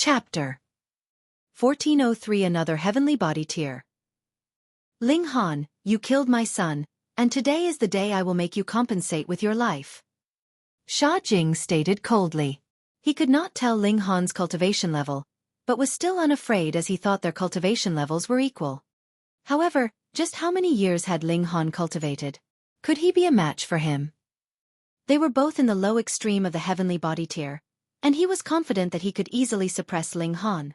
Chapter 1403 Another Heavenly Body Tier. Ling Han, you killed my son, and today is the day I will make you compensate with your life. Sha Jing stated coldly. He could not tell Ling Han's cultivation level, but was still unafraid as he thought their cultivation levels were equal. However, just how many years had Ling Han cultivated? Could he be a match for him? They were both in the low extreme of the heavenly body tier, and he was confident that he could easily suppress Ling Han.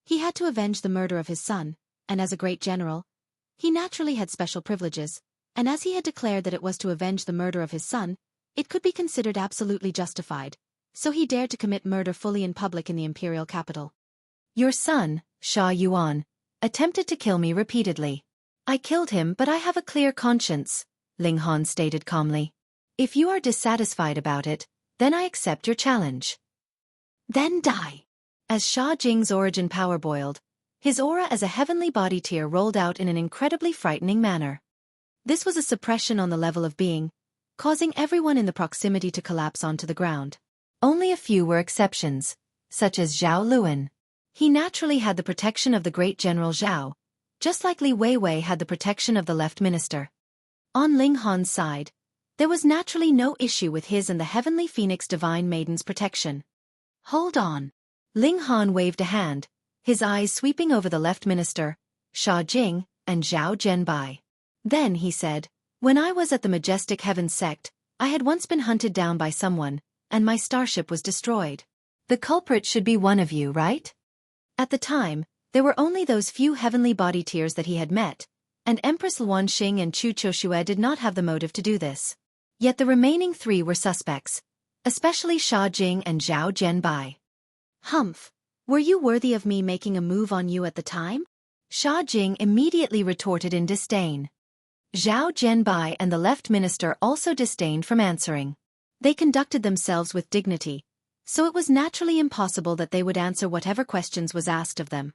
He had to avenge the murder of his son, and as a great general, he naturally had special privileges, and as he had declared that it was to avenge the murder of his son, it could be considered absolutely justified, so he dared to commit murder fully in public in the imperial capital. Your son, Sha Yuan, attempted to kill me repeatedly. I killed him, but I have a clear conscience, Ling Han stated calmly. If you are dissatisfied about it, then I accept your challenge. Then die. As Sha Jing's origin power boiled, his aura as a heavenly body tier rolled out in an incredibly frightening manner. This was a suppression on the level of being, causing everyone in the proximity to collapse onto the ground. Only a few were exceptions, such as Zhao Luan. He naturally had the protection of the great General Zhao, just like Li Weiwei had the protection of the left minister. On Ling Han's side, there was naturally no issue with his and the Heavenly Phoenix Divine Maiden's protection. Hold on. Ling Han waved a hand, his eyes sweeping over the left minister, Sha Jing, and Zhao Zhenbai. Then he said, when I was at the Majestic Heaven sect, I had once been hunted down by someone, and my starship was destroyed. The culprit should be one of you, right? At the time, there were only those few heavenly body tiers that he had met, and Empress Luan Xing and Chu Choshue did not have the motive to do this. Yet the remaining three were suspects, especially Sha Jing and Zhao Zhenbai. Humph, were you worthy of me making a move on you at the time? Sha Jing immediately retorted in disdain. Zhao Zhenbai and the left minister also disdained from answering. They conducted themselves with dignity, so it was naturally impossible that they would answer whatever questions was asked of them.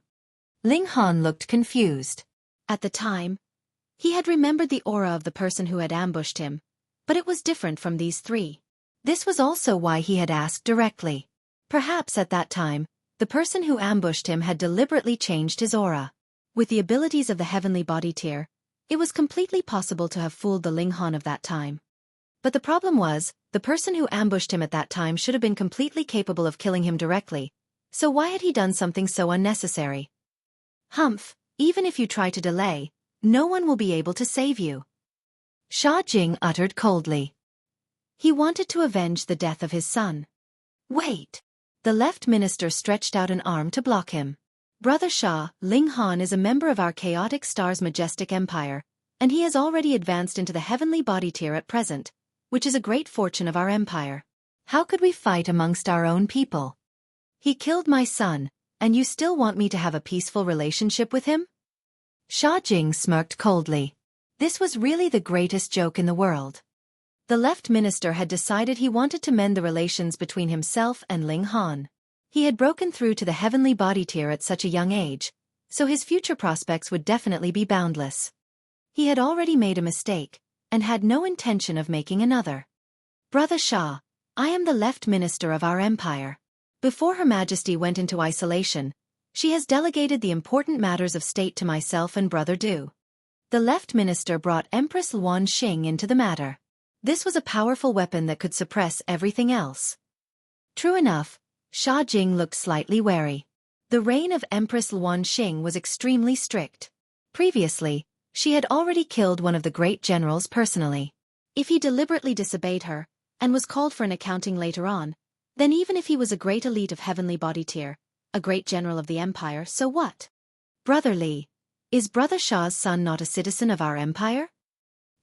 Ling Han looked confused. At the time, he had remembered the aura of the person who had ambushed him, but it was different from these three. This was also why he had asked directly. Perhaps at that time, the person who ambushed him had deliberately changed his aura. With the abilities of the heavenly body tier, it was completely possible to have fooled the Ling Han of that time. But the problem was, the person who ambushed him at that time should have been completely capable of killing him directly, so why had he done something so unnecessary? Humph, even if you try to delay, no one will be able to save you. Sha Jing uttered coldly. He wanted to avenge the death of his son. Wait! The left minister stretched out an arm to block him. Brother Sha, Ling Han is a member of our chaotic star's majestic empire, and he has already advanced into the heavenly body tier at present, which is a great fortune of our empire. How could we fight amongst our own people? He killed my son, and you still want me to have a peaceful relationship with him? Sha Jing smirked coldly. This was really the greatest joke in the world. The left minister had decided he wanted to mend the relations between himself and Ling Han. He had broken through to the heavenly body tier at such a young age, so his future prospects would definitely be boundless. He had already made a mistake, and had no intention of making another. Brother Sha, I am the left minister of our empire. Before Her Majesty went into isolation, she has delegated the important matters of state to myself and Brother Du. The left minister brought Empress Luan Xing into the matter. This was a powerful weapon that could suppress everything else. True enough, Sha Jing looked slightly wary. The reign of Empress Luan Xing was extremely strict. Previously, she had already killed one of the great generals personally. If he deliberately disobeyed her, and was called for an accounting later on, then even if he was a great elite of heavenly body tier, a great general of the empire, so what? Brother Li, is Brother Sha's son not a citizen of our empire?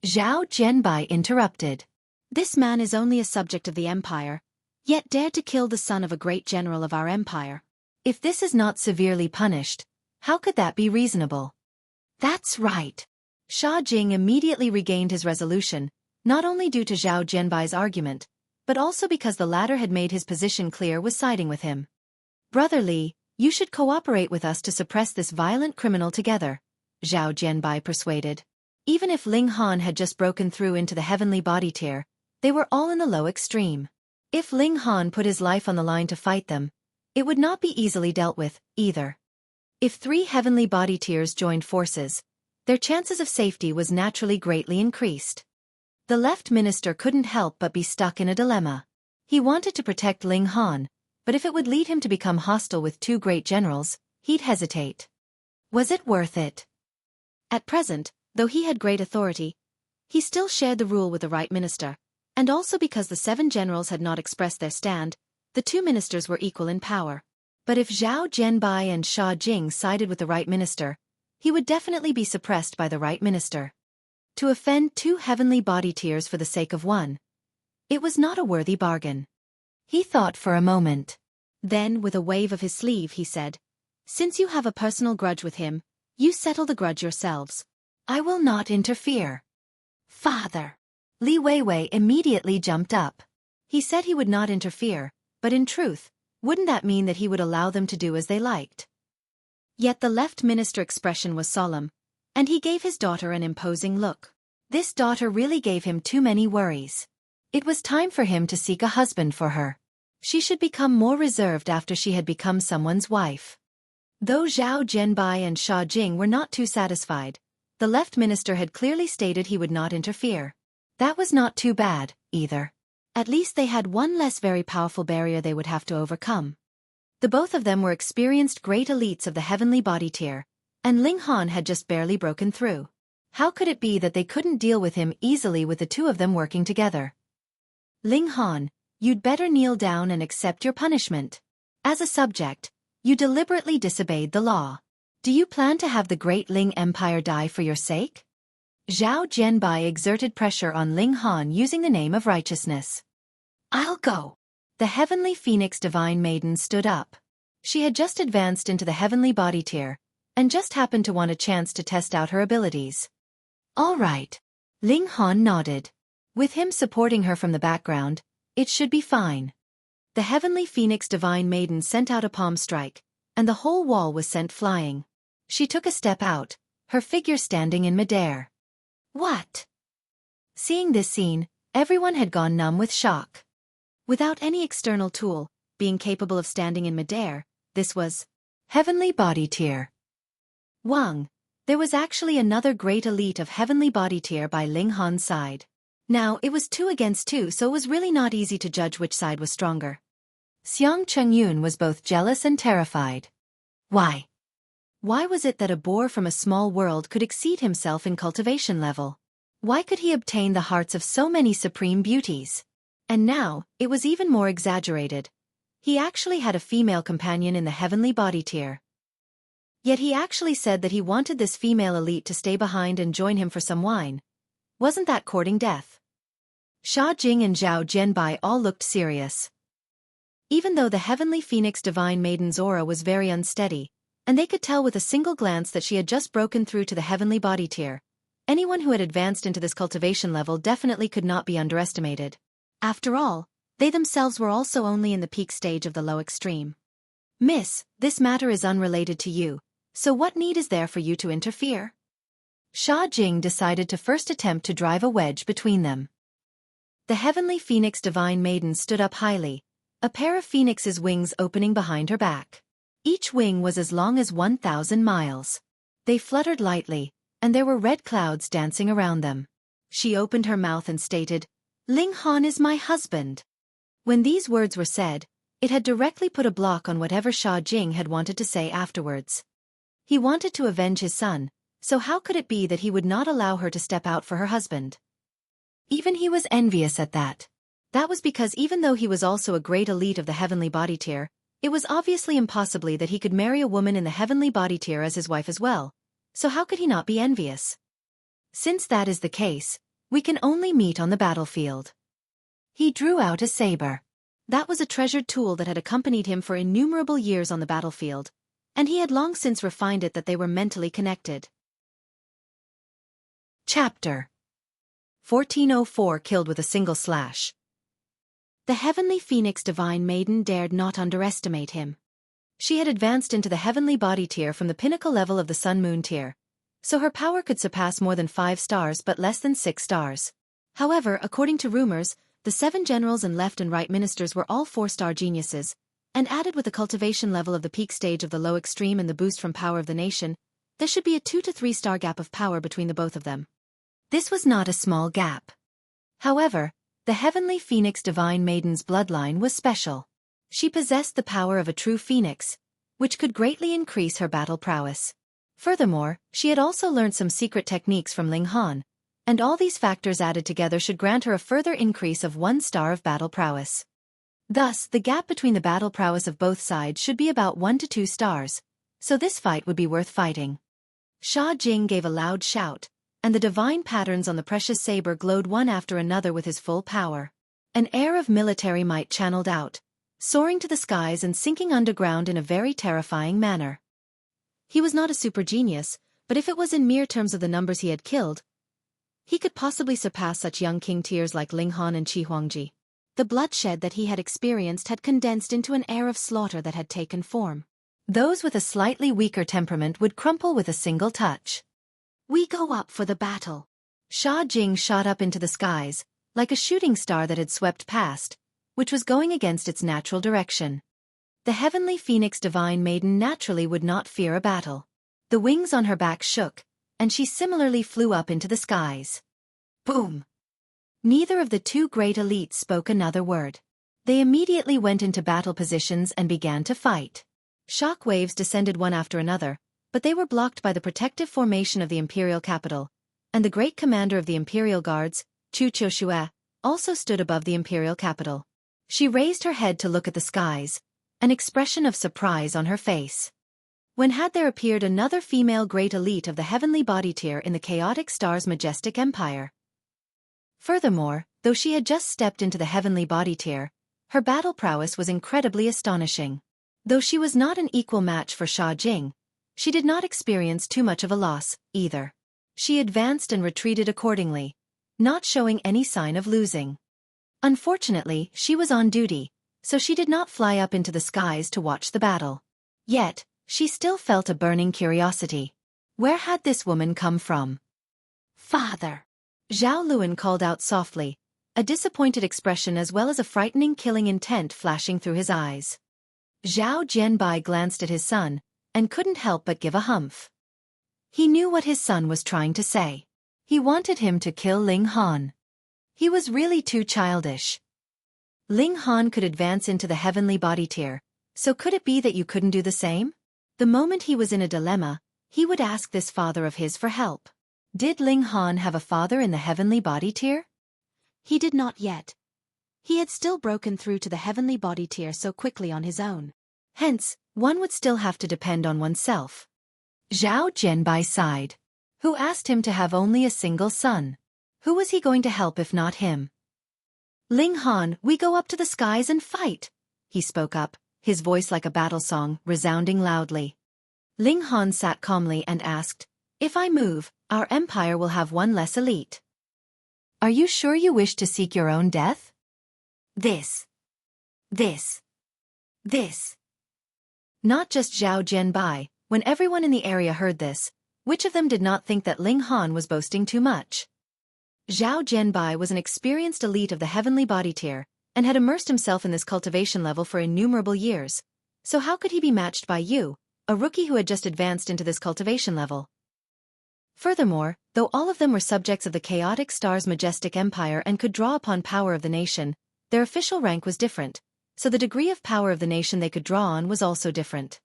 Zhao Zhenbai interrupted. This man is only a subject of the empire, yet dared to kill the son of a great general of our empire. If this is not severely punished, how could that be reasonable? That's right. Sha Jing immediately regained his resolution, not only due to Zhao Zhenbai's argument, but also because the latter had made his position clear was siding with him. Brother Li, you should cooperate with us to suppress this violent criminal together, Zhao Zhenbai persuaded. Even if Ling Han had just broken through into the heavenly body tier, they were all in the low extreme. If Ling Han put his life on the line to fight them, It would not be easily dealt with, either. If 3 heavenly body tiers joined forces, their chances of safety was naturally greatly increased. The left minister couldn't help but be stuck in a dilemma. He wanted to protect Ling Han, but if it would lead him to become hostile with 2 great generals, he'd hesitate. Was it worth it? At present, though he had great authority, he still shared the rule with the right minister, and also because the 7 generals had not expressed their stand, the 2 ministers were equal in power. But if Zhao Jianbai and Sha Jing sided with the right minister, he would definitely be suppressed by the right minister. To offend 2 heavenly body tiers for the sake of one, it was not a worthy bargain. He thought for a moment. Then, with a wave of his sleeve, he said, "Since you have a personal grudge with him, you settle the grudge yourselves. I will not interfere." "Father!" Li Weiwei immediately jumped up. He said he would not interfere, but in truth, wouldn't that mean that he would allow them to do as they liked? Yet the left minister expression was solemn, and he gave his daughter an imposing look. This daughter really gave him too many worries. It was time for him to seek a husband for her. She should become more reserved after she had become someone's wife. Though Zhao Jianbai and Sha Jing were not too satisfied, the left minister had clearly stated he would not interfere. That was not too bad, either. At least they had one less very powerful barrier they would have to overcome. The both of them were experienced great elites of the heavenly body tier, and Ling Han had just barely broken through. How could it be that they couldn't deal with him easily with the 2 of them working together? "Ling Han, you'd better kneel down and accept your punishment. As a subject, you deliberately disobeyed the law. Do you plan to have the great Ling Empire die for your sake?" Zhao Jianbai exerted pressure on Ling Han using the name of righteousness. "I'll go." The heavenly phoenix divine maiden stood up. She had just advanced into the heavenly body tier, and just happened to want a chance to test out her abilities. "All right." Ling Han nodded. With him supporting her from the background, it should be fine. The heavenly phoenix divine maiden sent out a palm strike, and the whole wall was sent flying. She took a step out, her figure standing in midair. What? Seeing this scene, everyone had gone numb with shock. Without any external tool, being capable of standing in midair, this was heavenly body tier. Wang, there was actually another great elite of heavenly body tier by Ling Han's side. Now, it was 2 against 2, so it was really not easy to judge which side was stronger. Xiang Chengyun was both jealous and terrified. Why? Why was it that a boar from a small world could exceed himself in cultivation level? Why could he obtain the hearts of so many supreme beauties? And now, it was even more exaggerated. He actually had a female companion in the heavenly body tier. Yet he actually said that he wanted this female elite to stay behind and join him for some wine. Wasn't that courting death? Sha Jing and Zhao Jianbai all looked serious. Even though the heavenly phoenix divine maiden's aura was very unsteady, and they could tell with a single glance that she had just broken through to the heavenly body tier, anyone who had advanced into this cultivation level definitely could not be underestimated. After all, they themselves were also only in the peak stage of the low extreme. "Miss, this matter is unrelated to you, so what need is there for you to interfere?" Sha Jing decided to first attempt to drive a wedge between them. The heavenly phoenix divine maiden stood up highly, a pair of phoenix's wings opening behind her back. Each wing was as long as 1,000 miles. They fluttered lightly, and there were red clouds dancing around them. She opened her mouth and stated, "Ling Han is my husband." When these words were said, it had directly put a block on whatever Sha Jing had wanted to say afterwards. He wanted to avenge his son, so how could it be that he would not allow her to step out for her husband? Even he was envious at that. That was because even though he was also a great elite of the heavenly body tier, it was obviously impossible that he could marry a woman in the heavenly body tier as his wife as well, so how could he not be envious? Since that is the case, we can only meet on the battlefield. He drew out a saber. That was a treasured tool that had accompanied him for innumerable years on the battlefield, and he had long since refined it that they were mentally connected. Chapter 1404 Killed with a single slash. The heavenly phoenix divine maiden dared not underestimate him. She had advanced into the heavenly body tier from the pinnacle level of the sun-moon tier, so her power could surpass more than 5 stars but less than 6 stars. However, according to rumors, the 7 generals and left and right ministers were all 4-star geniuses, and added with the cultivation level of the peak stage of the low extreme and the boost from power of the nation, there should be a 2 to 3 star gap of power between the both of them. This was not a small gap. However, the heavenly phoenix divine maiden's bloodline was special. She possessed the power of a true phoenix, which could greatly increase her battle prowess. Furthermore, she had also learned some secret techniques from Ling Han, and all these factors added together should grant her a further increase of 1 star of battle prowess. Thus, the gap between the battle prowess of both sides should be about 1 to 2 stars, so this fight would be worth fighting. Sha Jing gave a loud shout, and the divine patterns on the precious saber glowed one after another with his full power. An air of military might channeled out, soaring to the skies and sinking underground in a very terrifying manner. He was not a super genius, but if it was in mere terms of the numbers he had killed, he could possibly surpass such young king tiers like Ling Han and Qi Huangji. The bloodshed that he had experienced had condensed into an air of slaughter that had taken form. Those with a slightly weaker temperament would crumple with a single touch. We go up for the battle. Sha Jing shot up into the skies, like a shooting star that had swept past, which was going against its natural direction. The heavenly phoenix divine maiden naturally would not fear a battle. The wings on her back shook, and she similarly flew up into the skies. Boom! Neither of the two great elites spoke another word. They immediately went into battle positions and began to fight. Shock waves descended one after another, but they were blocked by the protective formation of the imperial capital, and the great commander of the imperial guards, Chu Qiushue, also stood above the imperial capital. She raised her head to look at the skies, an expression of surprise on her face. When had there appeared another female great elite of the heavenly body tier in the chaotic star's majestic empire? Furthermore, though she had just stepped into the heavenly body tier, her battle prowess was incredibly astonishing. Though she was not an equal match for Sha Jing, she did not experience too much of a loss, either. She advanced and retreated accordingly, not showing any sign of losing. Unfortunately, she was on duty, so she did not fly up into the skies to watch the battle. Yet, she still felt a burning curiosity. Where had this woman come from? Father! Zhao Luan called out softly, a disappointed expression as well as a frightening killing intent flashing through his eyes. Zhao Jianbai glanced at his son, and couldn't help but give a humph. He knew what his son was trying to say. He wanted him to kill Ling Han. He was really too childish. Ling Han could advance into the heavenly body tier, so could it be that you couldn't do the same? The moment he was in a dilemma, he would ask this father of his for help. Did Ling Han have a father in the heavenly body tier? He did not yet. He had still broken through to the heavenly body tier so quickly on his own. Hence, one would still have to depend on oneself. Zhao Jianbai sighed. Who asked him to have only a single son? Who was he going to help if not him? Ling Han, we go up to the skies and fight, he spoke up, his voice like a battle song, resounding loudly. Ling Han sat calmly and asked, if I move, our empire will have one less elite. Are you sure you wish to seek your own death? This. Not just Zhao Jianbai, when everyone in the area heard this, which of them did not think that Ling Han was boasting too much? Zhao Jianbai was an experienced elite of the heavenly body tier, and had immersed himself in this cultivation level for innumerable years. So how could he be matched by you, a rookie who had just advanced into this cultivation level? Furthermore, though all of them were subjects of the chaotic star's majestic empire and could draw upon power of the nation, their official rank was different, so the degree of power of the nation they could draw on was also different.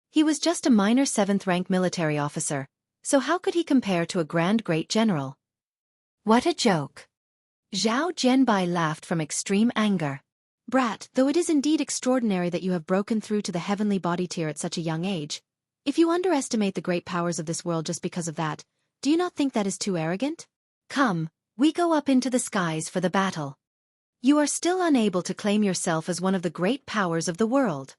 He was just a minor 7th-rank military officer, so how could he compare to a grand great general? What a joke! Zhao Jianbai laughed from extreme anger. Brat, though it is indeed extraordinary that you have broken through to the heavenly body tier at such a young age, if you underestimate the great powers of this world just because of that, do you not think that is too arrogant? Come, we go up into the skies for the battle. You are still unable to claim yourself as one of the great powers of the world.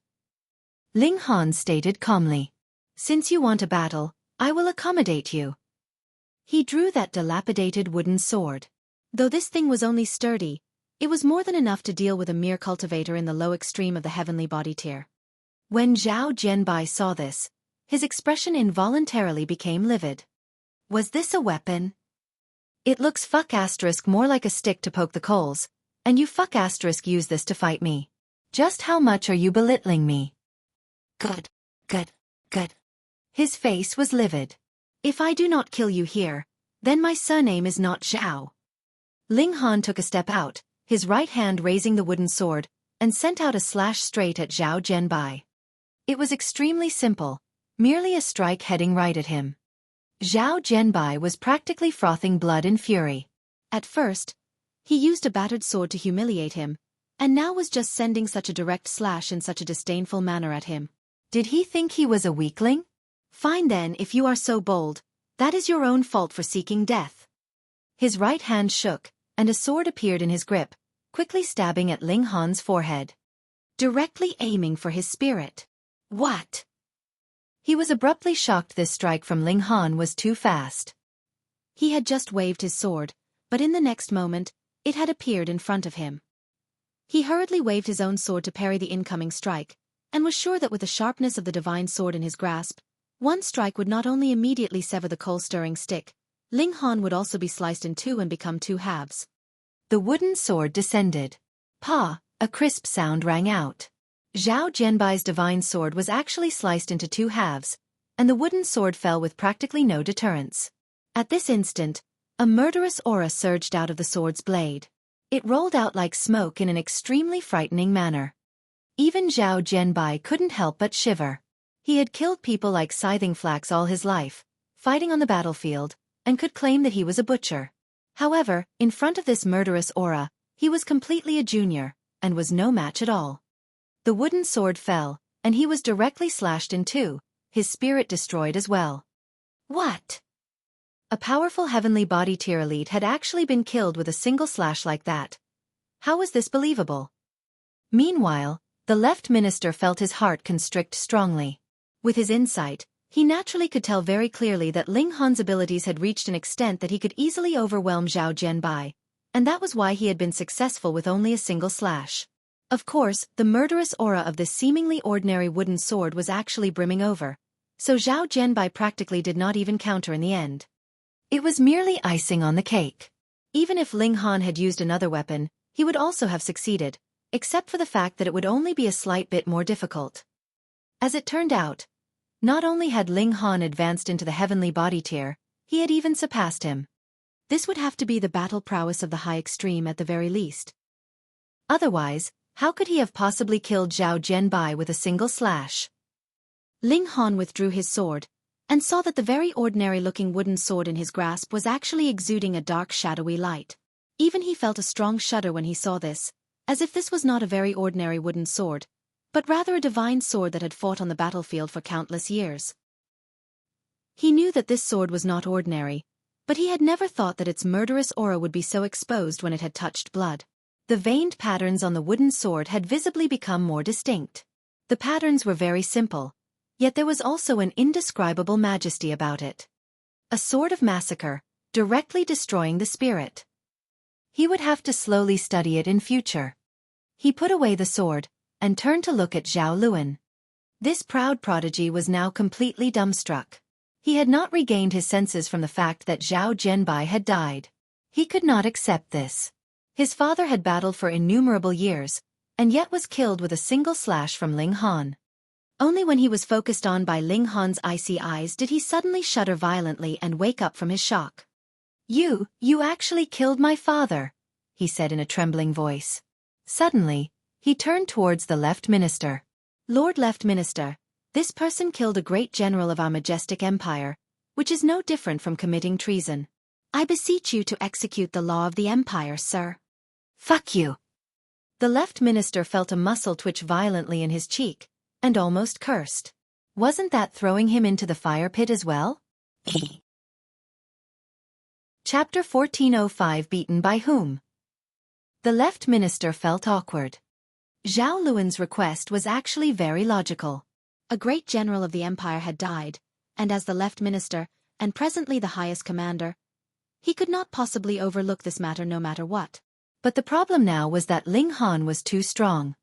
Ling Han stated calmly. Since you want a battle, I will accommodate you. He drew that dilapidated wooden sword. Though this thing was only sturdy, it was more than enough to deal with a mere cultivator in the low extreme of the heavenly body tier. When Zhao Jianbai saw this, his expression involuntarily became livid. Was this a weapon? It looks more like a stick to poke the coals, and you use this to fight me. Just how much are you belittling me? Good, good, good. His face was livid. If I do not kill you here, then my surname is not Zhao. Ling Han took a step out, his right hand raising the wooden sword, and sent out a slash straight at Zhao Jianbai. It was extremely simple, merely a strike heading right at him. Zhao Jianbai was practically frothing blood in fury. At first, he used a battered sword to humiliate him, and now was just sending such a direct slash in such a disdainful manner at him. Did he think he was a weakling? Fine then, if you are so bold, that is your own fault for seeking death. His right hand shook, and a sword appeared in his grip, quickly stabbing at Ling Han's forehead, directly aiming for his spirit. What? He was abruptly shocked. This strike from Ling Han was too fast. He had just waved his sword, but in the next moment, it had appeared in front of him. He hurriedly waved his own sword to parry the incoming strike, and was sure that with the sharpness of the divine sword in his grasp, one strike would not only immediately sever the coal-stirring stick, Ling Han would also be sliced in two and become two halves. The wooden sword descended. Pa! A crisp sound rang out. Zhao Jianbai's divine sword was actually sliced into two halves, and the wooden sword fell with practically no deterrence. At this instant, a murderous aura surged out of the sword's blade. It rolled out like smoke in an extremely frightening manner. Even Zhao Jianbai couldn't help but shiver. He had killed people like scything flax all his life, fighting on the battlefield, and could claim that he was a butcher. However, in front of this murderous aura, he was completely a junior, and was no match at all. The wooden sword fell, and he was directly slashed in two, his spirit destroyed as well. What? A powerful heavenly body tier elite had actually been killed with a single slash like that. How was this believable? Meanwhile, the left minister felt his heart constrict strongly. With his insight, he naturally could tell very clearly that Ling Han's abilities had reached an extent that he could easily overwhelm Zhao Jianbai, and that was why he had been successful with only a single slash. Of course, the murderous aura of this seemingly ordinary wooden sword was actually brimming over, so Zhao Jianbai practically did not even counter in the end. It was merely icing on the cake. Even if Ling Han had used another weapon, he would also have succeeded, except for the fact that it would only be a slight bit more difficult. As it turned out, not only had Ling Han advanced into the heavenly body tier, he had even surpassed him. This would have to be the battle prowess of the high extreme at the very least. Otherwise, how could he have possibly killed Zhao Jianbai with a single slash? Ling Han withdrew his sword, and saw that the very ordinary-looking wooden sword in his grasp was actually exuding a dark shadowy light. Even he felt a strong shudder when he saw this, as if this was not a very ordinary wooden sword, but rather a divine sword that had fought on the battlefield for countless years. He knew that this sword was not ordinary, but he had never thought that its murderous aura would be so exposed when it had touched blood. The veined patterns on the wooden sword had visibly become more distinct. The patterns were very simple, yet there was also an indescribable majesty about it. A sword of massacre, directly destroying the spirit. He would have to slowly study it in future. He put away the sword, and turned to look at Zhao Luan. This proud prodigy was now completely dumbstruck. He had not regained his senses from the fact that Zhao Jianbai had died. He could not accept this. His father had battled for innumerable years, and yet was killed with a single slash from Ling Han. Only when he was focused on by Ling Han's icy eyes did he suddenly shudder violently and wake up from his shock. You actually killed my father," he said in a trembling voice. Suddenly, he turned towards the left minister. "Lord Left Minister, this person killed a great general of our majestic empire, which is no different from committing treason. I beseech you to execute the law of the empire, sir." "Fuck you." The left minister felt a muscle twitch violently in his cheek, and almost cursed. Wasn't that throwing him into the fire pit as well? Chapter 1405 Beaten by whom? The left minister felt awkward. Zhao Luan's request was actually very logical. A great general of the empire had died, and as the left minister, and presently the highest commander, he could not possibly overlook this matter no matter what. But the problem now was that Ling Han was too strong.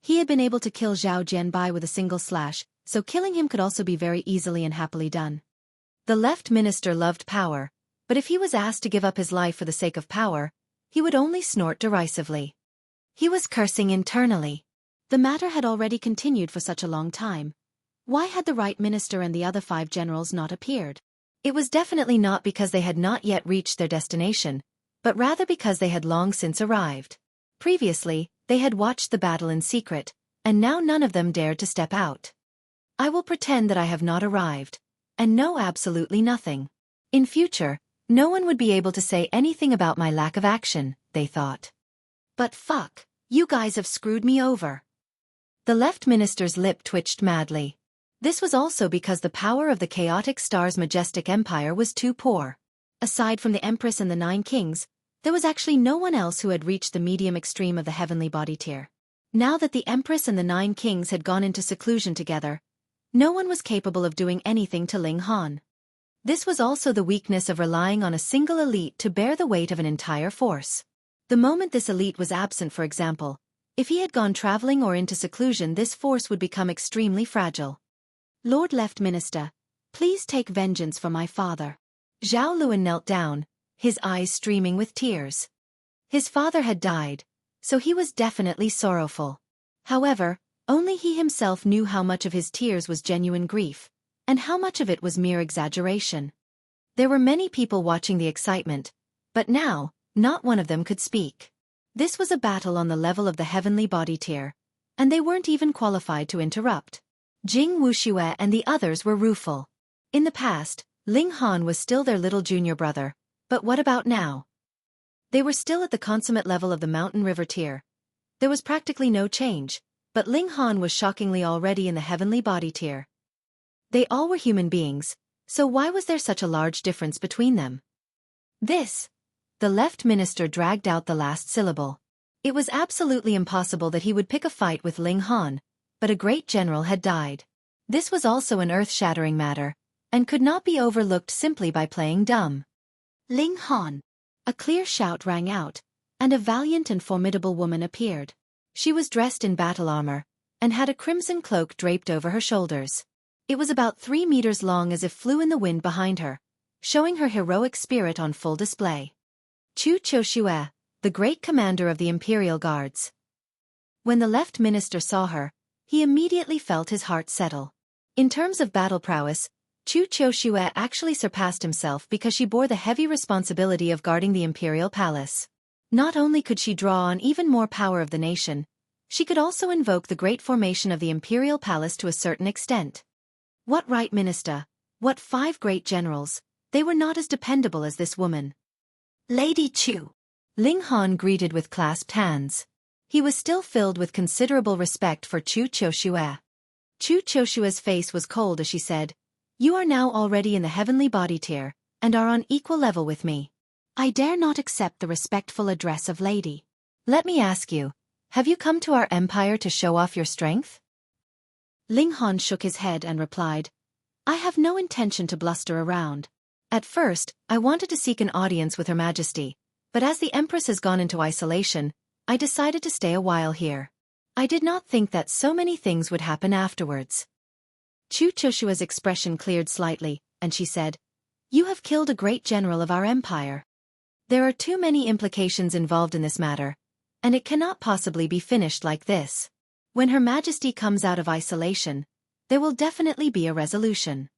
He had been able to kill Zhao Jianbai with a single slash, so killing him could also be very easily and happily done. The left minister loved power, but if he was asked to give up his life for the sake of power, he would only snort derisively. He was cursing internally. The matter had already continued for such a long time. Why had the right minister and the other 5 generals not appeared? It was definitely not because they had not yet reached their destination, but rather because they had long since arrived. Previously, they had watched the battle in secret, and now none of them dared to step out. I will pretend that I have not arrived, and know absolutely nothing. In future, no one would be able to say anything about my lack of action, they thought. But fuck, you guys have screwed me over. The left minister's lip twitched madly. This was also because the power of the chaotic star's majestic empire was too poor. Aside from the Empress and the 9 kings, there was actually no one else who had reached the medium extreme of the heavenly body tier. Now that the Empress and the 9 kings had gone into seclusion together, no one was capable of doing anything to Ling Han. This was also the weakness of relying on a single elite to bear the weight of an entire force. The moment this elite was absent, for example, if he had gone traveling or into seclusion, this force would become extremely fragile. Lord Left Minister, please take vengeance for my father. Zhao Luan knelt down, his eyes streaming with tears. His father had died, so he was definitely sorrowful. However, only he himself knew how much of his tears was genuine grief, and how much of it was mere exaggeration. There were many people watching the excitement, but now, not one of them could speak. This was a battle on the level of the heavenly body tier, and they weren't even qualified to interrupt. Jing Wuxia and the others were rueful. In the past, Ling Han was still their little junior brother, but what about now? They were still at the consummate level of the mountain river tier. There was practically no change, but Ling Han was shockingly already in the heavenly body tier. They all were human beings, so why was there such a large difference between them? The left minister dragged out the last syllable. It was absolutely impossible that he would pick a fight with Ling Han, but a great general had died. This was also an earth-shattering matter, and could not be overlooked simply by playing dumb. Ling Han! A clear shout rang out, and a valiant and formidable woman appeared. She was dressed in battle armor, and had a crimson cloak draped over her shoulders. It was about 3 meters long, as if flew in the wind behind her, showing her heroic spirit on full display. Chu Qiushue, the great commander of the Imperial Guards. When the left minister saw her, he immediately felt his heart settle. In terms of battle prowess, Chu Qiushue actually surpassed himself because she bore the heavy responsibility of guarding the Imperial Palace. Not only could she draw on even more power of the nation, she could also invoke the great formation of the Imperial Palace to a certain extent. What right minister, what 5 great generals, they were not as dependable as this woman. Lady Chu. Ling Han greeted with clasped hands. He was still filled with considerable respect for Chu Qiushue. Chu Qiushue's face was cold as she said, "You are now already in the heavenly body tier, and are on equal level with me. I dare not accept the respectful address of lady. Let me ask you, have you come to our empire to show off your strength?" Ling Han shook his head and replied, "I have no intention to bluster around. At first, I wanted to seek an audience with Her Majesty, but as the Empress has gone into isolation, I decided to stay a while here. I did not think that so many things would happen afterwards." Chu Qiushue's expression cleared slightly, and she said, "You have killed a great general of our empire. There are too many implications involved in this matter, and it cannot possibly be finished like this. When Her Majesty comes out of isolation, there will definitely be a resolution."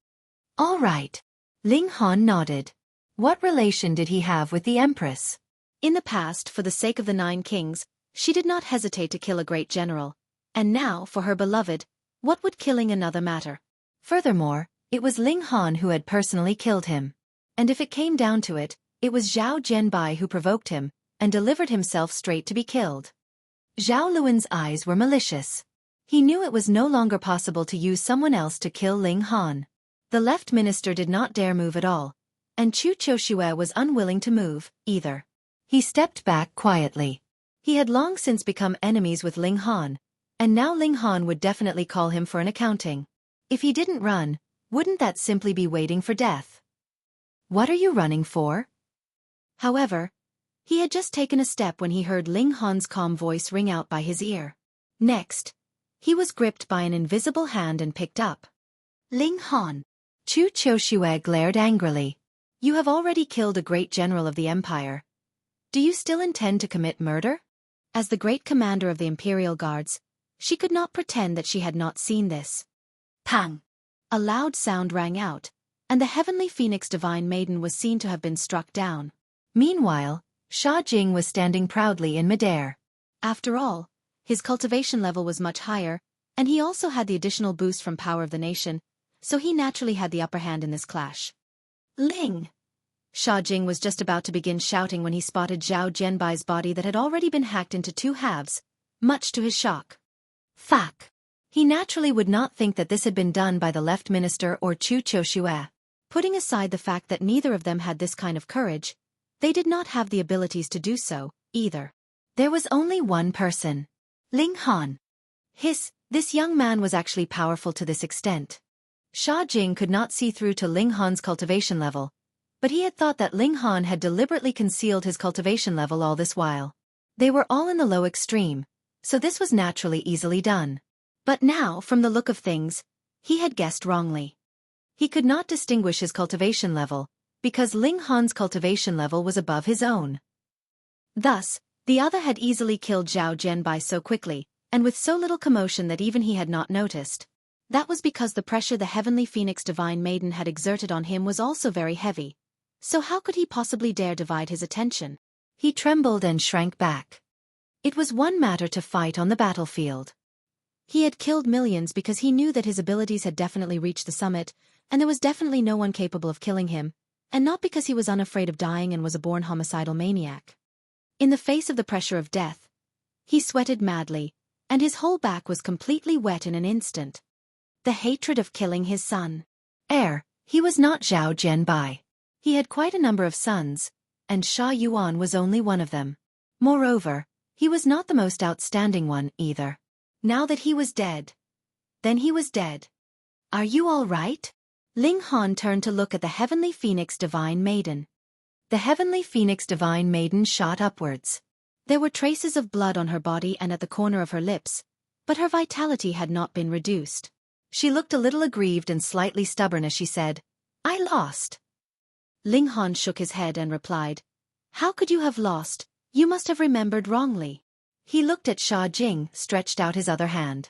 "All right." Ling Han nodded. What relation did he have with the Empress? In the past, for the sake of the 9 kings, she did not hesitate to kill a great general, and now, for her beloved, what would killing another matter? Furthermore, it was Ling Han who had personally killed him. And if it came down to it, it was Zhao Jianbai who provoked him, and delivered himself straight to be killed. Zhao Luan's eyes were malicious. He knew it was no longer possible to use someone else to kill Ling Han. The left minister did not dare move at all, and Chu Qiushue was unwilling to move, either. He stepped back quietly. He had long since become enemies with Ling Han, and now Ling Han would definitely call him for an accounting. If he didn't run, wouldn't that simply be waiting for death? "What are you running for?" However, he had just taken a step when he heard Ling Han's calm voice ring out by his ear. Next, he was gripped by an invisible hand and picked up. "Ling Han." Chu Qiushue glared angrily. "You have already killed a great general of the empire. Do you still intend to commit murder?" As the great commander of the Imperial Guards, She could not pretend that she had not seen this. Pang! A loud sound rang out, and the heavenly phoenix divine maiden was seen to have been struck down. Meanwhile, Sha Jing was standing proudly in midair. After all, his cultivation level was much higher, and he also had the additional boost from Power of the Nation, so he naturally had the upper hand in this clash. Ling! Sha Jing was just about to begin shouting when he spotted Zhao Jianbai's body that had already been hacked into two halves, much to his shock. Fuck! He naturally would not think that this had been done by the left minister or Chu Qiushue. Putting aside the fact that neither of them had this kind of courage, they did not have the abilities to do so, either. There was only one person. Ling Han. This young man was actually powerful to this extent. Sha Jing could not see through to Ling Han's cultivation level, but he had thought that Ling Han had deliberately concealed his cultivation level all this while. They were all in the low extreme, so this was naturally easily done. But now, from the look of things, he had guessed wrongly. He could not distinguish his cultivation level, because Ling Han's cultivation level was above his own. Thus, the other had easily killed Zhao Jianbai so quickly, and with so little commotion that even he had not noticed. That was because the pressure the heavenly phoenix divine maiden had exerted on him was also very heavy. So how could he possibly dare divide his attention? He trembled and shrank back. It was one matter to fight on the battlefield. He had killed millions because he knew that his abilities had definitely reached the summit, and there was definitely no one capable of killing him, and not because he was unafraid of dying and was a born homicidal maniac. In the face of the pressure of death, he sweated madly, and his whole back was completely wet in an instant. The hatred of killing his son. He was not Zhao Jianbai. He had quite a number of sons, and Sha Yuan was only one of them. Moreover, he was not the most outstanding one either. Now that he was dead. Then he was dead. Are you all right? Ling Han turned to look at the heavenly phoenix divine maiden. The heavenly phoenix divine maiden shot upwards. There were traces of blood on her body and at the corner of her lips, but her vitality had not been reduced. She looked a little aggrieved and slightly stubborn as she said, "I lost." Ling Han shook his head and replied, "How could you have lost? You must have remembered wrongly." He looked at Sha Jing, stretched out his other hand.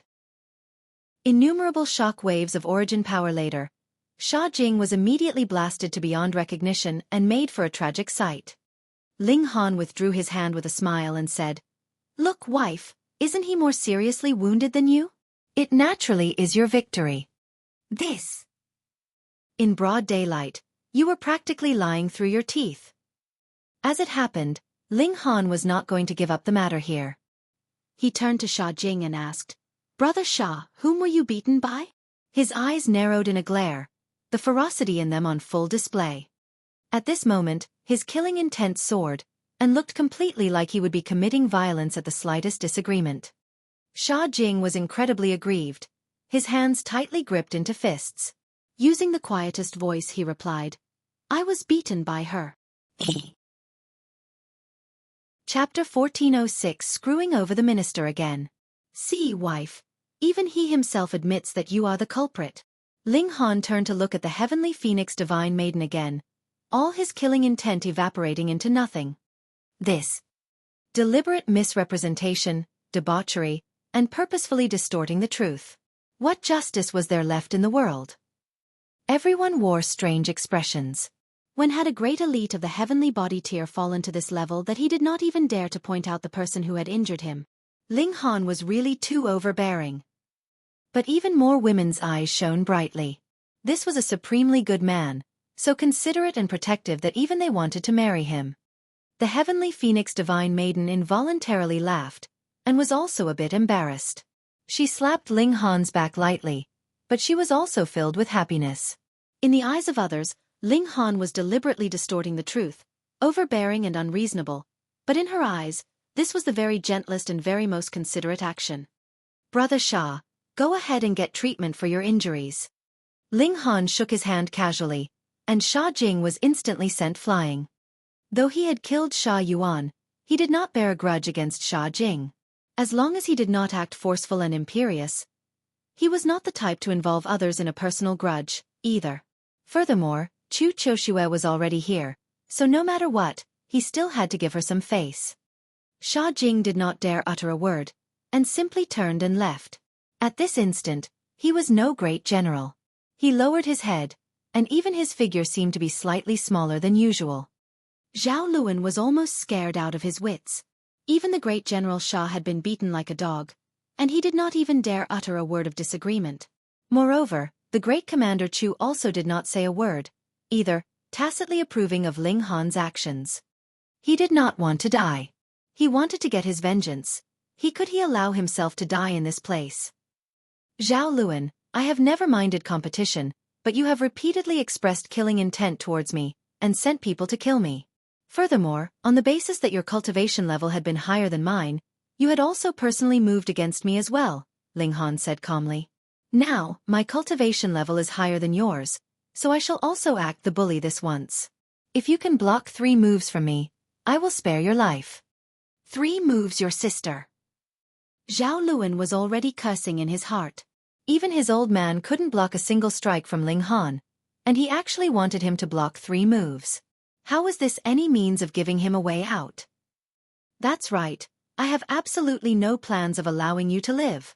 Innumerable shock waves of origin power later, Sha Jing was immediately blasted to beyond recognition and made for a tragic sight. Ling Han withdrew his hand with a smile and said, "Look, wife, isn't he more seriously wounded than you? It naturally is your victory." This. In broad daylight, you were practically lying through your teeth. As it happened, Ling Han was not going to give up the matter here. He turned to Sha Jing and asked, "Brother Sha, whom were you beaten by?" His eyes narrowed in a glare, the ferocity in them on full display. At this moment, his killing intent soared, and looked completely like he would be committing violence at the slightest disagreement. Sha Jing was incredibly aggrieved, his hands tightly gripped into fists. Using the quietest voice he replied, "I was beaten by her." Chapter 1406 Screwing over the minister again. "See, wife, even he himself admits that you are the culprit." Ling Han turned to look at the heavenly phoenix divine maiden again, all his killing intent evaporating into nothing. This deliberate misrepresentation, debauchery, and purposefully distorting the truth. What justice was there left in the world? Everyone wore strange expressions. When had a great elite of the heavenly body tier fallen to this level that he did not even dare to point out the person who had injured him? Ling Han was really too overbearing. But even more women's eyes shone brightly. This was a supremely good man, so considerate and protective that even they wanted to marry him. The heavenly phoenix divine maiden involuntarily laughed, and was also a bit embarrassed. She slapped Ling Han's back lightly, but she was also filled with happiness. In the eyes of others, Ling Han was deliberately distorting the truth, overbearing and unreasonable, but in her eyes, this was the very gentlest and very most considerate action. "Brother Sha, go ahead and get treatment for your injuries." Ling Han shook his hand casually, and Sha Jing was instantly sent flying. Though he had killed Sha Yuan, he did not bear a grudge against Sha Jing. As long as he did not act forceful and imperious, he was not the type to involve others in a personal grudge, either. Furthermore, Chu Qiushue was already here, so no matter what, he still had to give her some face. Sha Jing did not dare utter a word, and simply turned and left. At this instant, he was no great general. He lowered his head, and even his figure seemed to be slightly smaller than usual. Zhao Luan was almost scared out of his wits. Even the great General Shah had been beaten like a dog, and he did not even dare utter a word of disagreement. Moreover, the great Commander Chu also did not say a word, either, tacitly approving of Ling Han's actions. He did not want to die. He wanted to get his vengeance. Could he allow himself to die in this place? Zhao Luan, I have never minded competition, but you have repeatedly expressed killing intent towards me, and sent people to kill me. Furthermore, on the basis that your cultivation level had been higher than mine, you had also personally moved against me as well, Ling Han said calmly. Now, my cultivation level is higher than yours, so I shall also act the bully this once. If you can block 3 moves from me, I will spare your life. 3 moves, your sister. Zhao Luan was already cursing in his heart. Even his old man couldn't block a single strike from Ling Han, and he actually wanted him to block 3 moves. How was this any means of giving him a way out? That's right, I have absolutely no plans of allowing you to live,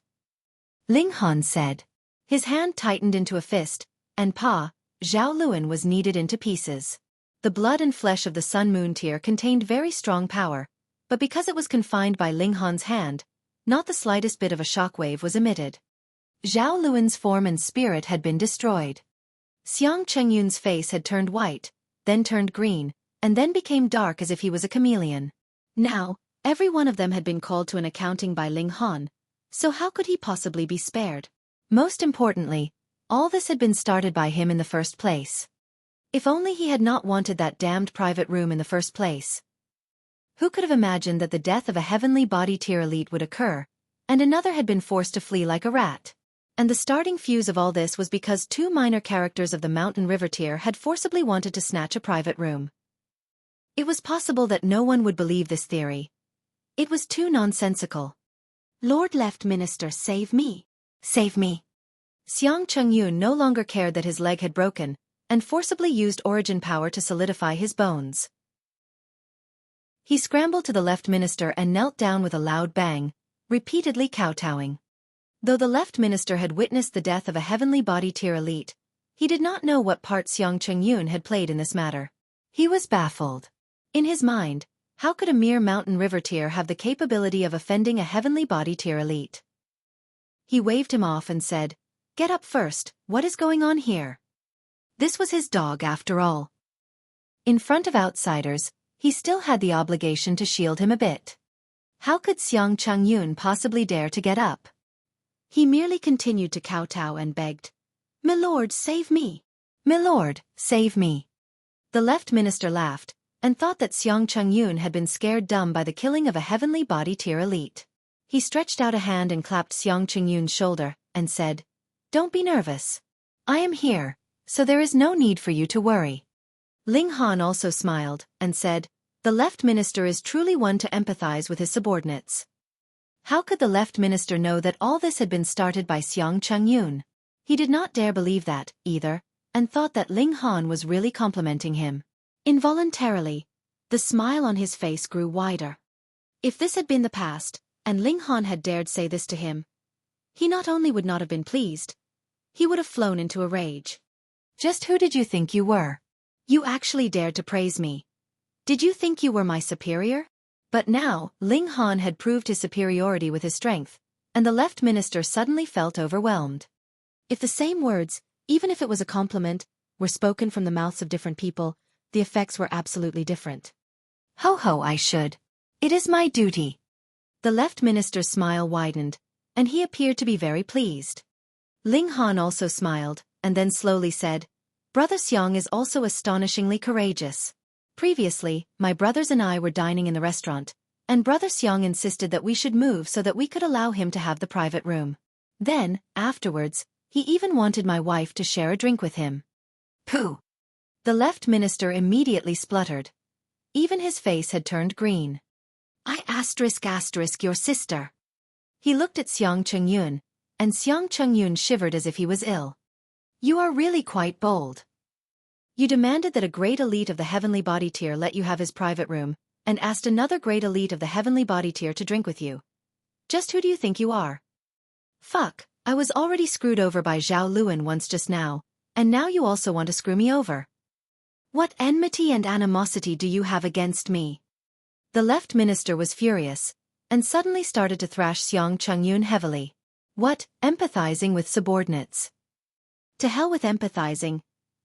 Ling Han said. His hand tightened into a fist, and Zhao Luan was kneaded into pieces. The blood and flesh of the Sun Moon Tear contained very strong power, but because it was confined by Ling Han's hand, not the slightest bit of a shockwave was emitted. Zhao Luan's form and spirit had been destroyed. Xiang Chengyun's face had turned white, then turned green, and then became dark as if he was a chameleon. Now, every one of them had been called to an accounting by Ling Han, so how could he possibly be spared? Most importantly, all this had been started by him in the first place. If only he had not wanted that damned private room in the first place. Who could have imagined that the death of a heavenly body tier elite would occur, and another had been forced to flee like a rat? And the starting fuse of all this was because 2 minor characters of the Mountain River tier had forcibly wanted to snatch a private room. It was possible that no one would believe this theory. It was too nonsensical. Lord Left Minister, save me. Save me. Xiang Chengyun no longer cared that his leg had broken, and forcibly used origin power to solidify his bones. He scrambled to the Left Minister and knelt down with a loud bang, repeatedly kowtowing. Though the Left Minister had witnessed the death of a heavenly body tier elite, he did not know what part Xiang Chengyun had played in this matter. He was baffled. In his mind, how could a mere Mountain River tier have the capability of offending a heavenly body tier elite? He waved him off and said, "Get up first, what is going on here?" This was his dog after all. In front of outsiders, he still had the obligation to shield him a bit. How could Xiang Chengyun possibly dare to get up? He merely continued to kowtow and begged, "Milord, save me! Milord, save me!" The Left Minister laughed, and thought that Xiang Chengyun had been scared dumb by the killing of a heavenly body tier elite. He stretched out a hand and clapped Xiang Chengyun's shoulder, and said, "Don't be nervous. I am here, so there is no need for you to worry." Ling Han also smiled, and said, "The Left Minister is truly one to empathize with his subordinates." How could the Left Minister know that all this had been started by Xiang Chengyun? He did not dare believe that, either, and thought that Ling Han was really complimenting him. Involuntarily, the smile on his face grew wider. If this had been the past, and Ling Han had dared say this to him, he not only would not have been pleased, he would have flown into a rage. "Just who did you think you were? You actually dared to praise me. Did you think you were my superior?" But now, Ling Han had proved his superiority with his strength, and the Left Minister suddenly felt overwhelmed. If the same words, even if it was a compliment, were spoken from the mouths of different people, the effects were absolutely different. "Ho ho, I should. It is my duty." The Left Minister's smile widened, and he appeared to be very pleased. Ling Han also smiled, and then slowly said, "Brother Xiang is also astonishingly courageous. Previously, my brothers and I were dining in the restaurant, and Brother Xiang insisted that we should move so that we could allow him to have the private room. Then, afterwards, he even wanted my wife to share a drink with him." "Pooh!" The Left Minister immediately spluttered. Even his face had turned green. "I *** your sister." He looked at Xiang Chengyun, and Xiang Chengyun shivered as if he was ill. "You are really quite bold. You demanded that a great elite of the heavenly body tier let you have his private room, and asked another great elite of the heavenly body tier to drink with you. Just who do you think you are? Fuck, I was already screwed over by Zhao Luan once just now, and now you also want to screw me over. What enmity and animosity do you have against me? The left minister was furious, and suddenly started to thrash Xiang Chengyun heavily. What, empathizing with subordinates? To hell with empathizing.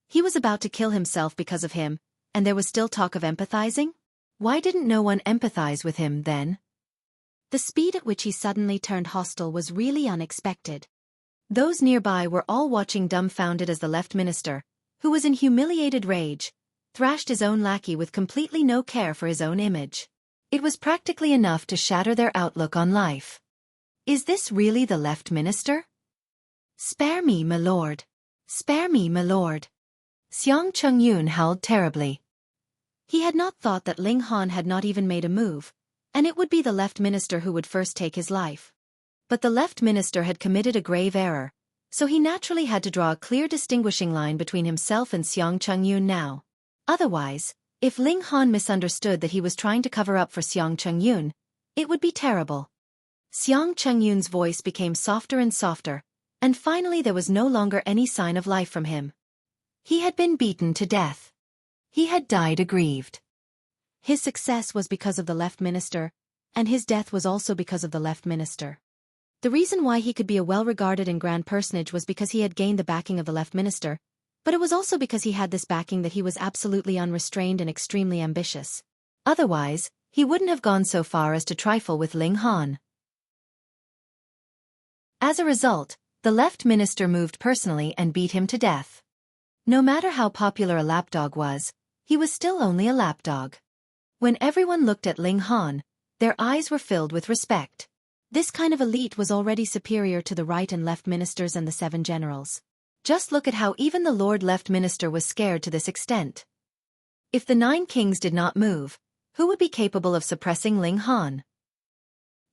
He was about to kill himself because of him, and there was still talk of empathizing? Why didn't no one empathize with him then? The speed at which he suddenly turned hostile was really unexpected. Those nearby were all watching dumbfounded as the left minister, who was in humiliated rage, thrashed his own lackey with completely no care for his own image. It was practically enough to shatter their outlook on life. Is this really the left minister? Spare me, my lord. Spare me, my lord. Xiang Chengyun howled terribly. He had not thought that Ling Han had not even made a move, and it would be the left minister who would first take his life. But the left minister had committed a grave error, so he naturally had to draw a clear distinguishing line between himself and Xiang Chengyun now. Otherwise, if Ling Han misunderstood that he was trying to cover up for Xiang Chengyun, it would be terrible. Xiang Chengyun's voice became softer and softer, and finally there was no longer any sign of life from him. He had been beaten to death. He had died aggrieved. His success was because of the left minister, and his death was also because of the left minister. The reason why he could be a well-regarded and grand personage was because he had gained the backing of the left minister, but it was also because he had this backing that he was absolutely unrestrained and extremely ambitious. Otherwise, he wouldn't have gone so far as to trifle with Ling Han. As a result, the left minister moved personally and beat him to death. No matter how popular a lapdog was, he was still only a lapdog. When everyone looked at Ling Han, their eyes were filled with respect. This kind of elite was already superior to the right and left ministers and the 7 generals. Just look at how even the Lord Left Minister was scared to this extent. If the 9 kings did not move, who would be capable of suppressing Ling Han?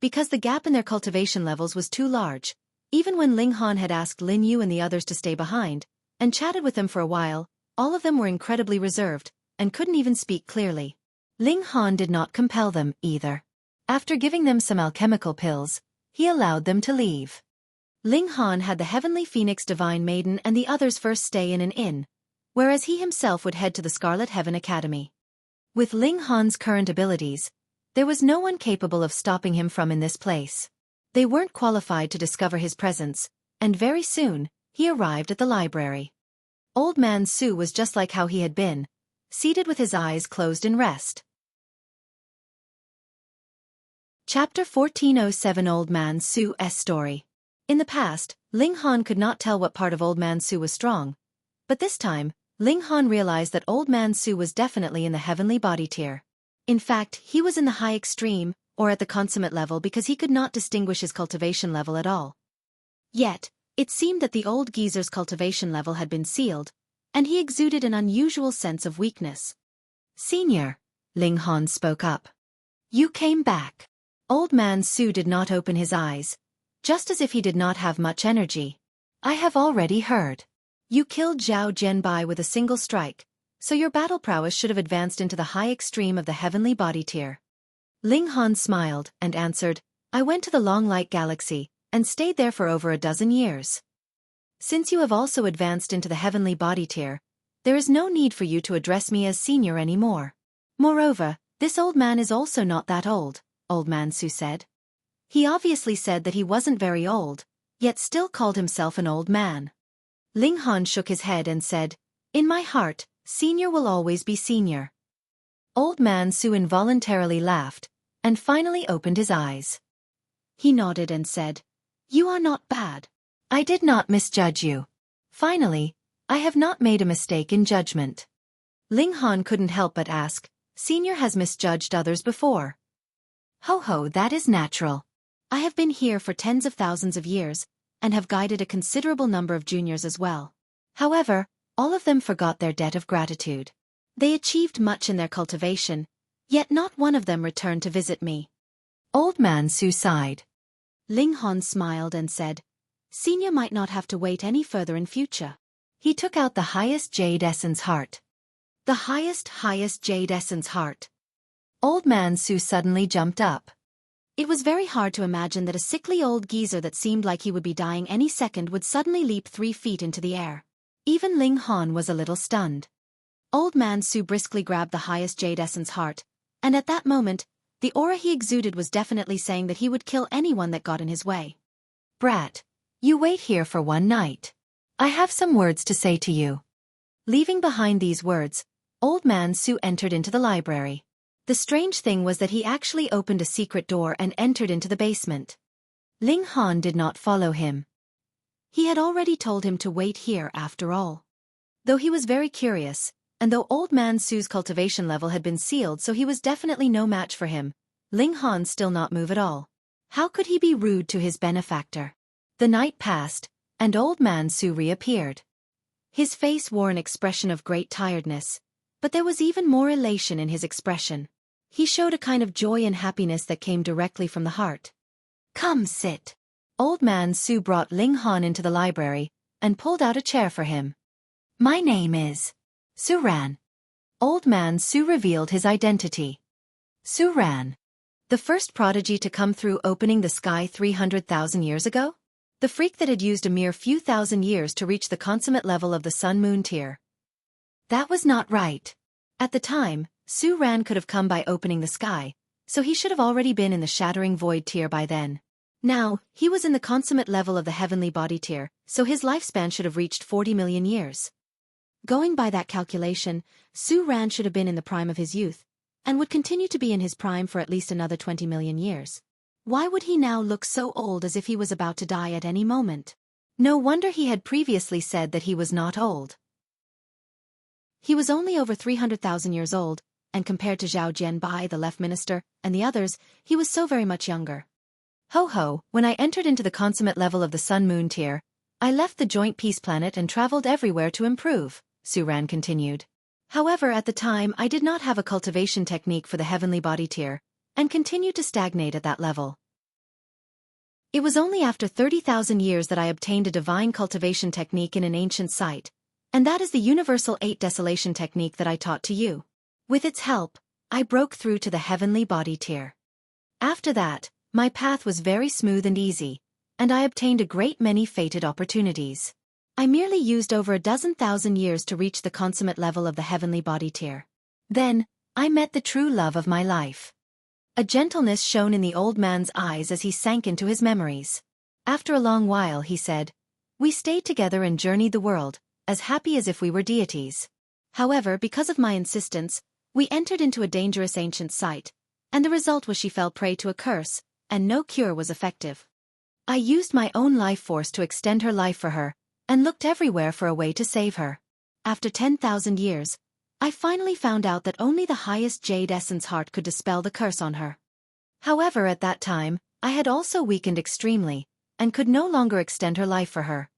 Because the gap in their cultivation levels was too large, even when Ling Han had asked Lin Yu and the others to stay behind, and chatted with them for a while, all of them were incredibly reserved, and couldn't even speak clearly. Ling Han did not compel them, either. After giving them some alchemical pills, he allowed them to leave. Ling Han had the Heavenly Phoenix Divine Maiden and the others first stay in an inn, whereas he himself would head to the Scarlet Heaven Academy. With Ling Han's current abilities, there was no one capable of stopping him from in this place. They weren't qualified to discover his presence, and very soon, he arrived at the library. Old Man Su was just like how he had been, seated with his eyes closed in rest. Chapter 1407 Old Man Su's Story. In the past, Ling Han could not tell what part of Old Man Su was strong, but this time, Ling Han realized that Old Man Su was definitely in the heavenly body tier. In fact, he was in the high extreme, or at the consummate level because he could not distinguish his cultivation level at all. Yet, it seemed that the old geezer's cultivation level had been sealed, and he exuded an unusual sense of weakness. "Senior," Ling Han spoke up. "You came back." Old Man Su did not open his eyes, just as if he did not have much energy. "I have already heard. You killed Zhao Jianbai with a single strike, so your battle prowess should have advanced into the high extreme of the heavenly body tier." Ling Han smiled and answered, "I went to the Long Light Galaxy, and stayed there for over a dozen years. Since you have also advanced into the heavenly body tier, there is no need for you to address me as senior anymore. Moreover, this old man is also not that old," Old Man Su said. He obviously said that he wasn't very old, yet still called himself an old man. Ling Han shook his head and said, "In my heart, senior will always be senior." Old Man Su involuntarily laughed, and finally opened his eyes. He nodded and said, "You are not bad. I did not misjudge you. Finally, I have not made a mistake in judgment." Ling Han couldn't help but ask, "Senior has misjudged others before." "Ho ho, that is natural. I have been here for tens of thousands of years, and have guided a considerable number of juniors as well. However, all of them forgot their debt of gratitude. They achieved much in their cultivation, yet not one of them returned to visit me." Old Man Su sighed. Ling Han smiled and said, "Senior might not have to wait any further in future." He took out the highest jade essence heart. The highest jade essence heart. Old Man Su suddenly jumped up. It was very hard to imagine that a sickly old geezer that seemed like he would be dying any second would suddenly leap 3 feet into the air. Even Ling Han was a little stunned. Old Man Su briskly grabbed the highest jade essence heart, and at that moment, the aura he exuded was definitely saying that he would kill anyone that got in his way. Brat, you wait here for one night. I have some words to say to you. Leaving behind these words, Old Man Su entered into the library. The strange thing was that he actually opened a secret door and entered into the basement. Ling Han did not follow him. He had already told him to wait here after all. Though he was very curious, and though Old Man Su's cultivation level had been sealed so he was definitely no match for him, Ling Han still not move at all. How could he be rude to his benefactor? The night passed, and Old Man Su reappeared. His face wore an expression of great tiredness, but there was even more elation in his expression. He showed a kind of joy and happiness that came directly from the heart. Come sit. Old Man Su brought Ling Han into the library and pulled out a chair for him. My name is Su Ran. Old Man Su revealed his identity. Su Ran. The first prodigy to come through opening the sky 300,000 years ago? The freak that had used a mere few thousand years to reach the consummate level of the Sun-Moon tier. That was not right. At the time, Su Ran could have come by opening the sky, so he should have already been in the Shattering Void tier by then. Now, he was in the consummate level of the Heavenly Body tier, so his lifespan should have reached 40 million years. Going by that calculation, Su Ran should have been in the prime of his youth, and would continue to be in his prime for at least another 20 million years. Why would he now look so old as if he was about to die at any moment? No wonder he had previously said that he was not old. He was only over 300,000 years old, and compared to Zhao Jianbai, the left minister, and the others, he was so very much younger. Ho, when I entered into the consummate level of the Sun-Moon tier, I left the joint peace planet and traveled everywhere to improve, Su Ran continued. However, at the time I did not have a cultivation technique for the Heavenly Body tier, and continued to stagnate at that level. It was only after 30,000 years that I obtained a divine cultivation technique in an ancient site, and that is the Universal 8 Desolation technique that I taught to you. With its help, I broke through to the Heavenly Body tier. After that, my path was very smooth and easy, and I obtained a great many fated opportunities. I merely used over 12,000 years to reach the consummate level of the Heavenly Body tier. Then, I met the true love of my life. A gentleness shone in the old man's eyes as he sank into his memories. After a long while he said, "We stayed together and journeyed the world, as happy as if we were deities. However, because of my insistence, we entered into a dangerous ancient site, and the result was she fell prey to a curse, and no cure was effective. I used my own life force to extend her life for her, and looked everywhere for a way to save her. After 10,000 years, I finally found out that only the highest jade essence heart could dispel the curse on her. However, at that time, I had also weakened extremely, and could no longer extend her life for her.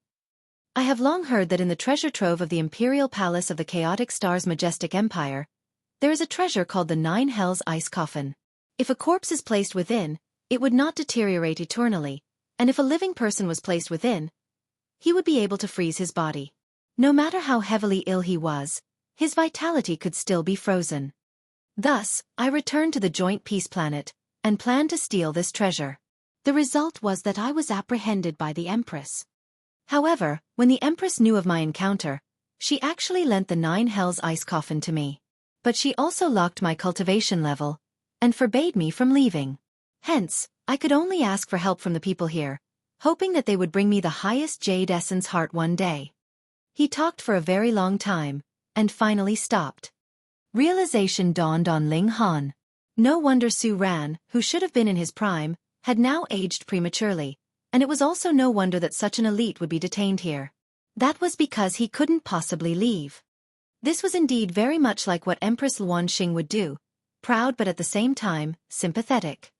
I have long heard that in the treasure trove of the Imperial Palace of the Chaotic Star's majestic empire, there is a treasure called the 9 Hells Ice Coffin. If a corpse is placed within, it would not deteriorate eternally, and if a living person was placed within, he would be able to freeze his body. No matter how heavily ill he was, his vitality could still be frozen. Thus, I returned to the joint peace planet, and planned to steal this treasure. The result was that I was apprehended by the Empress. However, when the Empress knew of my encounter, she actually lent the 9 Hells Ice Coffin to me. But she also locked my cultivation level, and forbade me from leaving. Hence, I could only ask for help from the people here, hoping that they would bring me the highest jade essence heart one day. He talked for a very long time, and finally stopped. Realization dawned on Ling Han. No wonder Su Ran, who should have been in his prime, had now aged prematurely, and it was also no wonder that such an elite would be detained here. That was because he couldn't possibly leave. This was indeed very much like what Empress Luanxing would do, proud but at the same time, sympathetic.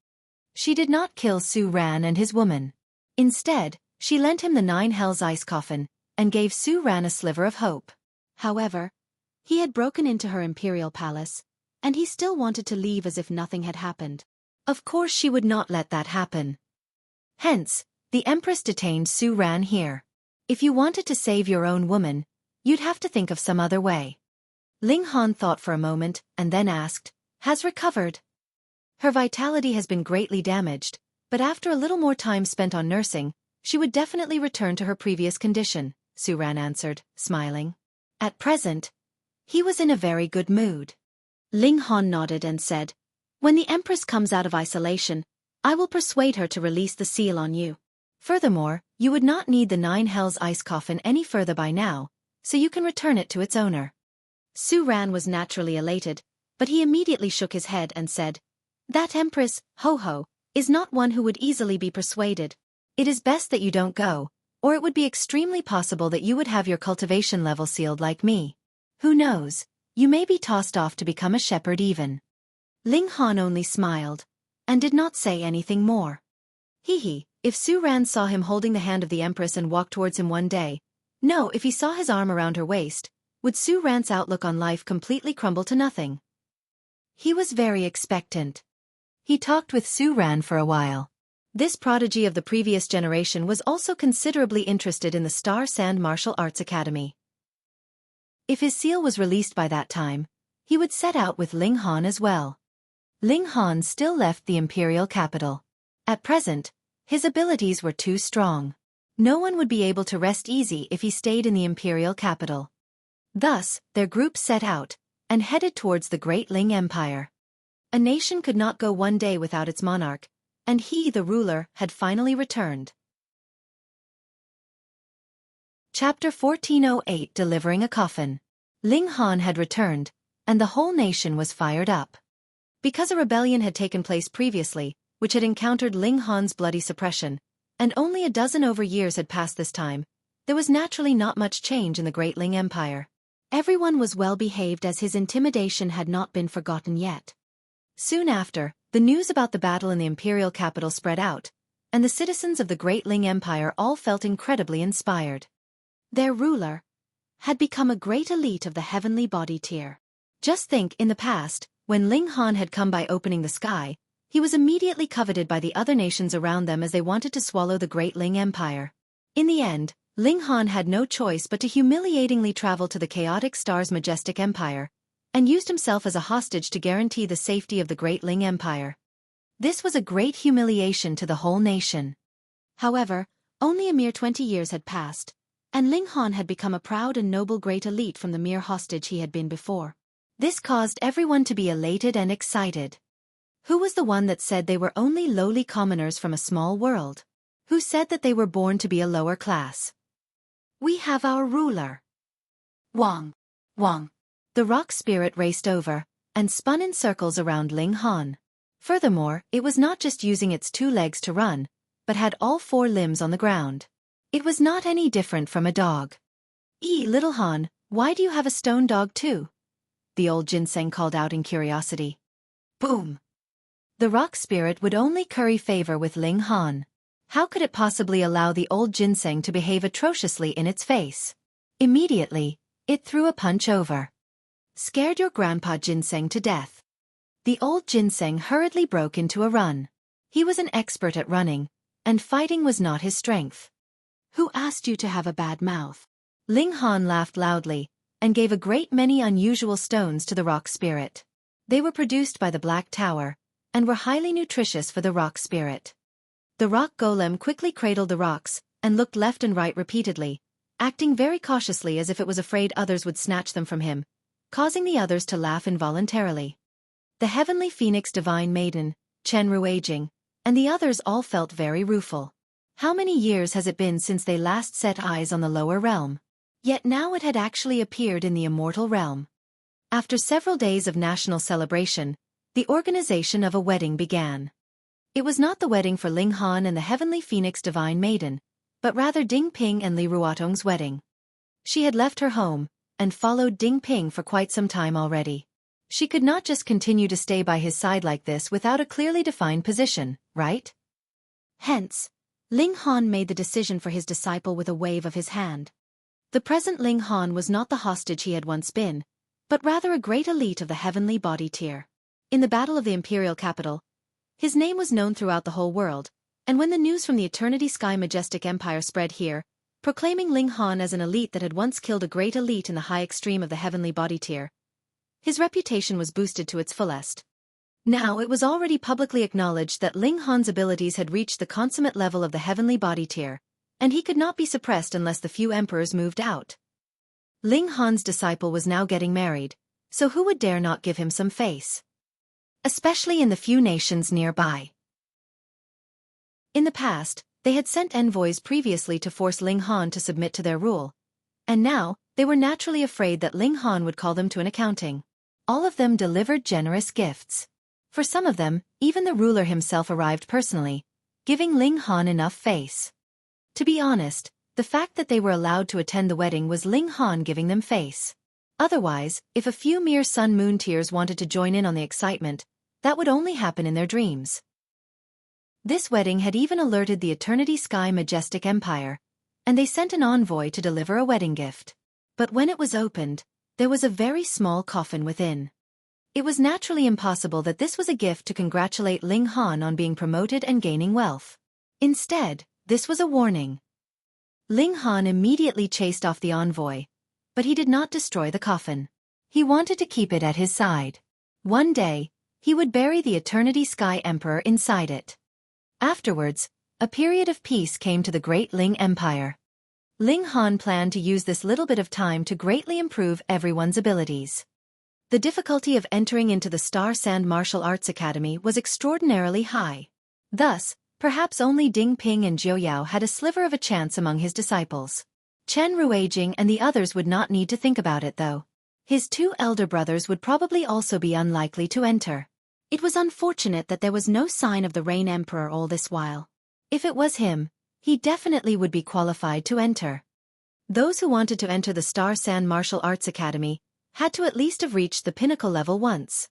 She did not kill Su Ran and his woman. Instead, she lent him the 9 Hells Ice Coffin, and gave Su Ran a sliver of hope. However, he had broken into her imperial palace, and he still wanted to leave as if nothing had happened. Of course she would not let that happen. Hence, the Empress detained Su Ran here. If you wanted to save your own woman, you'd have to think of some other way. Ling Han thought for a moment, and then asked, "Has recovered?" Her vitality has been greatly damaged, but after a little more time spent on nursing, she would definitely return to her previous condition, Su Ran answered, smiling. At present, he was in a very good mood. Ling Han nodded and said, "When the Empress comes out of isolation, I will persuade her to release the seal on you. Furthermore, you would not need the 9 Hells ice coffin any further by now, so you can return it to its owner." Su Ran was naturally elated, but he immediately shook his head and said, "That Empress, Ho-Ho, is not one who would easily be persuaded. It is best that you don't go, or it would be extremely possible that you would have your cultivation level sealed like me. Who knows, you may be tossed off to become a shepherd even." Ling Han only smiled, and did not say anything more. If Su Ran saw him holding the hand of the Empress and walked towards him one day, no, if he saw his arm around her waist, would Su Ran's outlook on life completely crumble to nothing? He was very expectant. He talked with Su Ran for a while. This prodigy of the previous generation was also considerably interested in the Star Sand Martial Arts Academy. If his seal was released by that time, he would set out with Ling Han as well. Ling Han still left the imperial capital. At present, his abilities were too strong. No one would be able to rest easy if he stayed in the imperial capital. Thus, their group set out, and headed towards the Great Ling Empire. A nation could not go one day without its monarch, and he, the ruler, had finally returned. Chapter 1408 Delivering a Coffin. Ling Han had returned, and the whole nation was fired up. Because a rebellion had taken place previously, which had encountered Ling Han's bloody suppression, and only a dozen over years had passed this time, there was naturally not much change in the Great Ling Empire. Everyone was well behaved as his intimidation had not been forgotten yet. Soon after, the news about the battle in the imperial capital spread out, and the citizens of the Great Ling Empire all felt incredibly inspired. Their ruler had become a great elite of the heavenly body tier. Just think, in the past, when Ling Han had come by opening the sky, he was immediately coveted by the other nations around them as they wanted to swallow the Great Ling Empire. In the end, Ling Han had no choice but to humiliatingly travel to the chaotic star's majestic empire, and used himself as a hostage to guarantee the safety of the Great Ling Empire. This was a great humiliation to the whole nation. However, only a mere 20 years had passed, and Ling Han had become a proud and noble great elite from the mere hostage he had been before. This caused everyone to be elated and excited. Who was the one that said they were only lowly commoners from a small world? Who said that they were born to be a lower class? We have our ruler. Wang. Wang. The rock spirit raced over, and spun in circles around Ling Han. Furthermore, it was not just using its 2 legs to run, but had all 4 limbs on the ground. It was not any different from a dog. Little Han, why do you have a stone dog too?" the old ginseng called out in curiosity. Boom! The rock spirit would only curry favor with Ling Han. How could it possibly allow the old ginseng to behave atrociously in its face? Immediately, it threw a punch over. Scared your grandpa ginseng to death. The old ginseng hurriedly broke into a run. He was an expert at running, and fighting was not his strength. Who asked you to have a bad mouth? Ling Han laughed loudly, and gave a great many unusual stones to the rock spirit. They were produced by the Black Tower, and were highly nutritious for the rock spirit. The rock golem quickly cradled the rocks, and looked left and right repeatedly, acting very cautiously as if it was afraid others would snatch them from him, causing the others to laugh involuntarily. The heavenly phoenix divine maiden, Chen Ruijing, and the others all felt very rueful. How many years has it been since they last set eyes on the lower realm? Yet now it had actually appeared in the immortal realm. After several days of national celebration, the organization of a wedding began. It was not the wedding for Ling Han and the heavenly phoenix divine maiden, but rather Ding Ping and Li Ruotong's wedding. She had left her home, and followed Ding Ping for quite some time already. She could not just continue to stay by his side like this without a clearly defined position, right? Hence, Ling Han made the decision for his disciple with a wave of his hand. The present Ling Han was not the hostage he had once been, but rather a great elite of the heavenly body tier. In the battle of the imperial capital, his name was known throughout the whole world, and when the news from the Eternity Sky Majestic Empire spread here, proclaiming Ling Han as an elite that had once killed a great elite in the high extreme of the heavenly body tier, his reputation was boosted to its fullest. Now it was already publicly acknowledged that Ling Han's abilities had reached the consummate level of the heavenly body tier, and he could not be suppressed unless the few emperors moved out. Ling Han's disciple was now getting married, so who would dare not give him some face? Especially in the few nations nearby. In the past, they had sent envoys previously to force Ling Han to submit to their rule, and now, they were naturally afraid that Ling Han would call them to an accounting. All of them delivered generous gifts. For some of them, even the ruler himself arrived personally, giving Ling Han enough face. To be honest, the fact that they were allowed to attend the wedding was Ling Han giving them face. Otherwise, if a few mere sun-moon tears wanted to join in on the excitement, that would only happen in their dreams. This wedding had even alerted the Eternity Sky Majestic Empire, and they sent an envoy to deliver a wedding gift. But when it was opened, there was a very small coffin within. It was naturally impossible that this was a gift to congratulate Ling Han on being promoted and gaining wealth. Instead, this was a warning. Ling Han immediately chased off the envoy, but he did not destroy the coffin. He wanted to keep it at his side. One day, he would bury the Eternity Sky Emperor inside it. Afterwards, a period of peace came to the Great Ling Empire. Ling Han planned to use this little bit of time to greatly improve everyone's abilities. The difficulty of entering into the Star Sand Martial Arts Academy was extraordinarily high. Thus, perhaps only Ding Ping and Jiu Yao had a sliver of a chance among his disciples. Chen Ruijing and the others would not need to think about it though. His two elder brothers would probably also be unlikely to enter. It was unfortunate that there was no sign of the Rain Emperor all this while. If it was him, he definitely would be qualified to enter. Those who wanted to enter the Star Sand Martial Arts Academy had to at least have reached the pinnacle level once.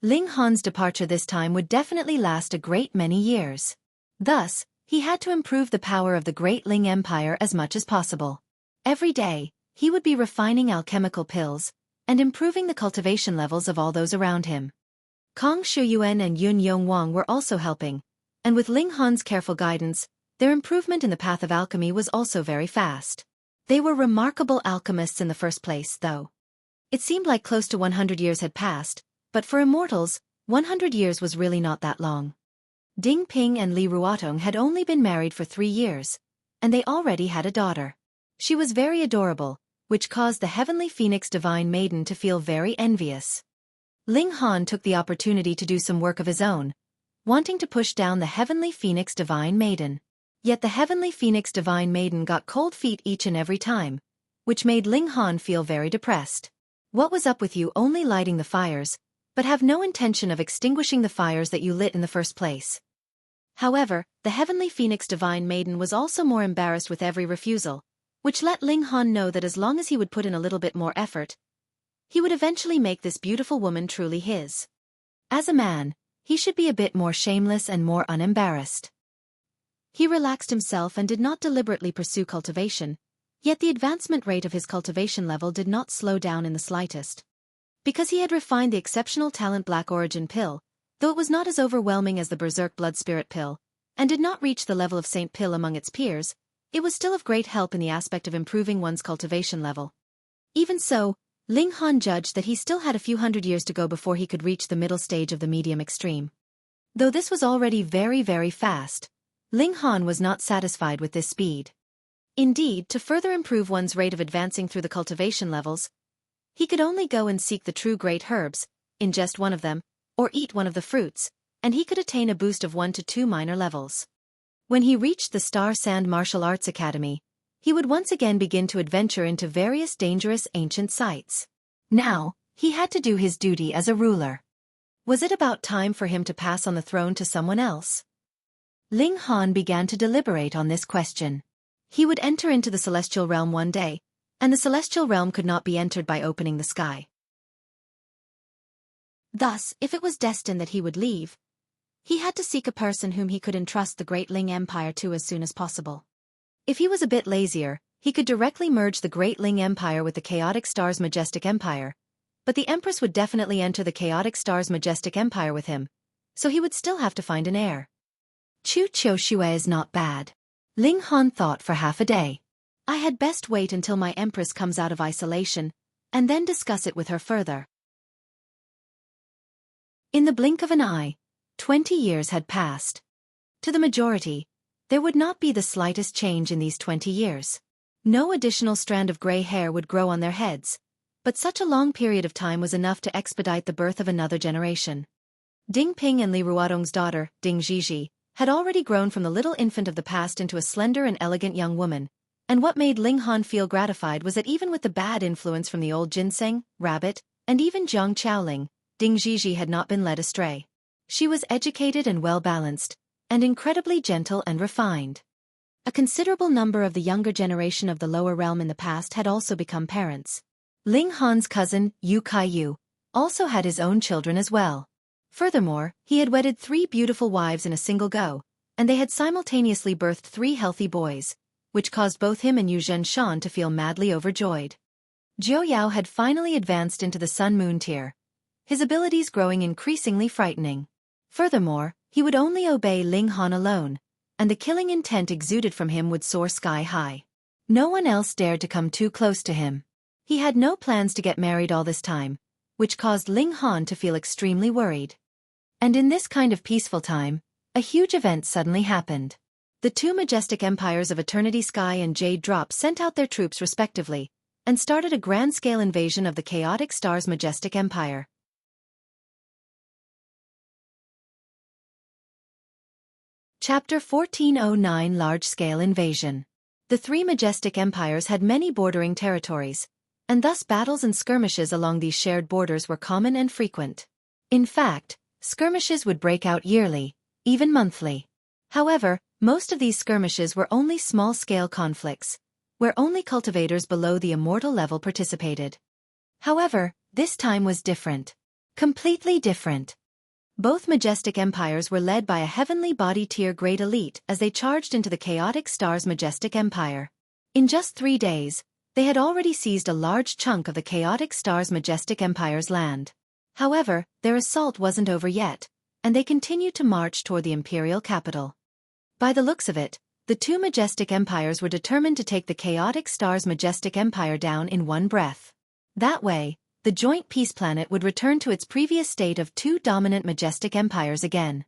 Ling Han's departure this time would definitely last a great many years. Thus, he had to improve the power of the Great Ling Empire as much as possible. Every day, he would be refining alchemical pills and improving the cultivation levels of all those around him. Kong Shuyuan and Yun Yongwang were also helping, and with Ling Han's careful guidance, their improvement in the path of alchemy was also very fast. They were remarkable alchemists in the first place, though. It seemed like close to 100 years had passed, but for immortals, 100 years was really not that long. Ding Ping and Li Ruotong had only been married for 3 years, and they already had a daughter. She was very adorable, which caused the Heavenly Phoenix Divine Maiden to feel very envious. Ling Han took the opportunity to do some work of his own, wanting to push down the Heavenly Phoenix Divine Maiden. Yet the Heavenly Phoenix Divine Maiden got cold feet each and every time, which made Ling Han feel very depressed. What was up with you only lighting the fires, but have no intention of extinguishing the fires that you lit in the first place? However, the Heavenly Phoenix Divine Maiden was also more embarrassed with every refusal, which let Ling Han know that as long as he would put in a little bit more effort, he would eventually make this beautiful woman truly his. As a man, he should be a bit more shameless and more unembarrassed. He relaxed himself and did not deliberately pursue cultivation, yet the advancement rate of his cultivation level did not slow down in the slightest. Because he had refined the exceptional talent Black Origin Pill, though it was not as overwhelming as the Berserk Blood Spirit Pill, and did not reach the level of Saint Pill among its peers, it was still of great help in the aspect of improving one's cultivation level. Even so, Ling Han judged that he still had a few hundred years to go before he could reach the middle stage of the medium extreme. Though this was already very, very fast, Ling Han was not satisfied with this speed. Indeed, to further improve one's rate of advancing through the cultivation levels, he could only go and seek the true great herbs, ingest one of them, or eat one of the fruits, and he could attain a boost of 1 to 2 minor levels. When he reached the Star Sand Martial Arts Academy, he would once again begin to adventure into various dangerous ancient sites. Now, he had to do his duty as a ruler. Was it about time for him to pass on the throne to someone else? Ling Han began to deliberate on this question. He would enter into the celestial realm one day, and the celestial realm could not be entered by opening the sky. Thus, if it was destined that he would leave, he had to seek a person whom he could entrust the Great Ling Empire to as soon as possible. If he was a bit lazier, he could directly merge the Great Ling Empire with the Chaotic Star's Majestic Empire, but the Empress would definitely enter the Chaotic Star's Majestic Empire with him, so he would still have to find an heir. Chu Qiuxue is not bad. Ling Han thought for half a day. I had best wait until my Empress comes out of isolation, and then discuss it with her further. In the blink of an eye, 20 years had passed. To the majority, there would not be the slightest change in these 20 years. No additional strand of gray hair would grow on their heads, but such a long period of time was enough to expedite the birth of another generation. Ding Ping and Li Ruodong's daughter, Ding Zhizhi, had already grown from the little infant of the past into a slender and elegant young woman, and what made Ling Han feel gratified was that even with the bad influence from the old ginseng, rabbit, and even Jiang Chaoling, Ding Zhizhi had not been led astray. She was educated and well-balanced, and incredibly gentle and refined. A considerable number of the younger generation of the lower realm in the past had also become parents. Ling Han's cousin, Yu Kaiyu, also had his own children as well. Furthermore, he had wedded 3 beautiful wives in a single go, and they had simultaneously birthed 3 healthy boys, which caused both him and Yu Zhenshan to feel madly overjoyed. Jiu Yao had finally advanced into the Sun-Moon tier, his abilities growing increasingly frightening. Furthermore, he would only obey Ling Han alone, and the killing intent exuded from him would soar sky high. No one else dared to come too close to him. He had no plans to get married all this time, which caused Ling Han to feel extremely worried. And in this kind of peaceful time, a huge event suddenly happened. The 2 majestic empires of Eternity Sky and Jade Drop sent out their troops respectively, and started a grand-scale invasion of the Chaotic Star's majestic empire. Chapter 1409 Large-Scale Invasion. The 3 majestic empires had many bordering territories, and thus battles and skirmishes along these shared borders were common and frequent. In fact, skirmishes would break out yearly, even monthly. However, most of these skirmishes were only small-scale conflicts, where only cultivators below the immortal level participated. However, this time was different. Completely different. Both majestic empires were led by a heavenly body tier great elite as they charged into the Chaotic Star's majestic empire. In just 3 days, they had already seized a large chunk of the Chaotic Star's majestic empire's land. However, their assault wasn't over yet, and they continued to march toward the imperial capital. By the looks of it, the 2 majestic empires were determined to take the Chaotic Star's majestic empire down in one breath. That way, the joint peace planet would return to its previous state of 2 dominant majestic empires again.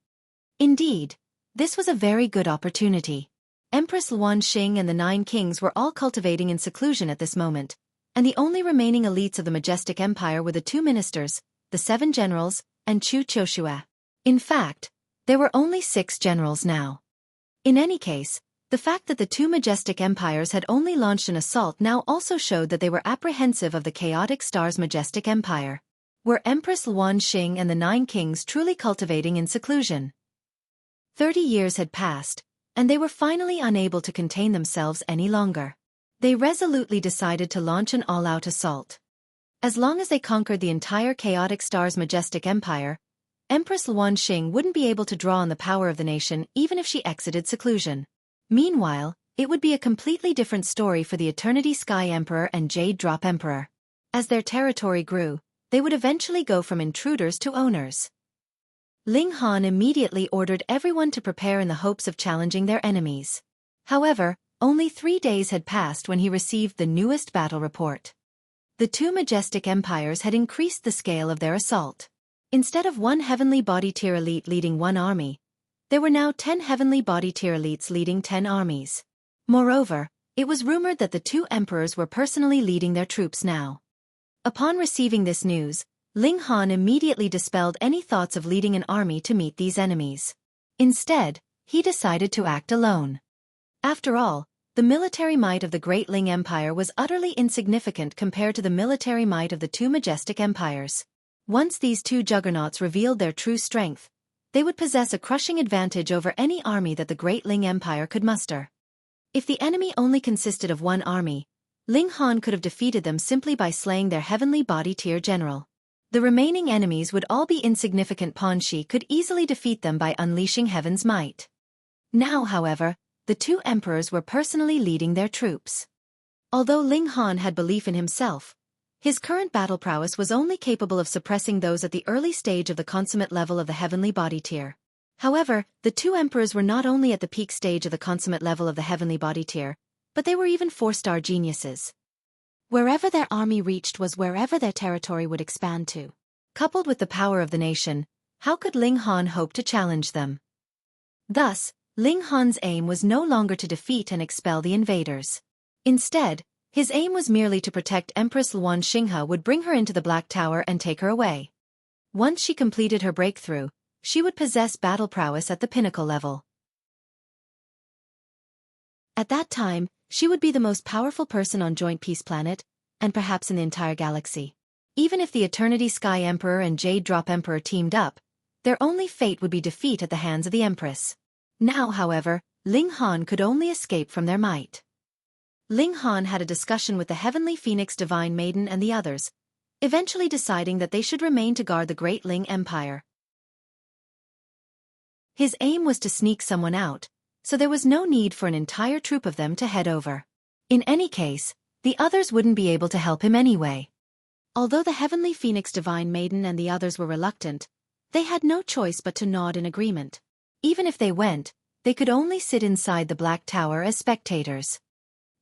Indeed, this was a very good opportunity. Empress Luan Xing and the 9 kings were all cultivating in seclusion at this moment, and the only remaining elites of the majestic empire were the 2 ministers, the 7 generals, and Chu Choshua. In fact, there were only 6 generals now. In any case, the fact that the 2 majestic empires had only launched an assault now also showed that they were apprehensive of the Chaotic Star's majestic empire. Were Empress Luan Xing and the 9 kings truly cultivating in seclusion? 30 years had passed, and they were finally unable to contain themselves any longer. They resolutely decided to launch an all-out assault. As long as they conquered the entire Chaotic Star's majestic empire, Empress Luan Xing wouldn't be able to draw on the power of the nation even if she exited seclusion. Meanwhile, it would be a completely different story for the Eternity Sky Emperor and Jade Drop Emperor. As their territory grew, they would eventually go from intruders to owners. Ling Han immediately ordered everyone to prepare in the hopes of challenging their enemies. However, only 3 days had passed when he received the newest battle report. The 2 majestic empires had increased the scale of their assault. Instead of 1 heavenly body tier elite leading 1 army, there were now 10 heavenly body tier elites leading 10 armies. Moreover, it was rumored that the 2 emperors were personally leading their troops now. Upon receiving this news, Ling Han immediately dispelled any thoughts of leading an army to meet these enemies. Instead, he decided to act alone. After all, the military might of the Great Ling Empire was utterly insignificant compared to the military might of the 2 majestic empires. Once these 2 juggernauts revealed their true strength, they would possess a crushing advantage over any army that the Great Ling Empire could muster. If the enemy only consisted of 1 army, Ling Han could have defeated them simply by slaying their heavenly body tier general. The remaining enemies would all be insignificant pawns. She could easily defeat them by unleashing heaven's might. Now, however, the 2 emperors were personally leading their troops. Although Ling Han had belief in himself, his current battle prowess was only capable of suppressing those at the early stage of the consummate level of the heavenly body tier. However, the 2 emperors were not only at the peak stage of the consummate level of the heavenly body tier, but they were even 4-star geniuses. Wherever their army reached was wherever their territory would expand to. Coupled with the power of the nation, How could Ling Han hope to challenge them? Thus, Ling Han's aim was no longer to defeat and expel the invaders. Instead, his aim was merely to protect Empress Luan Xinghe would bring her into the Black Tower and take her away. Once she completed her breakthrough, she would possess battle prowess at the pinnacle level. At that time, she would be the most powerful person on Joint Peace Planet, and perhaps in the entire galaxy. Even if the Eternity Sky Emperor and Jade Drop Emperor teamed up, their only fate would be defeat at the hands of the Empress. Now, however, Ling Han could only escape from their might. Ling Han had a discussion with the Heavenly Phoenix Divine Maiden and the others, eventually deciding that they should remain to guard the Great Ling Empire. His aim was to sneak someone out, so there was no need for an entire troop of them to head over. In any case, the others wouldn't be able to help him anyway. Although the Heavenly Phoenix Divine Maiden and the others were reluctant, they had no choice but to nod in agreement. Even if they went, they could only sit inside the Black Tower as spectators.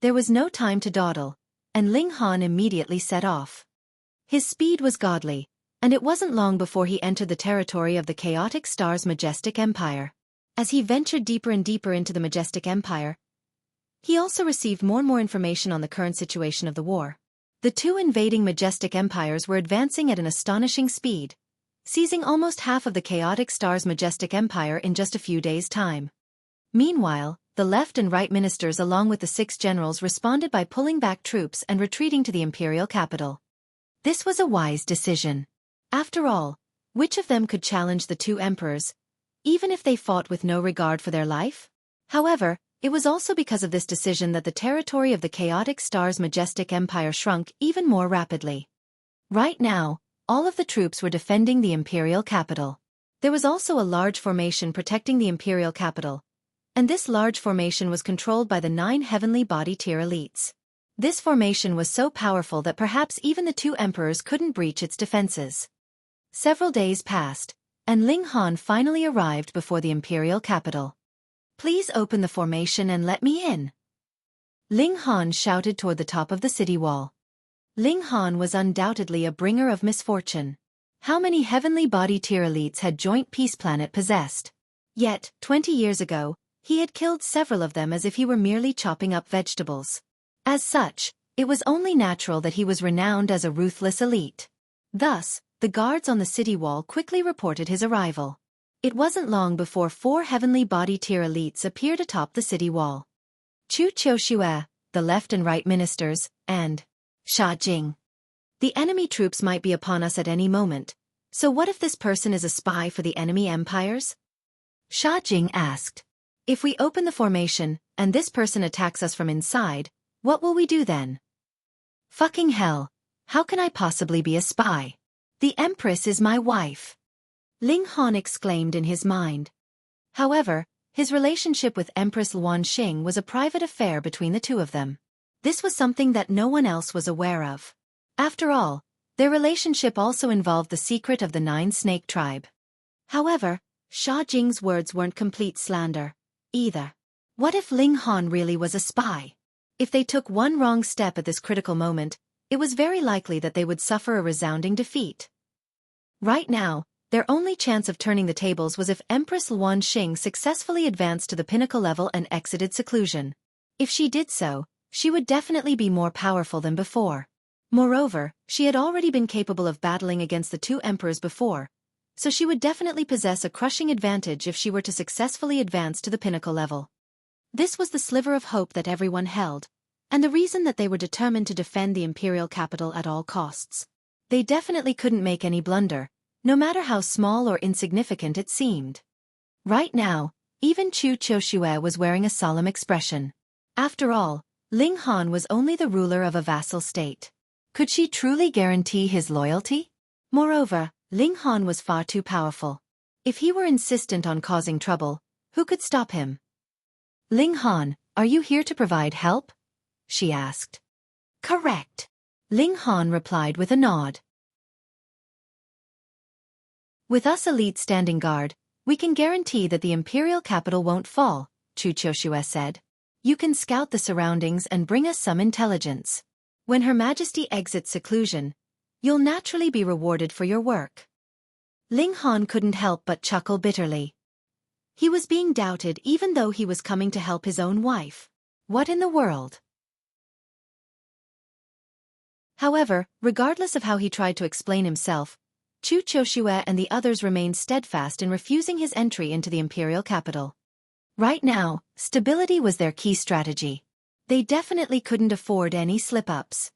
There was no time to dawdle, and Ling Han immediately set off. His speed was godly, and it wasn't long before he entered the territory of the Chaotic Star's majestic empire. As he ventured deeper and deeper into the majestic empire, he also received more and more information on the current situation of the war. The two invading majestic empires were advancing at an astonishing speed, seizing almost half of the Chaotic Star's majestic empire in just a few days' time. Meanwhile, the left and right ministers along with the 6 generals responded by pulling back troops and retreating to the imperial capital. This was a wise decision. After all, which of them could challenge the 2 emperors, even if they fought with no regard for their life? However, it was also because of this decision that the territory of the Chaotic Star's majestic empire shrunk even more rapidly. Right now, all of the troops were defending the imperial capital. There was also a large formation protecting the imperial capital, and this large formation was controlled by the 9 heavenly body tier elites. This formation was so powerful that perhaps even the 2 emperors couldn't breach its defenses. Several days passed, and Ling Han finally arrived before the imperial capital. "Please open the formation and let me in," Ling Han shouted toward the top of the city wall. Ling Han was undoubtedly a bringer of misfortune. How many heavenly body tier elites had Joint Peace Planet possessed? Yet, 20 years ago, he had killed several of them as if he were merely chopping up vegetables. As such, it was only natural that he was renowned as a ruthless elite. Thus, the guards on the city wall quickly reported his arrival. It wasn't long before 4 heavenly body tier elites appeared atop the city wall. Chu Qiuxue, the left and right ministers, and Sha Jing. The enemy troops might be upon us at any moment, so what if this person is a spy for the enemy empires? Sha Jing asked. If we open the formation, and this person attacks us from inside, what will we do then? Fucking hell, how can I possibly be a spy? The Empress is my wife, Ling Han exclaimed in his mind. However, his relationship with Empress Luan Xing was a private affair between the 2 of them. This was something that no one else was aware of. After all, their relationship also involved the secret of the 9 snake tribe. However, Sha Jing's words weren't complete slander, either. What if Ling Han really was a spy? If they took one wrong step at this critical moment, it was very likely that they would suffer a resounding defeat. Right now, their only chance of turning the tables was if Empress Luan Xing successfully advanced to the pinnacle level and exited seclusion. If she did so, she would definitely be more powerful than before. Moreover, she had already been capable of battling against the 2 emperors before, so she would definitely possess a crushing advantage if she were to successfully advance to the pinnacle level. This was the sliver of hope that everyone held, and the reason that they were determined to defend the imperial capital at all costs. They definitely couldn't make any blunder, no matter how small or insignificant it seemed. Right now, even Chu Qiuxue was wearing a solemn expression. After all, Ling Han was only the ruler of a vassal state. Could she truly guarantee his loyalty? Moreover, Ling Han was far too powerful. If he were insistent on causing trouble, who could stop him? Ling Han, are you here to provide help? She asked. Correct. Ling Han replied with a nod. With us elite standing guard, we can guarantee that the imperial capital won't fall, Chu Qiuxue said. You can scout the surroundings and bring us some intelligence. When Her Majesty exits seclusion, you'll naturally be rewarded for your work. Ling Han couldn't help but chuckle bitterly. He was being doubted even though he was coming to help his own wife. What in the world? However, regardless of how he tried to explain himself, Chu Qiushue and the others remained steadfast in refusing his entry into the imperial capital. Right now, stability was their key strategy. They definitely couldn't afford any slip-ups.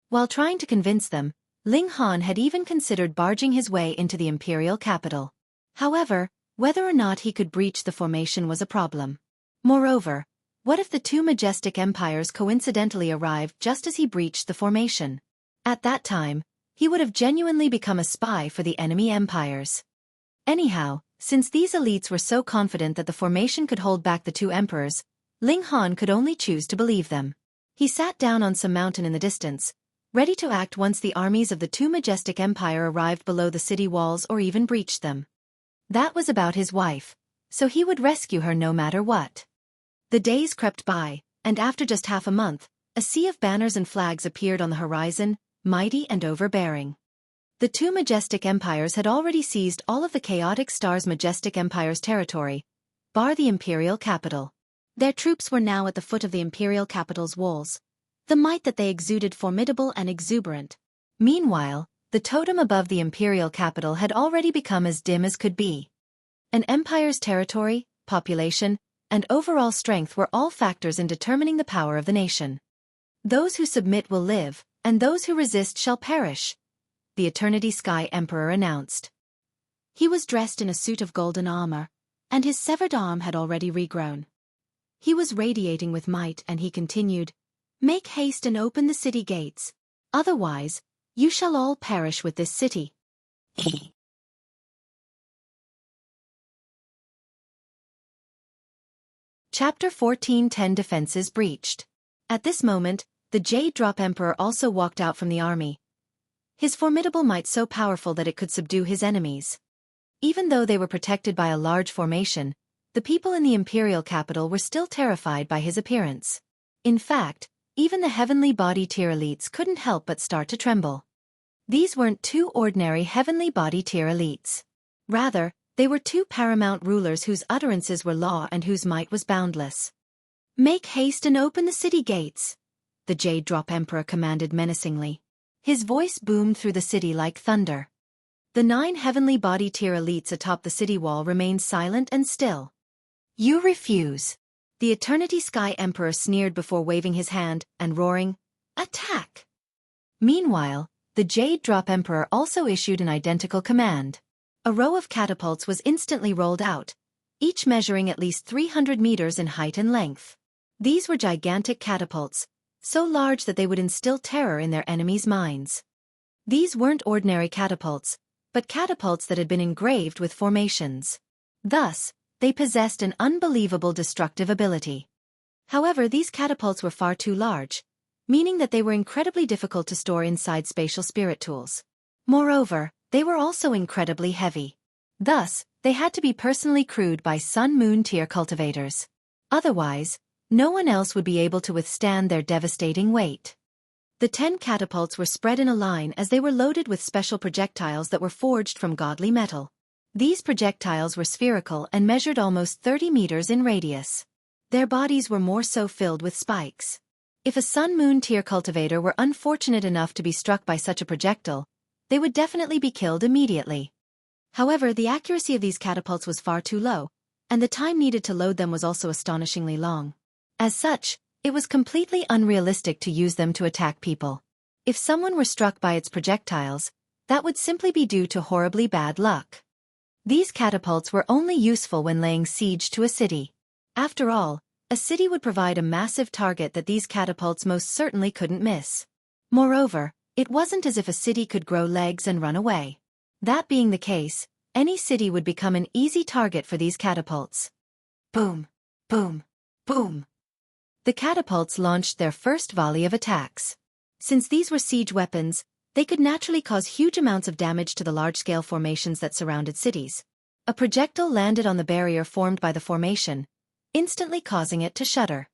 While trying to convince them, Ling Han had even considered barging his way into the imperial capital. However, whether or not he could breach the formation was a problem. Moreover, what if the two majestic empires coincidentally arrived just as he breached the formation? At that time, he would have genuinely become a spy for the enemy empires. Anyhow, since these elites were so confident that the formation could hold back the two emperors, Ling Han could only choose to believe them. He sat down on some mountain in the distance, ready to act once the armies of the two majestic empire arrived below the city walls or even breached them. That was about his wife, so he would rescue her no matter what. The days crept by, and after just half a month, a sea of banners and flags appeared on the horizon, mighty and overbearing. The two majestic empires had already seized all of the chaotic star's majestic empire's territory, bar the imperial capital. Their troops were now at the foot of the imperial capital's walls. The might that they exuded formidable and exuberant. Meanwhile, the totem above the imperial capital had already become as dim as could be. An empire's territory, population, and overall strength were all factors in determining the power of the nation. Those who submit will live, and those who resist shall perish, the Eternity Sky Emperor announced. He was dressed in a suit of golden armor, and his severed arm had already regrown. He was radiating with might and he continued, "Make haste and open the city gates, otherwise, you shall all perish with this city." Chapter 14:10 Defenses Breached. At this moment, the Jade Drop Emperor also walked out from the army. His formidable might so powerful that it could subdue his enemies. Even though they were protected by a large formation, the people in the imperial capital were still terrified by his appearance. In fact, even the heavenly body tier elites couldn't help but start to tremble. These weren't two ordinary heavenly body tier elites. Rather, they were two paramount rulers whose utterances were law and whose might was boundless. "Make haste and open the city gates," the Jade Drop Emperor commanded menacingly. His voice boomed through the city like thunder. The 9 heavenly body tier elites atop the city wall remained silent and still. "You refuse," the Eternity Sky Emperor sneered before waving his hand and roaring, "Attack!" Meanwhile, the Jade Drop Emperor also issued an identical command. A row of catapults was instantly rolled out, each measuring at least 300 meters in height and length. These were gigantic catapults, so large that they would instill terror in their enemies' minds. These weren't ordinary catapults, but catapults that had been engraved with formations. Thus, they possessed an unbelievable destructive ability. However, these catapults were far too large, meaning that they were incredibly difficult to store inside spatial spirit tools. Moreover, they were also incredibly heavy. Thus, they had to be personally crewed by Sun-Moon tier cultivators. Otherwise, no one else would be able to withstand their devastating weight. The 10 catapults were spread in a line as they were loaded with special projectiles that were forged from godly metal. These projectiles were spherical and measured almost 30 meters in radius. Their bodies were more so filled with spikes. If a Sun-Moon tier cultivator were unfortunate enough to be struck by such a projectile, they would definitely be killed immediately. However, the accuracy of these catapults was far too low, and the time needed to load them was also astonishingly long. As such, it was completely unrealistic to use them to attack people. If someone were struck by its projectiles, that would simply be due to horribly bad luck. These catapults were only useful when laying siege to a city. After all, a city would provide a massive target that these catapults most certainly couldn't miss. Moreover, it wasn't as if a city could grow legs and run away. That being the case, any city would become an easy target for these catapults. Boom! Boom! Boom! The catapults launched their first volley of attacks. Since these were siege weapons, they could naturally cause huge amounts of damage to the large-scale formations that surrounded cities. A projectile landed on the barrier formed by the formation, instantly causing it to shudder.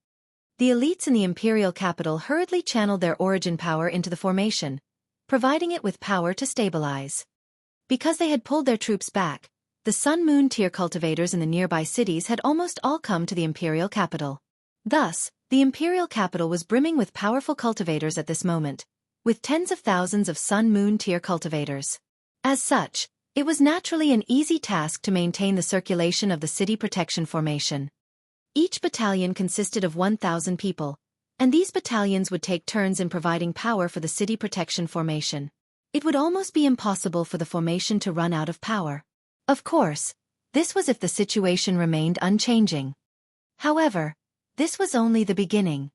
The elites in the imperial capital hurriedly channeled their origin power into the formation, providing it with power to stabilize. Because they had pulled their troops back, the Sun-Moon tier cultivators in the nearby cities had almost all come to the imperial capital. Thus, the imperial capital was brimming with powerful cultivators at this moment, with tens of thousands of Sun-Moon tier cultivators. As such, it was naturally an easy task to maintain the circulation of the city protection formation. Each battalion consisted of 1,000 people, and these battalions would take turns in providing power for the city protection formation. It would almost be impossible for the formation to run out of power. Of course, this was if the situation remained unchanging. However, this was only the beginning.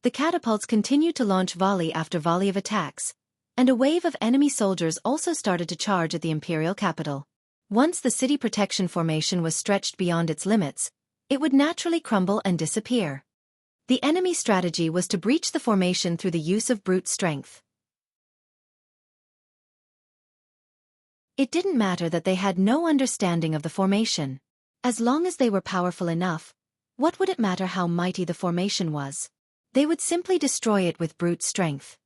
The catapults continued to launch volley after volley of attacks, and a wave of enemy soldiers also started to charge at the imperial capital. Once the city protection formation was stretched beyond its limits, it would naturally crumble and disappear. The enemy strategy was to breach the formation through the use of brute strength. It didn't matter that they had no understanding of the formation. As long as they were powerful enough, what would it matter how mighty the formation was? They would simply destroy it with brute strength.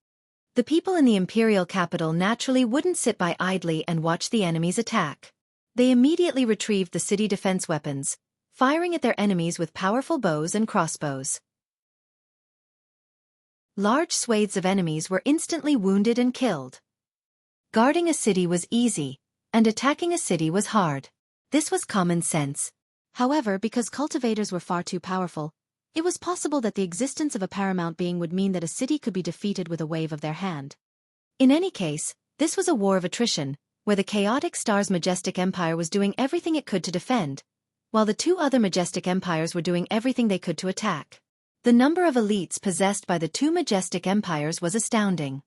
The people in the imperial capital naturally wouldn't sit by idly and watch the enemies attack. They immediately retrieved the city defense weapons, firing at their enemies with powerful bows and crossbows. Large swathes of enemies were instantly wounded and killed. Guarding a city was easy, and attacking a city was hard. This was common sense. However, because cultivators were far too powerful, it was possible that the existence of a paramount being would mean that a city could be defeated with a wave of their hand. In any case, this was a war of attrition, where the chaotic star's majestic empire was doing everything it could to defend, while the two other majestic empires were doing everything they could to attack. The number of elites possessed by the two majestic empires was astounding.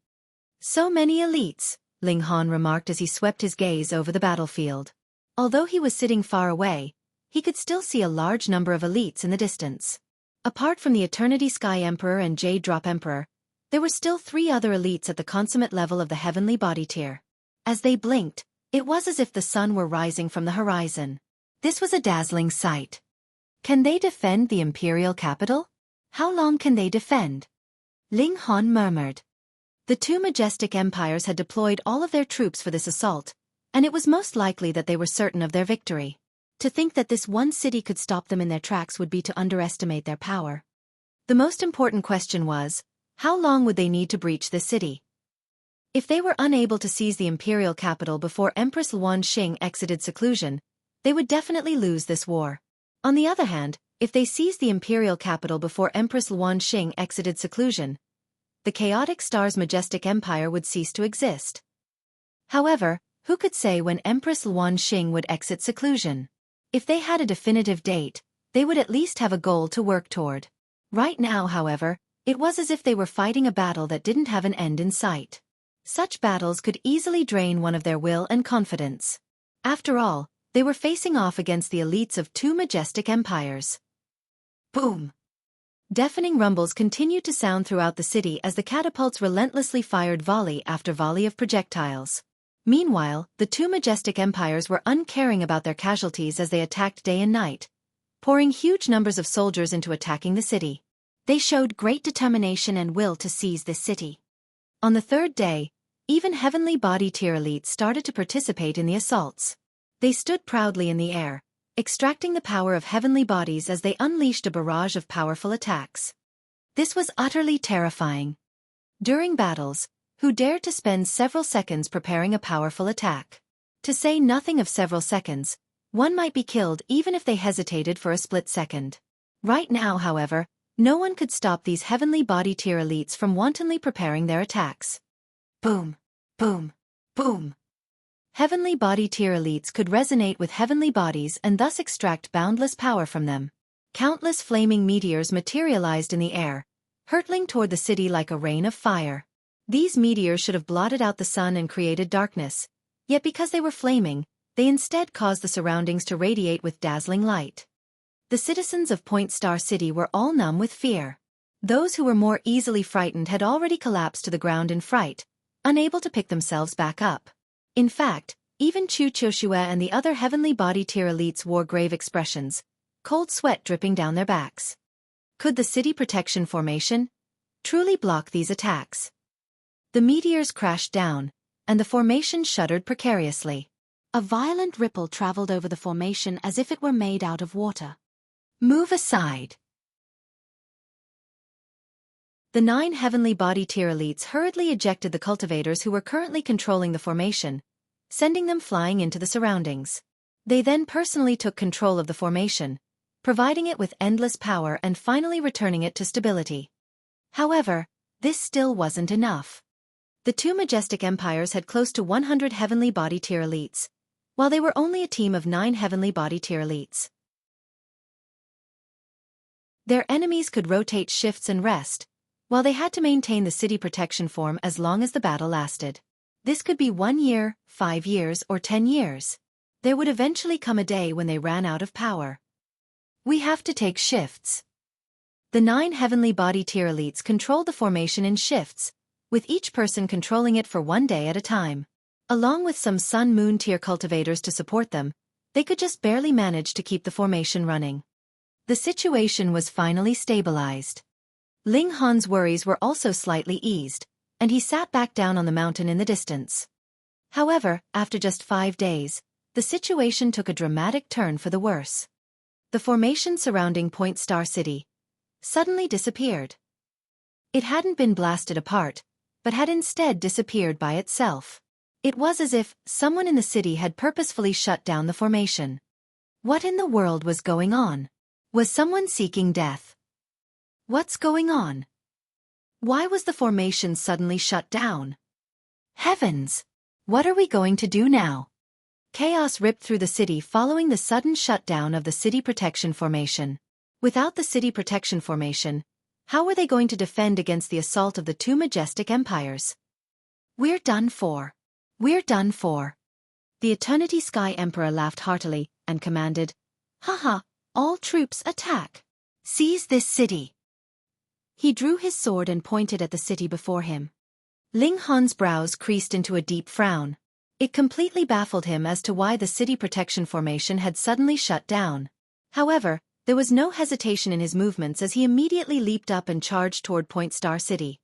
So many elites, Ling Han remarked as he swept his gaze over the battlefield. Although he was sitting far away, he could still see a large number of elites in the distance. Apart from the Eternity Sky Emperor and Jade Drop Emperor, there were still 3 other elites at the consummate level of the heavenly body tier. As they blinked, it was as if the sun were rising from the horizon. This was a dazzling sight. Can they defend the imperial capital? How long can they defend? Ling Han murmured. The two majestic empires had deployed all of their troops for this assault, and it was most likely that they were certain of their victory. To think that this one city could stop them in their tracks would be to underestimate their power. The most important question was, how long would they need to breach this city? If they were unable to seize the imperial capital before Empress Luan Xing exited seclusion, they would definitely lose this war. On the other hand, if they seized the imperial capital before Empress Luan Xing exited seclusion, the chaotic star's majestic empire would cease to exist. However, who could say when Empress Luan Xing would exit seclusion? If they had a definitive date, they would at least have a goal to work toward. Right now, however, it was as if they were fighting a battle that didn't have an end in sight. Such battles could easily drain one of their will and confidence. After all, they were facing off against the elites of two majestic empires. Boom! Deafening rumbles continued to sound throughout the city as the catapults relentlessly fired volley after volley of projectiles. Meanwhile, the two majestic empires were uncaring about their casualties as they attacked day and night, pouring huge numbers of soldiers into attacking the city. They showed great determination and will to seize this city. On the third day, even heavenly body tier elites started to participate in the assaults. They stood proudly in the air, extracting the power of heavenly bodies as they unleashed a barrage of powerful attacks. This was utterly terrifying. During battles, who dared to spend several seconds preparing a powerful attack? To say nothing of several seconds, one might be killed even if they hesitated for a split second. Right now, however, no one could stop these heavenly body tier elites from wantonly preparing their attacks. Boom! Boom! Boom! Heavenly body tier elites could resonate with heavenly bodies and thus extract boundless power from them. Countless flaming meteors materialized in the air, hurtling toward the city like a rain of fire. These meteors should have blotted out the sun and created darkness, yet because they were flaming, they instead caused the surroundings to radiate with dazzling light. The citizens of Point Star City were all numb with fear. Those who were more easily frightened had already collapsed to the ground in fright, unable to pick themselves back up. In fact, even Chu Choshue and the other heavenly body tier elites wore grave expressions, cold sweat dripping down their backs. Could the city protection formation truly block these attacks? The meteors crashed down, and the formation shuddered precariously. A violent ripple traveled over the formation as if it were made out of water. Move aside. The 9 heavenly body tier elites hurriedly ejected the cultivators who were currently controlling the formation, sending them flying into the surroundings. They then personally took control of the formation, providing it with endless power and finally returning it to stability. However, this still wasn't enough. The 2 majestic empires had close to 100 heavenly body tier elites, while they were only a team of 9 heavenly body tier elites. Their enemies could rotate shifts and rest, while they had to maintain the city protection form as long as the battle lasted. This could be 1 year, 5 years, or 10 years. There would eventually come a day when they ran out of power. We have to take shifts. The 9 heavenly body tier elites controlled the formation in shifts, with each person controlling it for 1 day at a time. Along with some sun-moon tier cultivators to support them, they could just barely manage to keep the formation running. The situation was finally stabilized. Ling Han's worries were also slightly eased, and he sat back down on the mountain in the distance. However, after just 5 days, the situation took a dramatic turn for the worse. The formation surrounding Point Star City suddenly disappeared. It hadn't been blasted apart, but had instead disappeared by itself. It was as if someone in the city had purposefully shut down the formation. What in the world was going on? Was someone seeking death? What's going on? Why was the formation suddenly shut down? Heavens! What are we going to do now? Chaos ripped through the city following the sudden shutdown of the city protection formation. Without the city protection formation, how were they going to defend against the assault of the 2 majestic empires? We're done for. We're done for. The Eternity Sky Emperor laughed heartily and commanded, "Haha, all troops attack. Seize this city." He drew his sword and pointed at the city before him. Ling Han's brows creased into a deep frown. It completely baffled him as to why the city protection formation had suddenly shut down. However, there was no hesitation in his movements as he immediately leaped up and charged toward Point Star City.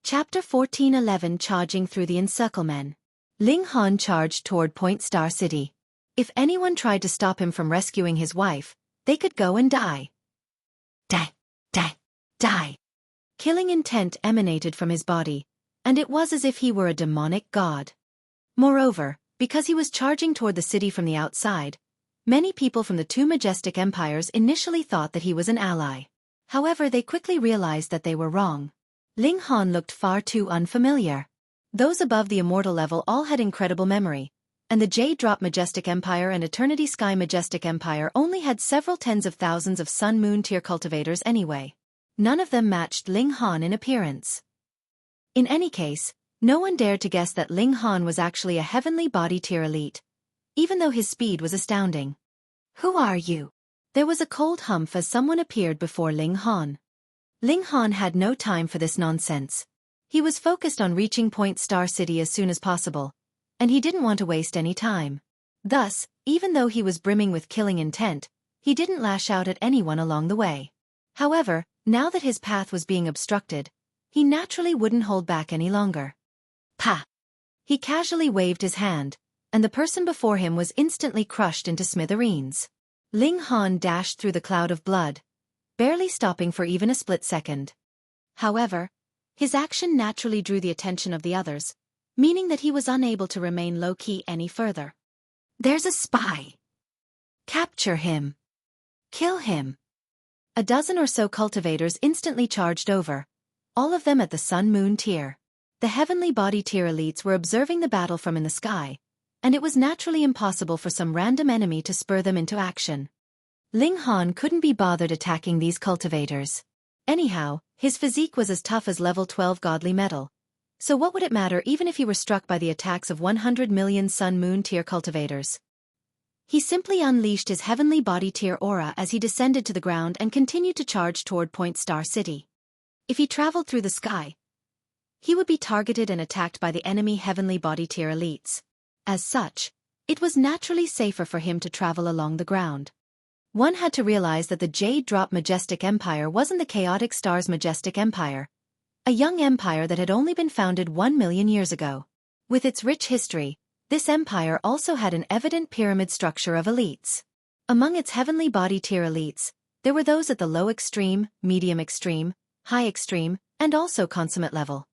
Chapter 14:11 Charging Through the Encirclement. Ling Han charged toward Point Star City. If anyone tried to stop him from rescuing his wife, they could go and die. Die, die, die. Killing intent emanated from his body, and it was as if he were a demonic god. Moreover, because he was charging toward the city from the outside, many people from the 2 majestic empires initially thought that he was an ally. However, they quickly realized that they were wrong. Ling Han looked far too unfamiliar. Those above the immortal level all had incredible memory, and the Jade Drop Majestic Empire and Eternity Sky Majestic Empire only had several tens of thousands of Sun-Moon tier cultivators anyway. None of them matched Ling Han in appearance. In any case, no one dared to guess that Ling Han was actually a heavenly body tier elite, even though his speed was astounding. "Who are you?" There was a cold humph as someone appeared before Ling Han. Ling Han had no time for this nonsense. He was focused on reaching Point Star City as soon as possible, and he didn't want to waste any time. Thus, even though he was brimming with killing intent, he didn't lash out at anyone along the way. However, now that his path was being obstructed, he naturally wouldn't hold back any longer. Pa! He casually waved his hand, and the person before him was instantly crushed into smithereens. Ling Han dashed through the cloud of blood, barely stopping for even a split second. However, his action naturally drew the attention of the others, meaning that he was unable to remain low-key any further. "There's a spy! Capture him! Kill him!" A dozen or so cultivators instantly charged over, all of them at the Sun-Moon tier. The heavenly body tier elites were observing the battle from in the sky, and it was naturally impossible for some random enemy to spur them into action. Ling Han couldn't be bothered attacking these cultivators. Anyhow, his physique was as tough as level 12 godly metal, so what would it matter even if he were struck by the attacks of 100 million Sun-Moon tier cultivators? He simply unleashed his heavenly body tier aura as he descended to the ground and continued to charge toward Point Star City. If he traveled through the sky, he would be targeted and attacked by the enemy heavenly body tier elites. As such, it was naturally safer for him to travel along the ground. One had to realize that the Jade Drop Majestic Empire wasn't the Chaotic Stars Majestic Empire, a young empire that had only been founded 1 million years ago. With its rich history, this empire also had an evident pyramid structure of elites. Among its heavenly body tier elites, there were those at the low extreme, medium extreme, high extreme, and also consummate level.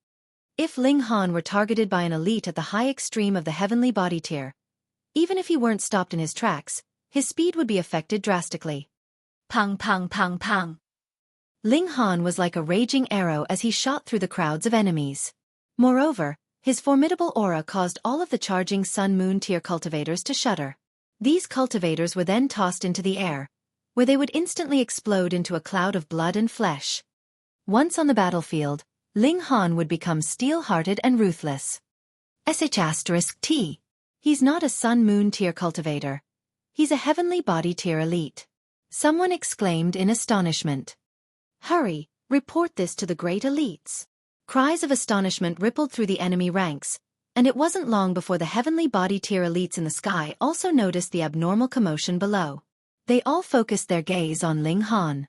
If Ling Han were targeted by an elite at the high extreme of the heavenly body tier, even if he weren't stopped in his tracks, his speed would be affected drastically. Pang pang pang pang. Ling Han was like a raging arrow as he shot through the crowds of enemies. Moreover, his formidable aura caused all of the charging Sun-Moon tier cultivators to shudder. These cultivators were then tossed into the air, where they would instantly explode into a cloud of blood and flesh. Once on the battlefield, Ling Han would become steel-hearted and ruthless. *T. He's not a Sun-Moon tier cultivator. He's a heavenly body tier elite. Someone exclaimed in astonishment. Hurry, report this to the great elites. Cries of astonishment rippled through the enemy ranks, and it wasn't long before the heavenly body tier elites in the sky also noticed the abnormal commotion below. They all focused their gaze on Ling Han.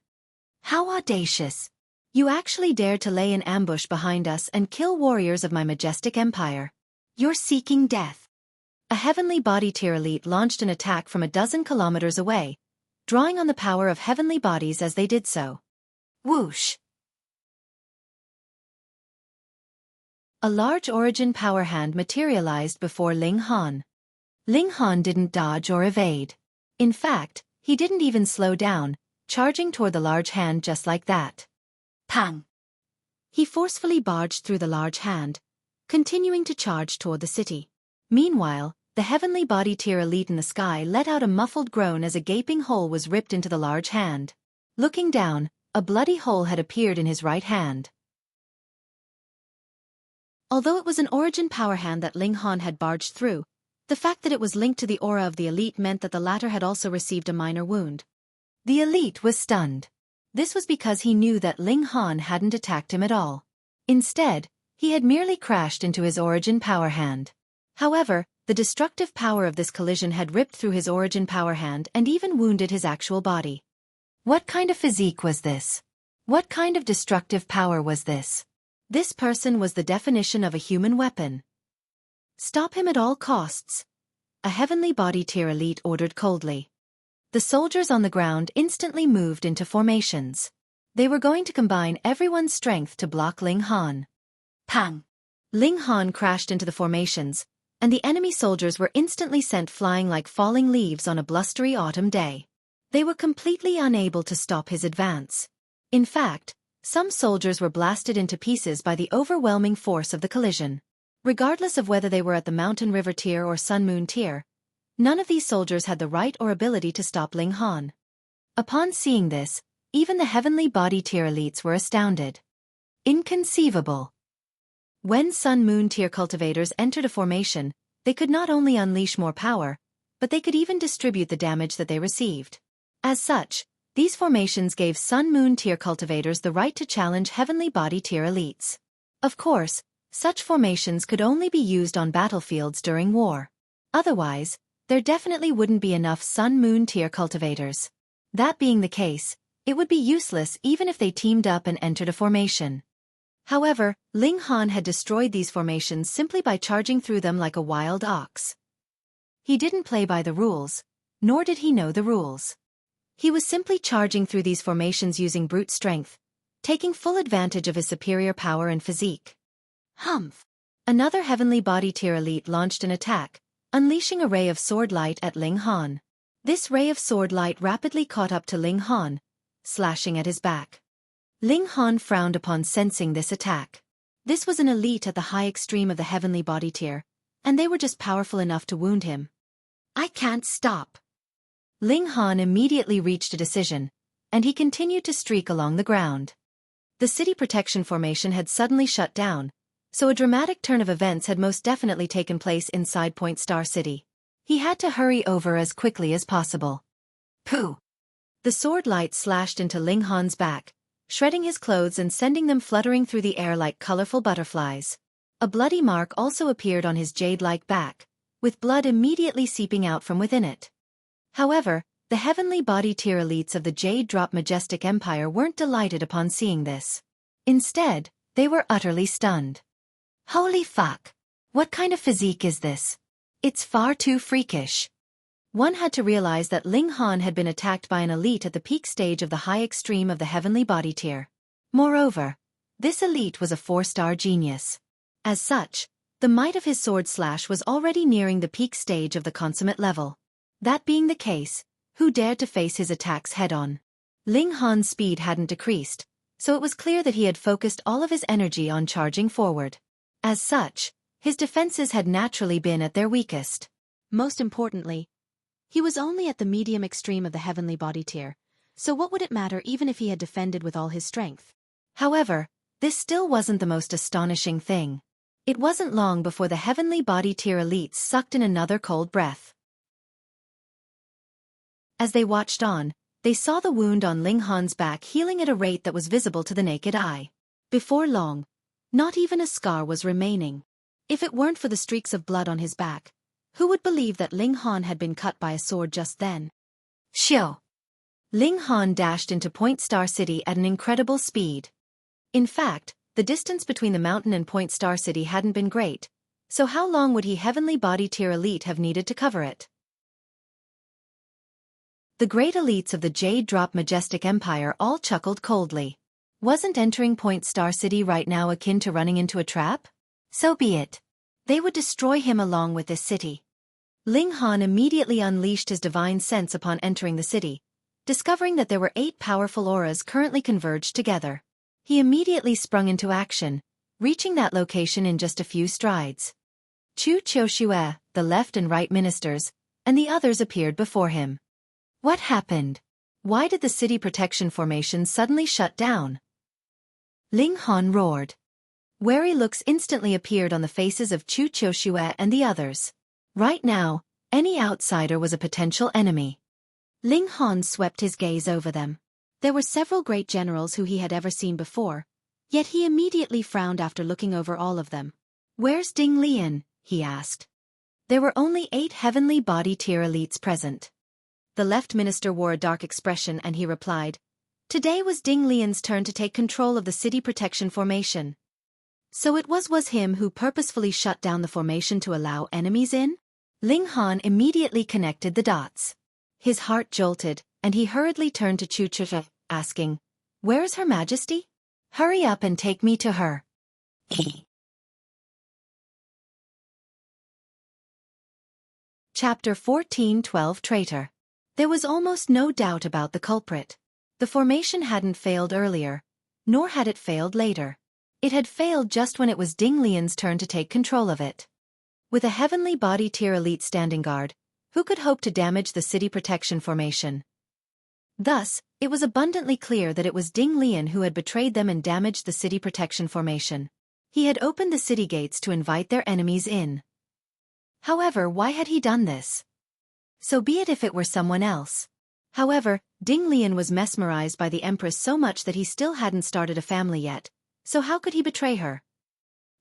How audacious! You actually dared to lay an ambush behind us and kill warriors of my majestic empire. You're seeking death. A heavenly body tier elite launched an attack from a dozen kilometers away, drawing on the power of heavenly bodies as they did so. Whoosh! A large origin power hand materialized before Ling Han. Ling Han didn't dodge or evade. In fact, he didn't even slow down, charging toward the large hand just like that. Pang! He forcefully barged through the large hand, continuing to charge toward the city. Meanwhile, the heavenly body tier elite in the sky let out a muffled groan as a gaping hole was ripped into the large hand. Looking down, a bloody hole had appeared in his right hand. Although it was an origin power hand that Ling Han had barged through, the fact that it was linked to the aura of the elite meant that the latter had also received a minor wound. The elite was stunned. This was because he knew that Ling Han hadn't attacked him at all. Instead, he had merely crashed into his origin power hand. However, the destructive power of this collision had ripped through his origin power hand and even wounded his actual body. What kind of physique was this? What kind of destructive power was this? This person was the definition of a human weapon. Stop him at all costs. A heavenly body tier elite ordered coldly. The soldiers on the ground instantly moved into formations. They were going to combine everyone's strength to block Ling Han. Pang! Ling Han crashed into the formations, and the enemy soldiers were instantly sent flying like falling leaves on a blustery autumn day. They were completely unable to stop his advance. In fact, some soldiers were blasted into pieces by the overwhelming force of the collision. Regardless of whether they were at the Mountain River tier or Sun Moon tier, none of these soldiers had the right or ability to stop Ling Han. Upon seeing this, even the heavenly body tier elites were astounded. Inconceivable. When Sun Moon tier cultivators entered a formation, they could not only unleash more power, but they could even distribute the damage that they received. As such, these formations gave Sun Moon tier cultivators the right to challenge heavenly body tier elites. Of course, such formations could only be used on battlefields during war. Otherwise, there definitely wouldn't be enough Sun Moon tier cultivators. That being the case, it would be useless even if they teamed up and entered a formation. However, Ling Han had destroyed these formations simply by charging through them like a wild ox. He didn't play by the rules, nor did he know the rules. He was simply charging through these formations using brute strength, taking full advantage of his superior power and physique. Humph! Another heavenly body tier elite launched an attack, unleashing a ray of sword light at Ling Han. This ray of sword light rapidly caught up to Ling Han, slashing at his back. Ling Han frowned upon sensing this attack. This was an elite at the high extreme of the heavenly body tier, and they were just powerful enough to wound him. I can't stop. Ling Han immediately reached a decision, and he continued to streak along the ground. The city protection formation had suddenly shut down, so a dramatic turn of events had most definitely taken place inside Point Star City. He had to hurry over as quickly as possible. Pooh! The sword light slashed into Ling Han's back, shredding his clothes and sending them fluttering through the air like colorful butterflies. A bloody mark also appeared on his jade-like back, with blood immediately seeping out from within it. However, the heavenly body tier elites of the Jade Drop Majestic Empire weren't delighted upon seeing this. Instead, They were utterly stunned. Holy fuck! What kind of physique is this? It's far too freakish. One had to realize that Ling Han had been attacked by an elite at the peak stage of the high extreme of the heavenly body tier. Moreover, this elite was a 4-star genius. As such, the might of his sword slash was already nearing the peak stage of the consummate level. That being the case, who dared to face his attacks head-on? Ling Han's speed hadn't decreased, so it was clear that he had focused all of his energy on charging forward. As such, his defenses had naturally been at their weakest. Most importantly, he was only at the medium extreme of the heavenly body tier, so what would it matter even if he had defended with all his strength? However, this still wasn't the most astonishing thing. It wasn't long before the heavenly body tier elites sucked in another cold breath. As they watched on, they saw the wound on Ling Han's back healing at a rate that was visible to the naked eye. Before long, not even a scar was remaining. If it weren't for the streaks of blood on his back, who would believe that Ling Han had been cut by a sword just then? Xiao! Ling Han dashed into Point Star City at an incredible speed. In fact, the distance between the mountain and Point Star City hadn't been great, so how long would he heavenly body tier elite have needed to cover it? The great elites of the Jade Drop Majestic Empire all chuckled coldly. Wasn't entering Point Star City right now akin to running into a trap? So be it. They would destroy him along with this city. Ling Han immediately unleashed his divine sense upon entering the city, discovering that there were 8 powerful auras currently converged together. He immediately sprung into action, reaching that location in just a few strides. Chu Qiushue, the left and right ministers, and the others appeared before him. What happened? Why did the city protection formation suddenly shut down? Ling Han roared. Wary looks instantly appeared on the faces of Chu Qiushue and the others. Right now, any outsider was a potential enemy. Ling Han swept his gaze over them. There were several great generals who he had ever seen before, yet he immediately frowned after looking over all of them. Where's Ding Lian? He asked. There were only 8 heavenly body tier elites present. The left minister wore a dark expression and he replied, Today was Ding Lian's turn to take control of the city protection formation. So it was him who purposefully shut down the formation to allow enemies in? Ling Han immediately connected the dots. His heart jolted, and he hurriedly turned to Chu Qiushue, asking, Where is Her Majesty? Hurry up and take me to her. Chapter 14:12 Traitor. There was almost no doubt about the culprit. The formation hadn't failed earlier, nor had it failed later. It had failed just when it was Ding Lian's turn to take control of it. With a heavenly body tier elite standing guard, who could hope to damage the city protection formation? Thus, it was abundantly clear that it was Ding Lian who had betrayed them and damaged the city protection formation. He had opened the city gates to invite their enemies in. However, why had he done this? So be it if it were someone else. However, Ding Lian was mesmerized by the Empress so much that he still hadn't started a family yet, so how could he betray her?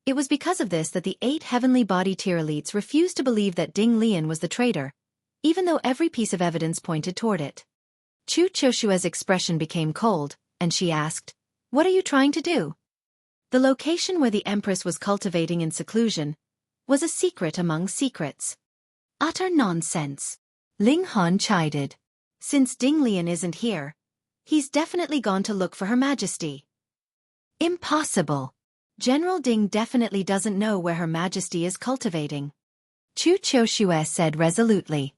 It was because of this that the 8 heavenly body tier elites refused to believe that Ding Lian was the traitor, even though every piece of evidence pointed toward it. Chu Qiushue's expression became cold, and she asked, What are you trying to do? The location where the Empress was cultivating in seclusion was a secret among secrets. Utter nonsense. Ling Han chided. Since Ding Lian isn't here, he's definitely gone to look for Her Majesty. Impossible. General Ding definitely doesn't know where Her Majesty is cultivating. Chu Qiushue said resolutely.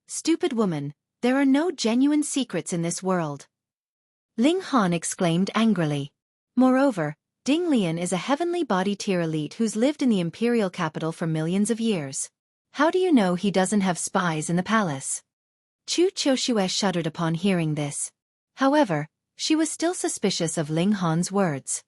Stupid woman, there are no genuine secrets in this world. Ling Han exclaimed angrily. Moreover, Ding Lian is a heavenly body tier elite who's lived in the imperial capital for millions of years. How do you know he doesn't have spies in the palace? Chu Qiushue shuddered upon hearing this. However, she was still suspicious of Ling Han's words.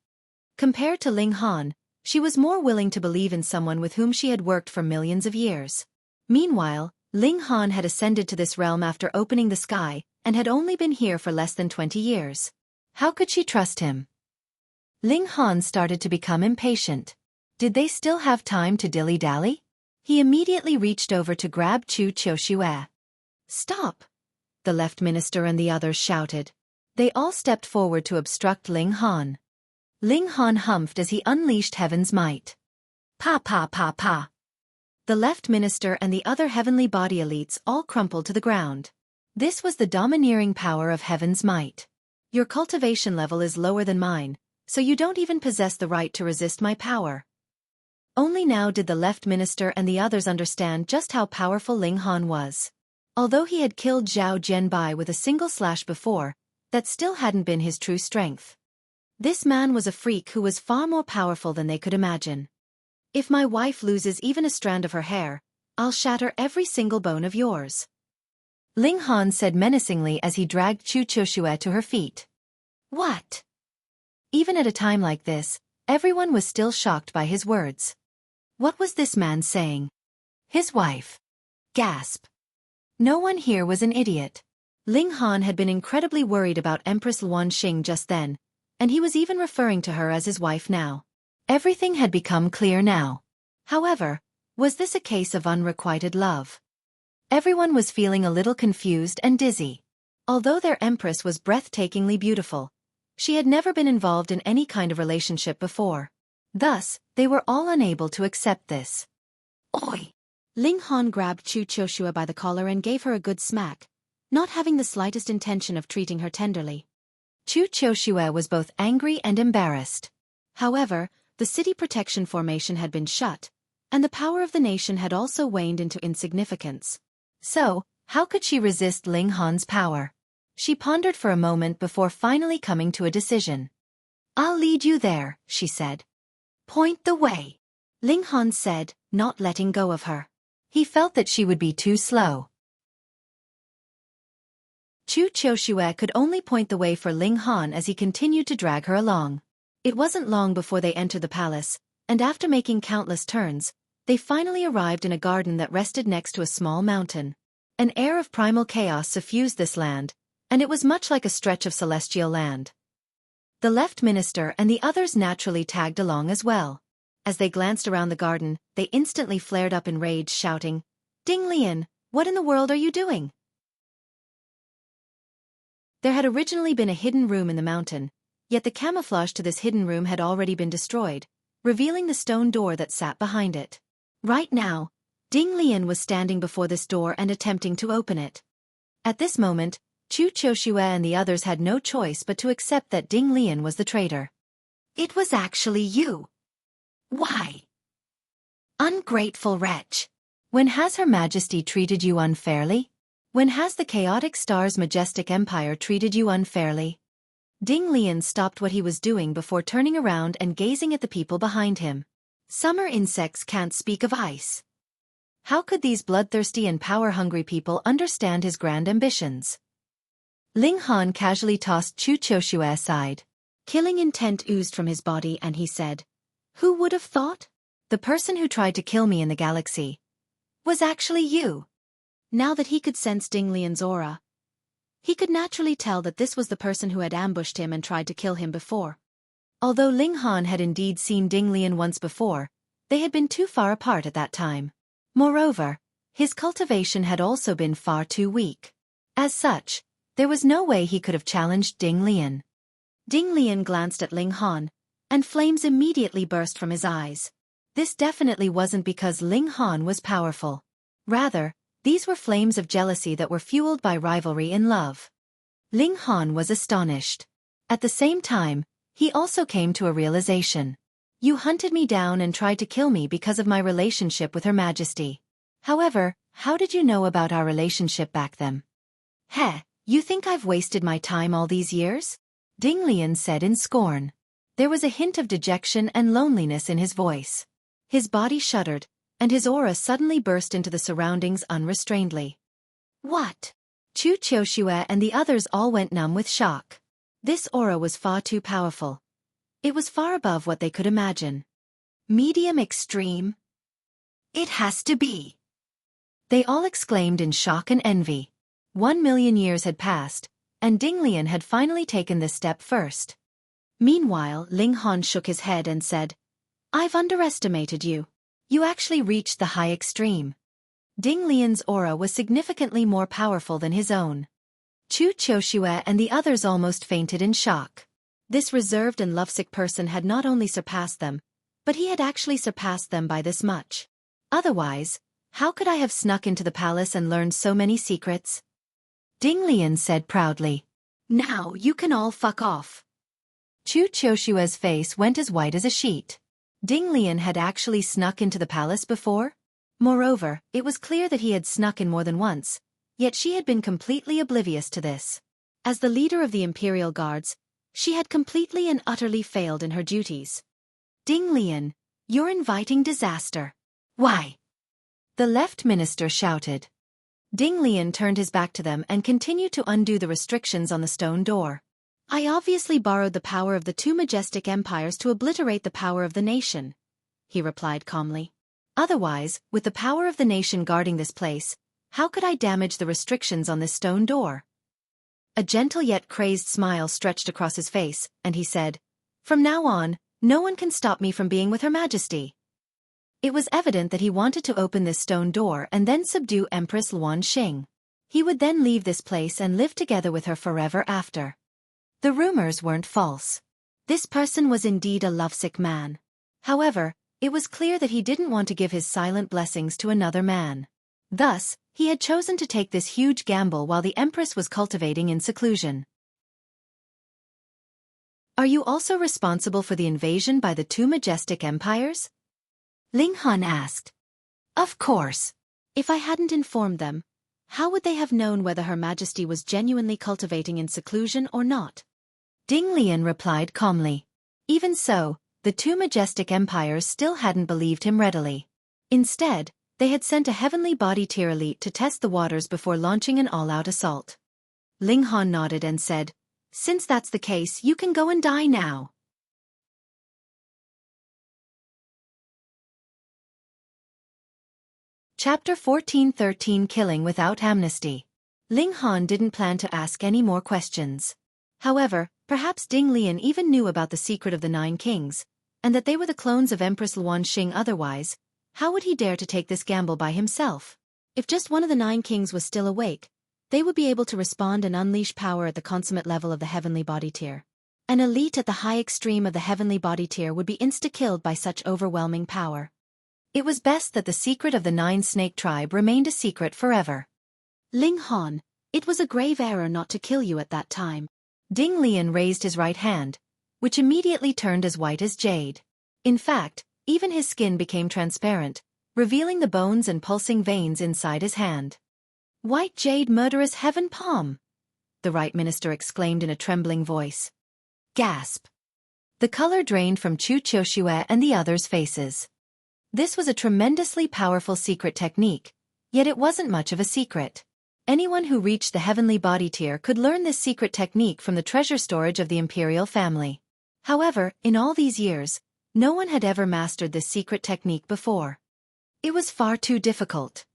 Compared to Ling Han, she was more willing to believe in someone with whom she had worked for millions of years. Meanwhile, Ling Han had ascended to this realm after opening the sky, and had only been here for less than 20 years. How could she trust him? Ling Han started to become impatient. Did they still have time to dilly-dally? He immediately reached over to grab Chu Qiushue. Stop! The left minister and the others shouted. They all stepped forward to obstruct Ling Han. Ling Han humphed as he unleashed heaven's might. Pa pa pa pa. The left minister and the other heavenly body elites all crumpled to the ground. This was the domineering power of heaven's might. Your cultivation level is lower than mine, so you don't even possess the right to resist my power. Only now did the left minister and the others understand just how powerful Ling Han was. Although he had killed Zhao Jianbai with a single slash before, that still hadn't been his true strength. This man was a freak who was far more powerful than they could imagine. If my wife loses even a strand of her hair, I'll shatter every single bone of yours. Ling Han said menacingly as he dragged Chu Qiuxue to her feet. What? Even at a time like this, everyone was still shocked by his words. What was this man saying? His wife. Gasp. No one here was an idiot. Ling Han had been incredibly worried about Empress Luan Xing just then, and he was even referring to her as his wife now. Everything had become clear now. However, was this a case of unrequited love? Everyone was feeling a little confused and dizzy. Although their empress was breathtakingly beautiful, she had never been involved in any kind of relationship before. Thus, they were all unable to accept this. Oi! Ling Han grabbed Chu Qiuxue by the collar and gave her a good smack, not having the slightest intention of treating her tenderly. Chu Qiuxue was both angry and embarrassed. However, the city protection formation had been shut, and the power of the nation had also waned into insignificance. So, how could she resist Ling Han's power? She pondered for a moment before finally coming to a decision. I'll lead you there, she said. Point the way, Ling Han said, not letting go of her. He felt that she would be too slow. Chu Qiuxue could only point the way for Ling Han as he continued to drag her along. It wasn't long before they entered the palace, and after making countless turns, they finally arrived in a garden that rested next to a small mountain. An air of primal chaos suffused this land, and it was much like a stretch of celestial land. The left minister and the others naturally tagged along as well. As they glanced around the garden, they instantly flared up in rage, shouting, Ding Lian, what in the world are you doing? There had originally been a hidden room in the mountain, yet the camouflage to this hidden room had already been destroyed, revealing the stone door that sat behind it. Right now, Ding Lian was standing before this door and attempting to open it. At this moment, Chu Qiuxue and the others had no choice but to accept that Ding Lian was the traitor. It was actually you. Why? Ungrateful wretch. When has Her Majesty treated you unfairly? When has the chaotic star's majestic empire treated you unfairly? Ding Lian stopped what he was doing before turning around and gazing at the people behind him. Summer insects can't speak of ice. How could these bloodthirsty and power-hungry people understand his grand ambitions? Ling Han casually tossed Chu Qiuxue aside. Killing intent oozed from his body and he said, Who would have thought? The person who tried to kill me in the galaxy was actually you. Now that he could sense Ding Lian's aura, he could naturally tell that this was the person who had ambushed him and tried to kill him before. Although Ling Han had indeed seen Ding Lian once before, they had been too far apart at that time. Moreover, his cultivation had also been far too weak. As such, there was no way he could have challenged Ding Lian. Ding Lian glanced at Ling Han, and flames immediately burst from his eyes. This definitely wasn't because Ling Han was powerful. Rather, these were flames of jealousy that were fueled by rivalry in love. Ling Han was astonished. At the same time, he also came to a realization. You hunted me down and tried to kill me because of my relationship with Her Majesty. However, how did you know about our relationship back then? Heh, you think I've wasted my time all these years? Ding Lian said in scorn. There was a hint of dejection and loneliness in his voice. His body shuddered, and his aura suddenly burst into the surroundings unrestrainedly. What? Chu Qiuxue and the others all went numb with shock. This aura was far too powerful. It was far above what they could imagine. Medium extreme? It has to be. They all exclaimed in shock and envy. 1,000,000 years had passed, and Ding Lian had finally taken this step first. Meanwhile, Ling Han shook his head and said, I've underestimated you. You actually reached the high extreme. Ding Lian's aura was significantly more powerful than his own. Chu Qiuxue and the others almost fainted in shock. This reserved and lovesick person had not only surpassed them, but he had actually surpassed them by this much. Otherwise, how could I have snuck into the palace and learned so many secrets? Ding Lian said proudly. Now you can all fuck off. Chu Qiushue's face went as white as a sheet. Ding Lian had actually snuck into the palace before? Moreover, it was clear that he had snuck in more than once, yet she had been completely oblivious to this. As the leader of the Imperial Guards, she had completely and utterly failed in her duties. Ding Lian, you're inviting disaster. Why? The left minister shouted. Ding Lian turned his back to them and continued to undo the restrictions on the stone door. I obviously borrowed the power of the two majestic empires to obliterate the power of the nation, he replied calmly. Otherwise, with the power of the nation guarding this place, how could I damage the restrictions on this stone door? A gentle yet crazed smile stretched across his face, and he said, From now on, no one can stop me from being with Her Majesty. It was evident that he wanted to open this stone door and then subdue Empress Luan Xing. He would then leave this place and live together with her forever after. The rumors weren't false. This person was indeed a lovesick man. However, it was clear that he didn't want to give his silent blessings to another man. Thus, he had chosen to take this huge gamble while the Empress was cultivating in seclusion. Are you also responsible for the invasion by the two majestic empires? Ling Han asked. Of course. If I hadn't informed them, how would they have known whether Her Majesty was genuinely cultivating in seclusion or not? Ding Lian replied calmly. Even so, the two majestic empires still hadn't believed him readily. Instead, they had sent a heavenly body tier elite to test the waters before launching an all-out assault. Ling Han nodded and said, Since that's the case, you can go and die now. Chapter 14-13 Killing Without Amnesty. Ling Han didn't plan to ask any more questions. However, perhaps Ding Lian even knew about the secret of the 9 kings, and that they were the clones of Empress Luan Xing. Otherwise, how would he dare to take this gamble by himself? If just one of the 9 kings was still awake, they would be able to respond and unleash power at the consummate level of the heavenly body tier. An elite at the high extreme of the heavenly body tier would be insta-killed by such overwhelming power. It was best that the secret of the 9 snake tribe remained a secret forever. Ling Han, it was a grave error not to kill you at that time. Ding Lian raised his right hand, which immediately turned as white as jade. In fact, even his skin became transparent, revealing the bones and pulsing veins inside his hand. White jade murderous heaven palm! The right minister exclaimed in a trembling voice. Gasp! The color drained from Chu Qiushue and the others' faces. This was a tremendously powerful secret technique, yet it wasn't much of a secret. Anyone who reached the heavenly body tier could learn this secret technique from the treasure storage of the imperial family. However, in all these years, no one had ever mastered this secret technique before. It was far too difficult.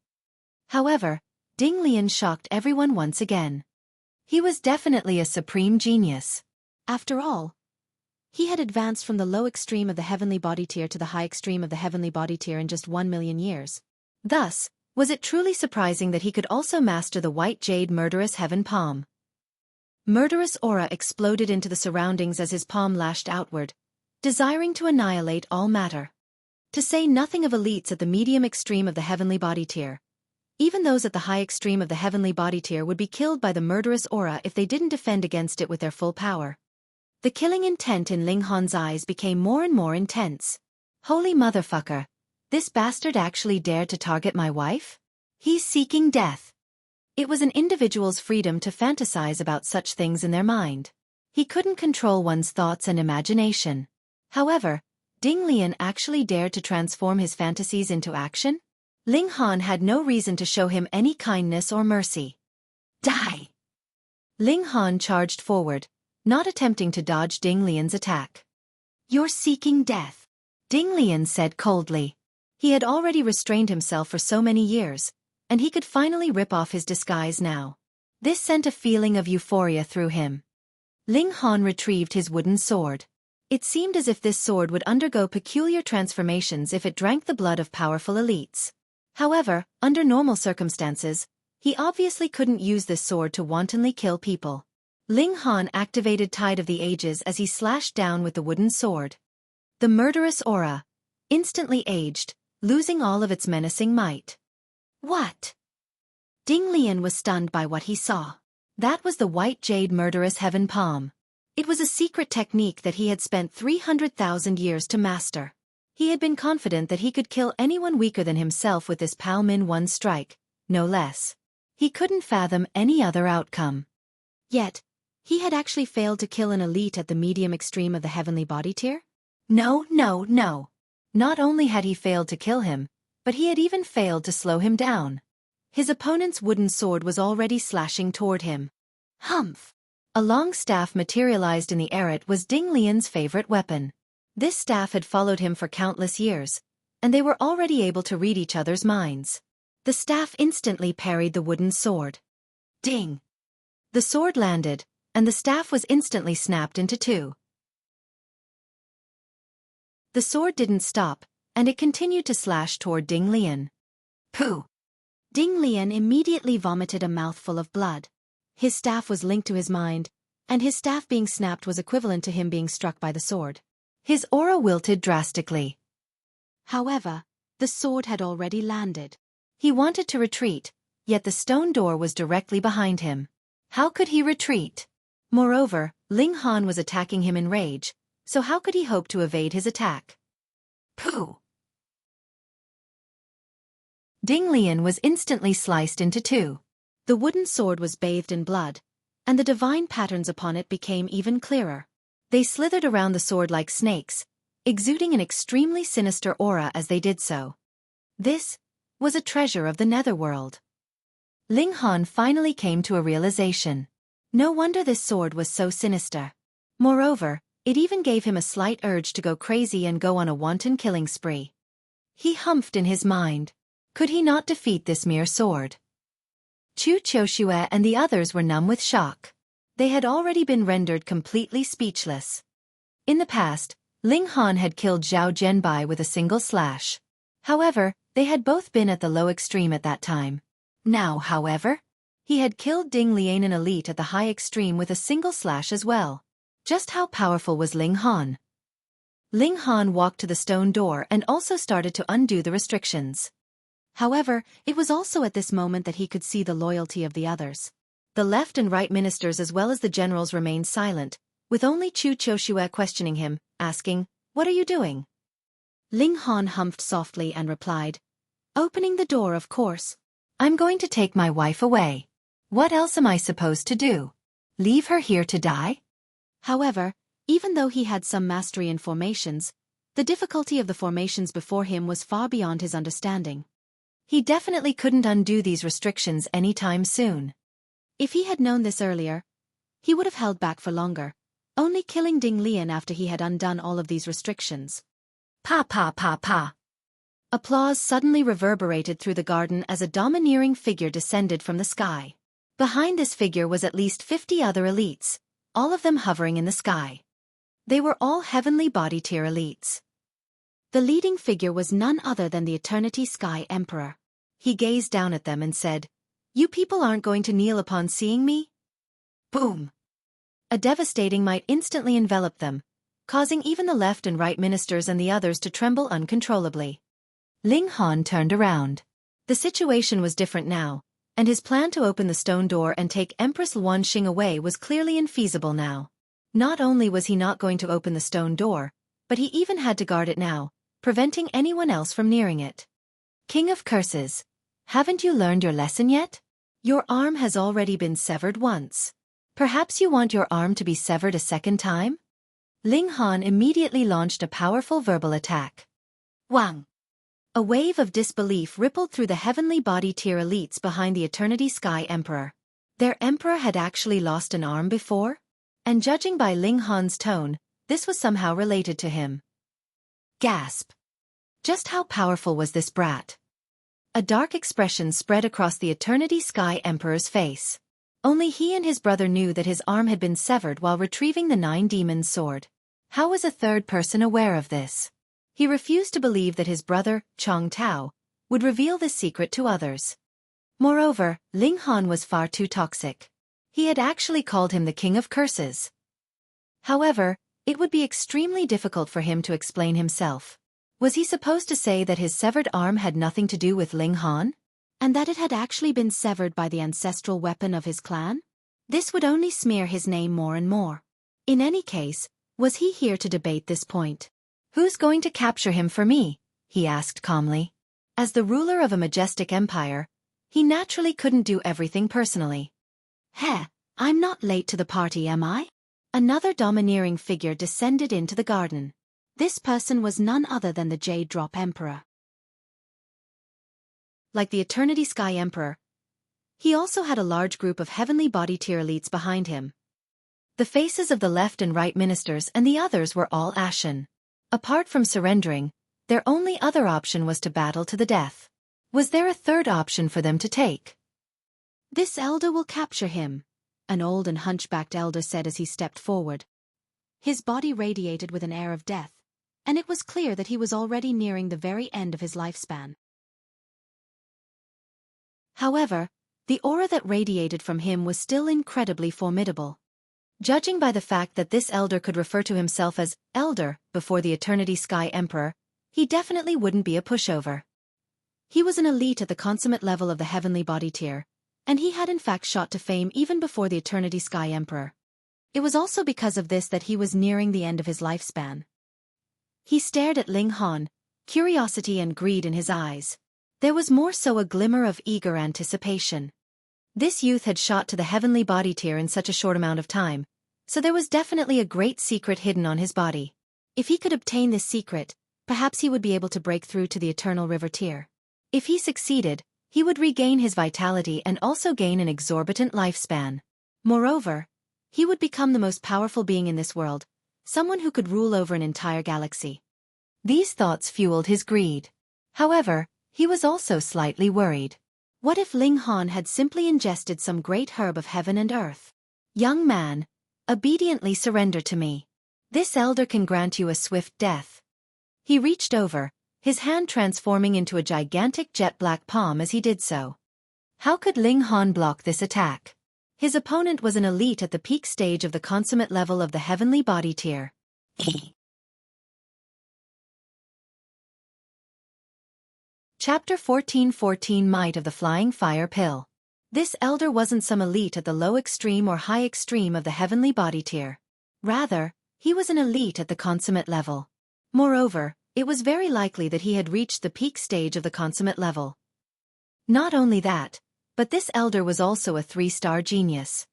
However, Ding Lian shocked everyone once again. He was definitely a supreme genius. After all, he had advanced from the low extreme of the heavenly body tier to the high extreme of the heavenly body tier in just 1 million years. Thus, was it truly surprising that he could also master the white jade murderous heaven palm? Murderous aura exploded into the surroundings as his palm lashed outward, desiring to annihilate all matter. To say nothing of elites at the medium extreme of the heavenly body tier. Even those at the high extreme of the heavenly body tier would be killed by the murderous aura if they didn't defend against it with their full power. The killing intent in Ling Han's eyes became more and more intense. Holy motherfucker! This bastard actually dared to target my wife? He's seeking death. It was an individual's freedom to fantasize about such things in their mind. He couldn't control one's thoughts and imagination. However, Ding Lian actually dared to transform his fantasies into action? Ling Han had no reason to show him any kindness or mercy. Die! Ling Han charged forward, not attempting to dodge Ding Lian's attack. You're seeking death, Ding Lian said coldly. He had already restrained himself for so many years, and he could finally rip off his disguise now. This sent a feeling of euphoria through him. Ling Han retrieved his wooden sword. It seemed as if this sword would undergo peculiar transformations if it drank the blood of powerful elites. However, under normal circumstances, he obviously couldn't use this sword to wantonly kill people. Ling Han activated Tide of the Ages as he slashed down with the wooden sword. The murderous aura instantly aged, losing all of its menacing might. What? Ding Lian was stunned by what he saw. That was the white jade murderous heaven palm. It was a secret technique that he had spent 300,000 years to master. He had been confident that he could kill anyone weaker than himself with this Pao Min one strike, no less. He couldn't fathom any other outcome. Yet, he had actually failed to kill an elite at the medium extreme of the heavenly body tier? No. Not only had he failed to kill him, but he had even failed to slow him down. His opponent's wooden sword was already slashing toward him. Humph! A long staff materialized in the air. It was Ding Lian's favorite weapon. This staff had followed him for countless years, and they were already able to read each other's minds. The staff instantly parried the wooden sword. Ding! The sword landed, and the staff was instantly snapped into two. The sword didn't stop, and it continued to slash toward Ding Lian. Pooh! Ding Lian immediately vomited a mouthful of blood. His staff was linked to his mind, and his staff being snapped was equivalent to him being struck by the sword. His aura wilted drastically. However, the sword had already landed. He wanted to retreat, yet the stone door was directly behind him. How could he retreat? Moreover, Ling Han was attacking him in rage, so how could he hope to evade his attack? Pooh! Ding Lian was instantly sliced into two. The wooden sword was bathed in blood, and the divine patterns upon it became even clearer. They slithered around the sword like snakes, exuding an extremely sinister aura as they did so. This was a treasure of the netherworld. Ling Han finally came to a realization. No wonder this sword was so sinister. Moreover, it even gave him a slight urge to go crazy and go on a wanton killing spree. He humphed in his mind. Could he not defeat this mere sword? Chu Qiushue and the others were numb with shock. They had already been rendered completely speechless. In the past, Ling Han had killed Zhao Zhenbai with a single slash. However, they had both been at the low extreme at that time. Now, however, he had killed Ding Lian, an elite at the high extreme, with a single slash as well. Just how powerful was Ling Han? Ling Han walked to the stone door and also started to undo the restrictions. However, it was also at this moment that he could see the loyalty of the others. The left and right ministers as well as the generals remained silent, with only Chu Qiushue questioning him, asking, "What are you doing?" Ling Han humphed softly and replied, "Opening the door, of course. I'm going to take my wife away. What else am I supposed to do? Leave her here to die?" However, even though he had some mastery in formations, the difficulty of the formations before him was far beyond his understanding. He definitely couldn't undo these restrictions anytime soon. If he had known this earlier, he would have held back for longer, only killing Ding Lian after he had undone all of these restrictions. Pa pa pa pa. Applause suddenly reverberated through the garden as a domineering figure descended from the sky. Behind this figure was at least 50 other elites, all of them hovering in the sky. They were all heavenly body tier elites. The leading figure was none other than the Eternity Sky Emperor. He gazed down at them and said, "You people aren't going to kneel upon seeing me?" Boom! A devastating might instantly envelop them, causing even the left and right ministers and the others to tremble uncontrollably. Ling Han turned around. The situation was different now, and his plan to open the stone door and take Empress Luanxing away was clearly infeasible now. Not only was he not going to open the stone door, but he even had to guard it now, preventing anyone else from nearing it. King of Curses, haven't you learned your lesson yet? Your arm has already been severed once. Perhaps you want your arm to be severed a second time? Ling Han immediately launched a powerful verbal attack. Wang! A wave of disbelief rippled through the heavenly body tier elites behind the Eternity Sky Emperor. Their emperor had actually lost an arm before? And judging by Ling Han's tone, this was somehow related to him. Gasp! Just how powerful was this brat? A dark expression spread across the Eternity Sky Emperor's face. Only he and his brother knew that his arm had been severed while retrieving the Nine Demons' sword. How was a third person aware of this? He refused to believe that his brother, Chong Tao, would reveal this secret to others. Moreover, Ling Han was far too toxic. He had actually called him the King of Curses. However, it would be extremely difficult for him to explain himself. Was he supposed to say that his severed arm had nothing to do with Ling Han? And that it had actually been severed by the ancestral weapon of his clan? This would only smear his name more and more. In any case, was he here to debate this point? Who's going to capture him for me? He asked calmly. As the ruler of a majestic empire, he naturally couldn't do everything personally. Heh, I'm not late to the party, am I? Another domineering figure descended into the garden. This person was none other than the Jade Drop Emperor. Like the Eternity Sky Emperor, he also had a large group of heavenly body tier elites behind him. The faces of the left and right ministers and the others were all ashen. Apart from surrendering, their only other option was to battle to the death. Was there a third option for them to take? This elder will capture him, an old and hunchbacked elder said as he stepped forward. His body radiated with an air of death, and it was clear that he was already nearing the very end of his lifespan. However, the aura that radiated from him was still incredibly formidable. Judging by the fact that this elder could refer to himself as Elder before the Eternity Sky Emperor, he definitely wouldn't be a pushover. He was an elite at the consummate level of the heavenly body tier, and he had in fact shot to fame even before the Eternity Sky Emperor. It was also because of this that he was nearing the end of his lifespan. He stared at Ling Han, curiosity and greed in his eyes. There was more so a glimmer of eager anticipation. This youth had shot to the heavenly body tier in such a short amount of time, so there was definitely a great secret hidden on his body. If he could obtain this secret, perhaps he would be able to break through to the Eternal River tier. If he succeeded, he would regain his vitality and also gain an exorbitant lifespan. Moreover, he would become the most powerful being in this world, someone who could rule over an entire galaxy. These thoughts fueled his greed. However, he was also slightly worried. What if Ling Han had simply ingested some great herb of heaven and earth? Young man, obediently surrender to me. This elder can grant you a swift death. He reached over, his hand transforming into a gigantic jet-black palm as he did so. How could Ling Han block this attack? His opponent was an elite at the peak stage of the consummate level of the heavenly body tier. Chapter 14:14 Might of the Flying Fire Pill. This elder wasn't some elite at the low extreme or high extreme of the heavenly body tier. Rather, he was an elite at the consummate level. Moreover, it was very likely that he had reached the peak stage of the consummate level. Not only that, but this elder was also a 3-star genius.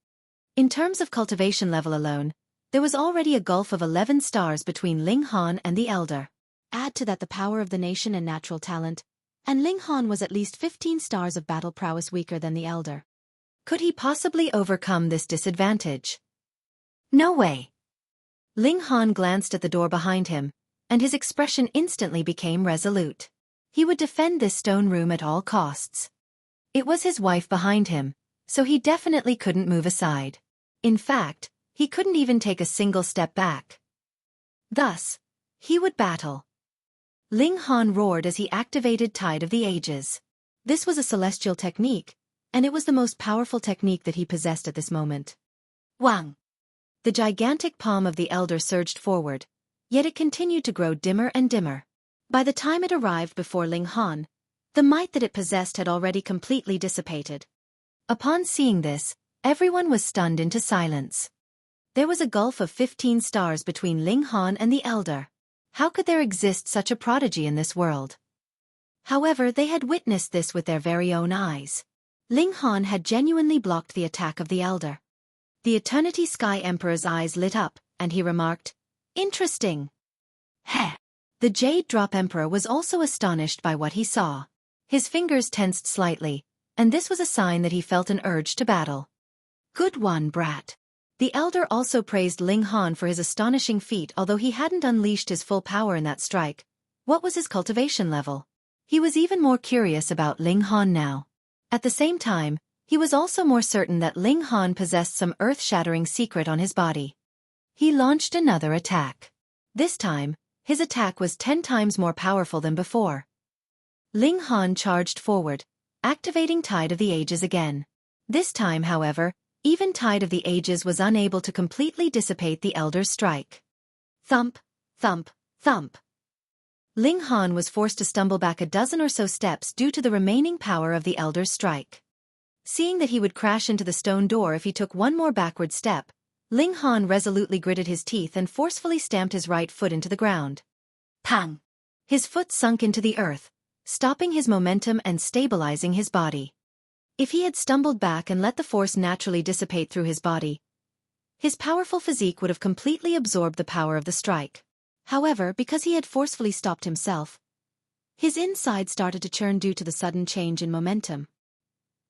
In terms of cultivation level alone, there was already a gulf of 11 stars between Ling Han and the elder. Add to that the power of the nation and natural talent, and Ling Han was at least 15 stars of battle prowess weaker than the elder. Could he possibly overcome this disadvantage? No way. Ling Han glanced at the door behind him, and his expression instantly became resolute. He would defend this stone room at all costs. It was his wife behind him, so he definitely couldn't move aside. In fact, he couldn't even take a single step back. Thus, he would battle. Ling Han roared as he activated Tide of the Ages. This was a celestial technique, and it was the most powerful technique that he possessed at this moment. Wang! The gigantic palm of the elder surged forward, yet it continued to grow dimmer and dimmer. By the time it arrived before Ling Han, the might that it possessed had already completely dissipated. Upon seeing this, everyone was stunned into silence. There was a gulf of 15 stars between Ling Han and the elder. How could there exist such a prodigy in this world? However, they had witnessed this with their very own eyes. Ling Han had genuinely blocked the attack of the elder. The Eternity Sky Emperor's eyes lit up, and he remarked, "Interesting." Heh. The Jade Drop Emperor was also astonished by what he saw. His fingers tensed slightly, and this was a sign that he felt an urge to battle. Good one, brat. The elder also praised Ling Han for his astonishing feat, although he hadn't unleashed his full power in that strike. What was his cultivation level? He was even more curious about Ling Han now. At the same time, he was also more certain that Ling Han possessed some earth-shattering secret on his body. He launched another attack. This time, his attack was 10 times more powerful than before. Ling Han charged forward, activating Tide of the Ages again. This time, however, Even Tide of the Ages was unable to completely dissipate the Elder's strike. Thump, thump, thump. Ling Han was forced to stumble back a dozen or so steps due to the remaining power of the Elder's strike. Seeing that he would crash into the stone door if he took one more backward step, Ling Han resolutely gritted his teeth and forcefully stamped his right foot into the ground. Pang! His foot sunk into the earth, stopping his momentum and stabilizing his body. If he had stumbled back and let the force naturally dissipate through his body, his powerful physique would have completely absorbed the power of the strike. However, because he had forcefully stopped himself, his inside started to churn due to the sudden change in momentum.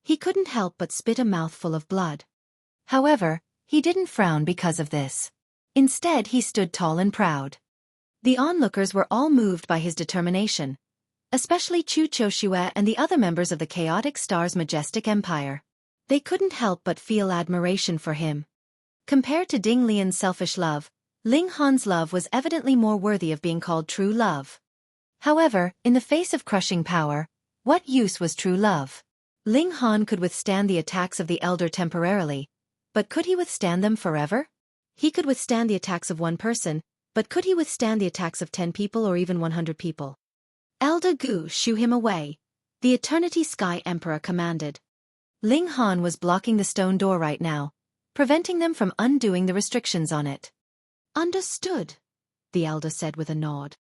He couldn't help but spit a mouthful of blood. However, he didn't frown because of this. Instead, he stood tall and proud. The onlookers were all moved by his determination, especially Chu Choshue and the other members of the Chaotic Star's majestic empire. They couldn't help but feel admiration for him. Compared to Ding Lian's selfish love, Ling Han's love was evidently more worthy of being called true love. However, in the face of crushing power, what use was true love? Ling Han could withstand the attacks of the Elder temporarily, but could he withstand them forever? He could withstand the attacks of one person, but could he withstand the attacks of 10 people or even 100 people? Elder Gu, shoo him away, the Eternity Sky Emperor commanded. Ling Han was blocking the stone door right now, preventing them from undoing the restrictions on it. Understood, the Elder said with a nod.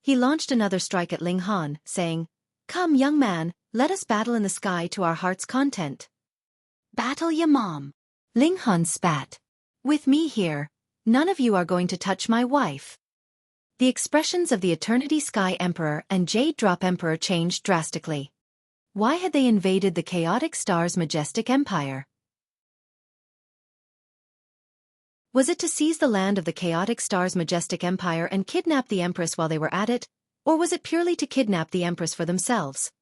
He launched another strike at Ling Han, saying, "Come, young man, let us battle in the sky to our heart's content." "Battle ya mom," Ling Han spat. "With me here, none of you are going to touch my wife." The expressions of the Eternity Sky Emperor and Jade Drop Emperor changed drastically. Why had they invaded the Chaotic Star's majestic empire? Was it to seize the land of the Chaotic Star's majestic empire and kidnap the Empress while they were at it, or was it purely to kidnap the Empress for themselves?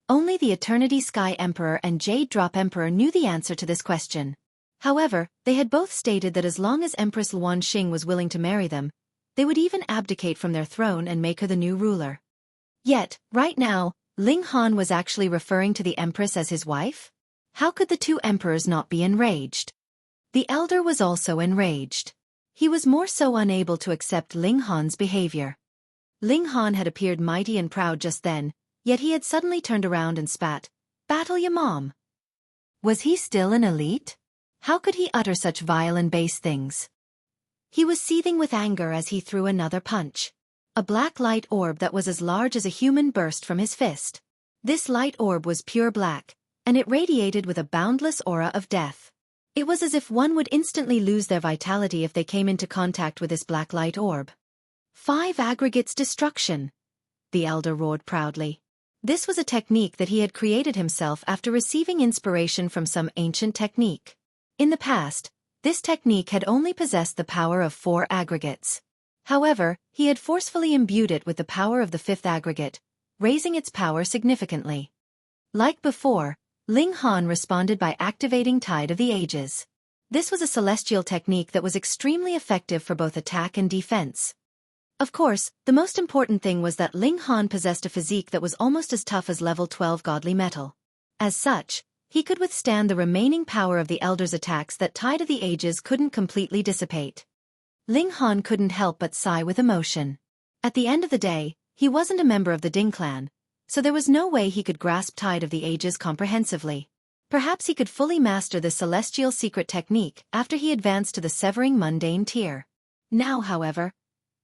Only the Eternity Sky Emperor and Jade Drop Emperor knew the answer to this question. However, they had both stated that as long as Empress Luan Xing was willing to marry them, they would even abdicate from their throne and make her the new ruler. Yet, right now, Ling Han was actually referring to the Empress as his wife? How could the two emperors not be enraged? The Elder was also enraged. He was more so unable to accept Ling Han's behavior. Ling Han had appeared mighty and proud just then, yet he had suddenly turned around and spat, "Battle ya mom." Was he still an elite? How could he utter such vile and base things? He was seething with anger as he threw another punch. A black light orb that was as large as a human burst from his fist. This light orb was pure black, and it radiated with a boundless aura of death. It was as if one would instantly lose their vitality if they came into contact with this black light orb. 5 aggregates destruction, the Elder roared proudly. This was a technique that he had created himself after receiving inspiration from some ancient technique. In the past, this technique had only possessed the power of 4 aggregates. However, he had forcefully imbued it with the power of the 5th aggregate, raising its power significantly. Like before, Ling Han responded by activating Tide of the Ages. This was a celestial technique that was extremely effective for both attack and defense. Of course, the most important thing was that Ling Han possessed a physique that was almost as tough as level 12 godly metal. As such, he could withstand the remaining power of the Elder's attacks that Tide of the Ages couldn't completely dissipate. Ling Han couldn't help but sigh with emotion. At the end of the day, he wasn't a member of the Ding clan, so there was no way he could grasp Tide of the Ages comprehensively. Perhaps he could fully master the celestial secret technique after he advanced to the severing mundane tier. Now, however,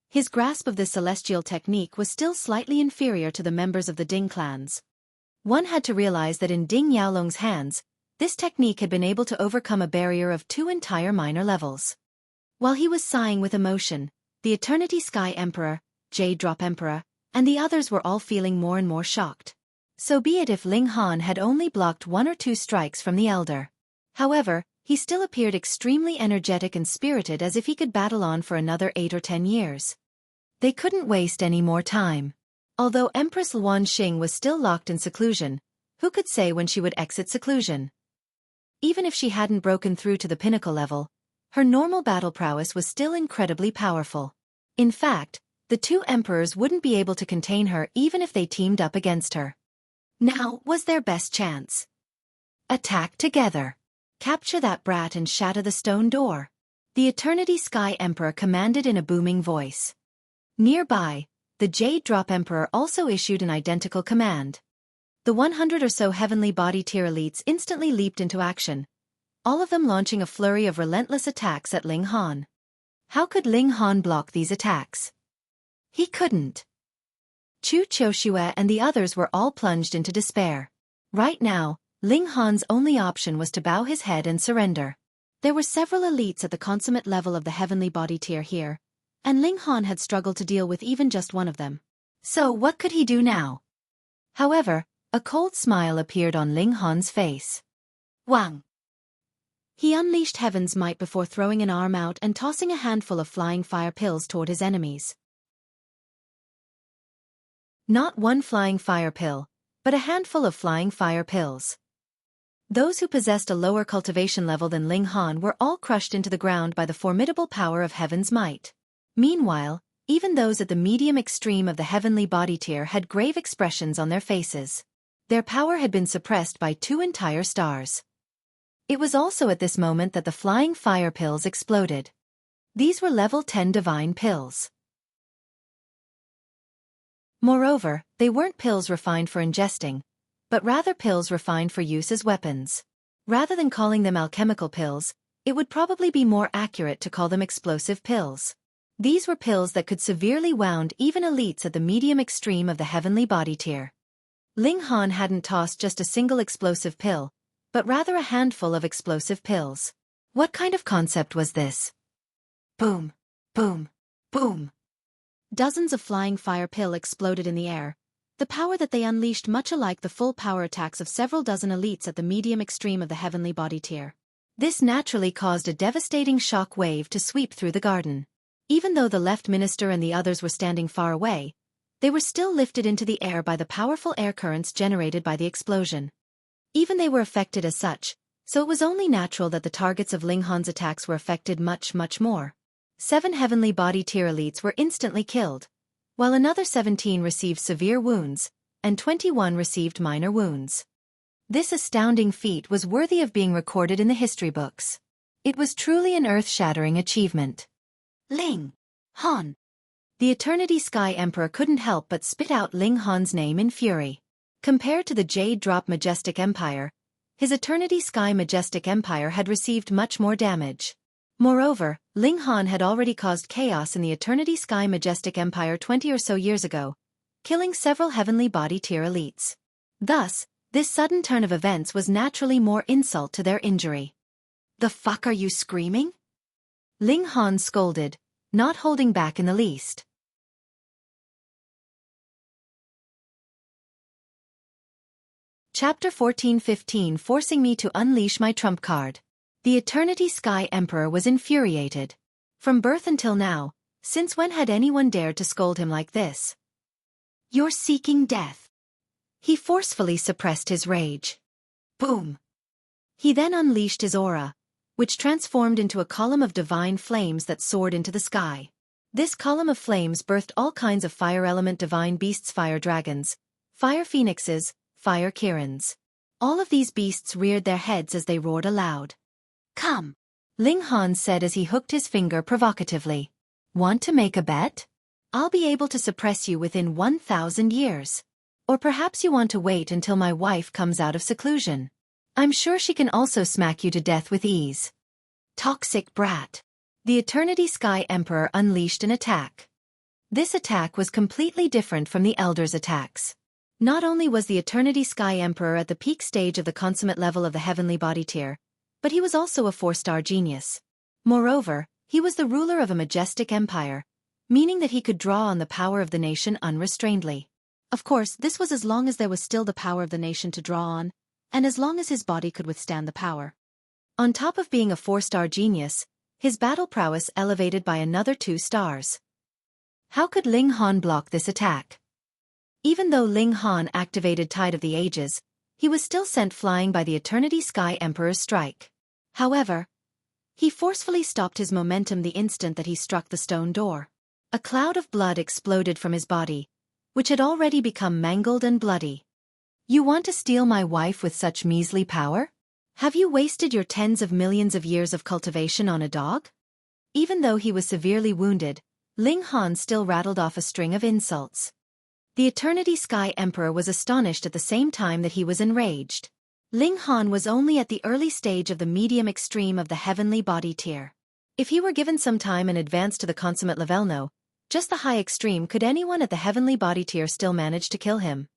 his grasp of this celestial technique was still slightly inferior to the members of the Ding clans. One had to realize that in Ding Yaolong's hands, this technique had been able to overcome a barrier of 2 entire minor levels. While he was sighing with emotion, the Eternity Sky Emperor, Jade Drop Emperor, and the others were all feeling more and more shocked. So be it if Ling Han had only blocked 1 or 2 strikes from the Elder. However, he still appeared extremely energetic and spirited, as if he could battle on for another 8 or 10 years. They couldn't waste any more time. Although Empress Luan Xing was still locked in seclusion, who could say when she would exit seclusion? Even if she hadn't broken through to the pinnacle level, her normal battle prowess was still incredibly powerful. In fact, the 2 emperors wouldn't be able to contain her even if they teamed up against her. Now was their best chance. Attack together. Capture that brat and shatter the stone door. The Eternity Sky Emperor commanded in a booming voice. Nearby, the Jade Drop Emperor also issued an identical command. The 100 or so heavenly body tier elites instantly leaped into action, all of them launching a flurry of relentless attacks at Ling Han. How could Ling Han block these attacks? He couldn't. Chu Qiuxue and the others were all plunged into despair. Right now, Ling Han's only option was to bow his head and surrender. There were several elites at the consummate level of the heavenly body tier here, and Ling Han had struggled to deal with even just one of them. So what could he do now? However, a cold smile appeared on Ling Han's face. Wang! He unleashed heaven's might before throwing an arm out and tossing a handful of flying fire pills toward his enemies. Not one flying fire pill, but a handful of flying fire pills. Those who possessed a lower cultivation level than Ling Han were all crushed into the ground by the formidable power of heaven's might. Meanwhile, even those at the medium extreme of the heavenly body tier had grave expressions on their faces. Their power had been suppressed by 2 entire stars. It was also at this moment that the flying fire pills exploded. These were level 10 divine pills. Moreover, they weren't pills refined for ingesting, but rather pills refined for use as weapons. Rather than calling them alchemical pills, it would probably be more accurate to call them explosive pills. These were pills that could severely wound even elites at the medium extreme of the heavenly body tier. Ling Han hadn't tossed just a single explosive pill, but rather a handful of explosive pills. What kind of concept was this? Boom, boom, boom. Dozens of flying fire pill exploded in the air, the power that they unleashed much alike the full power attacks of several dozen elites at the medium extreme of the heavenly body tier. This naturally caused a devastating shock wave to sweep through the garden. Even though the left minister and the others were standing far away, they were still lifted into the air by the powerful air currents generated by the explosion. Even they were affected as such, so it was only natural that the targets of Ling Han's attacks were affected much more. 7 heavenly body tier elites were instantly killed, while another 17 received severe wounds, and 21 received minor wounds. This astounding feat was worthy of being recorded in the history books. It was truly an earth-shattering achievement. Ling Han. The Eternity Sky Emperor couldn't help but spit out Ling Han's name in fury. Compared to the Jade Drop Majestic Empire, his Eternity Sky Majestic Empire had received much more damage. Moreover, Ling Han had already caused chaos in the Eternity Sky Majestic Empire 20 or so years ago, killing several heavenly body tier elites. Thus, this sudden turn of events was naturally more insult to their injury. The fuck are you screaming? Ling Han scolded, not holding back in the least. Chapter 14:15 Forcing me to unleash my trump card. The Eternity Sky Emperor was infuriated. From birth until now, since when had anyone dared to scold him like this? You're seeking death. He forcefully suppressed his rage. Boom! He then unleashed his aura, which transformed into a column of divine flames that soared into the sky. This column of flames birthed all kinds of fire element divine beasts, fire dragons, fire phoenixes, fire kirans. All of these beasts reared their heads as they roared aloud. Come, Ling Han said as he hooked his finger provocatively. Want to make a bet? I'll be able to suppress you within 1,000 years. Or perhaps you want to wait until my wife comes out of seclusion. I'm sure she can also smack you to death with ease. Toxic brat. The Eternity Sky Emperor unleashed an attack. This attack was completely different from the Elder's attacks. Not only was the Eternity Sky Emperor at the peak stage of the consummate level of the heavenly body tier, but he was also a 4-star genius. Moreover, he was the ruler of a majestic empire, meaning that he could draw on the power of the nation unrestrainedly. Of course, this was as long as there was still the power of the nation to draw on, and as long as his body could withstand the power. On top of being a 4-star genius, his battle prowess elevated by another 2 stars. How could Ling Han block this attack? Even though Ling Han activated Tide of the Ages, he was still sent flying by the Eternity Sky Emperor's strike. However, he forcefully stopped his momentum the instant that he struck the stone door. A cloud of blood exploded from his body, which had already become mangled and bloody. You want to steal my wife with such measly power? Have you wasted your tens of millions of years of cultivation on a dog? Even though he was severely wounded, Ling Han still rattled off a string of insults. The Eternity Sky Emperor was astonished at the same time that he was enraged. Ling Han was only at the early stage of the medium extreme of the heavenly body tier. If he were given some time and advanced to the consummate level, no, just the high extreme, could anyone at the heavenly body tier still manage to kill him?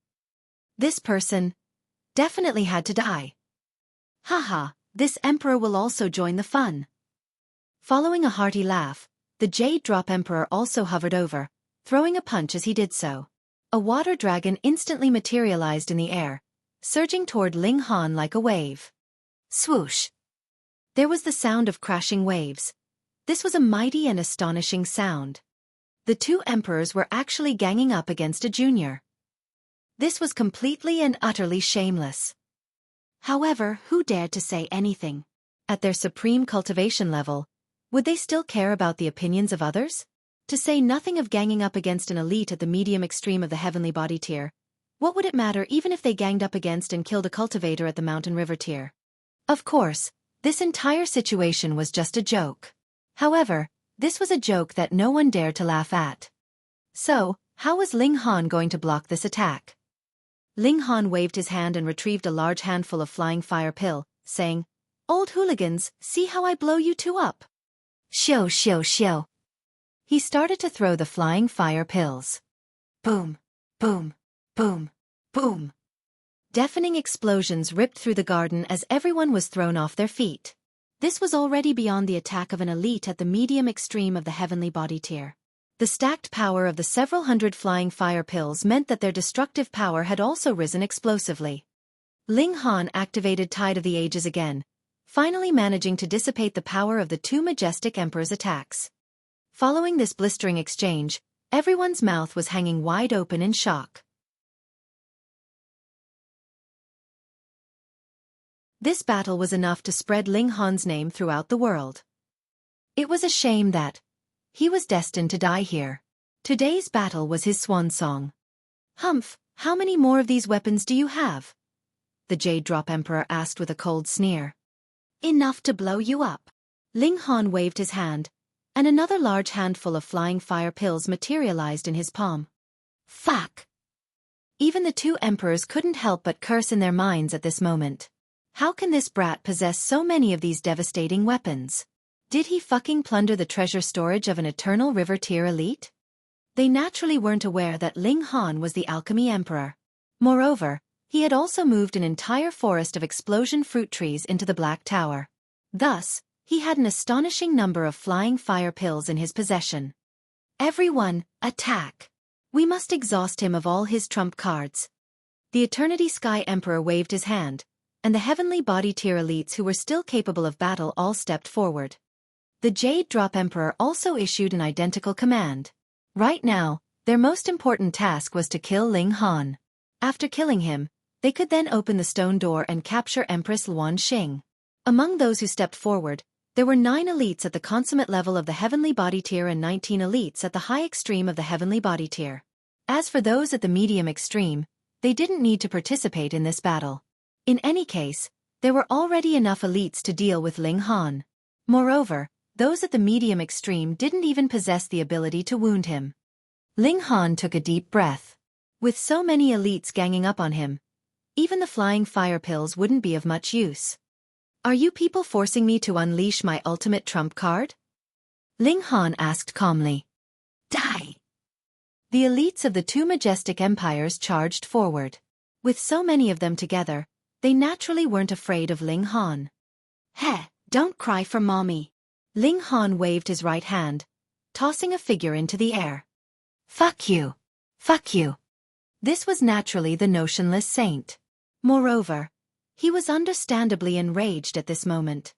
This person definitely had to die. Haha, this emperor will also join the fun. Following a hearty laugh, the Jade Drop Emperor also hovered over, throwing a punch as he did so. A water dragon instantly materialized in the air, surging toward Ling Han like a wave. Swoosh! There was the sound of crashing waves. This was a mighty and astonishing sound. The two emperors were actually ganging up against a junior. This was completely and utterly shameless. However, who dared to say anything? At their supreme cultivation level, would they still care about the opinions of others? To say nothing of ganging up against an elite at the medium extreme of the heavenly body tier, what would it matter even if they ganged up against and killed a cultivator at the mountain river tier? Of course, this entire situation was just a joke. However, this was a joke that no one dared to laugh at. So, how was Ling Han going to block this attack? Ling Han waved his hand and retrieved a large handful of flying fire pill, saying, "Old hooligans, see how I blow you two up." Shio shio shio. He started to throw the flying fire pills. Boom, boom, boom, boom. Deafening explosions ripped through the garden as everyone was thrown off their feet. This was already beyond the attack of an elite at the medium extreme of the heavenly body tier. The stacked power of the several hundred flying fire pills meant that their destructive power had also risen explosively. Ling Han activated Tide of the Ages again, finally managing to dissipate the power of the two majestic emperors' attacks. Following this blistering exchange, everyone's mouth was hanging wide open in shock. This battle was enough to spread Ling Han's name throughout the world. It was a shame that he was destined to die here. Today's battle was his swan song. Humph, how many more of these weapons do you have? The Jade Drop Emperor asked with a cold sneer. Enough to blow you up. Ling Han waved his hand, and another large handful of flying fire pills materialized in his palm. Fuck! Even the two emperors couldn't help but curse in their minds at this moment. How can this brat possess so many of these devastating weapons? Did he fucking plunder the treasure storage of an eternal river tier elite? They naturally weren't aware that Ling Han was the Alchemy Emperor. Moreover, he had also moved an entire forest of explosion fruit trees into the Black Tower. Thus, he had an astonishing number of flying fire pills in his possession. Everyone, attack! We must exhaust him of all his trump cards. The Eternity Sky Emperor waved his hand, and the heavenly body tier elites who were still capable of battle all stepped forward. The Jade Drop Emperor also issued an identical command. Right now, their most important task was to kill Ling Han. After killing him, they could then open the stone door and capture Empress Luan Xing. Among those who stepped forward, there were 9 elites at the consummate level of the heavenly body tier and 19 elites at the high extreme of the heavenly body tier. As for those at the medium extreme, they didn't need to participate in this battle. In any case, there were already enough elites to deal with Ling Han. Moreover, those at the medium extreme didn't even possess the ability to wound him. Ling Han took a deep breath. With so many elites ganging up on him, even the flying fire pills wouldn't be of much use. Are you people forcing me to unleash my ultimate trump card? Ling Han asked calmly. Die! The elites of the two majestic empires charged forward. With so many of them together, they naturally weren't afraid of Ling Han. Heh, don't cry for mommy. Ling Han waved his right hand, tossing a figure into the air. Fuck you. Fuck you. This was naturally the notionless saint. Moreover, he was understandably enraged at this moment.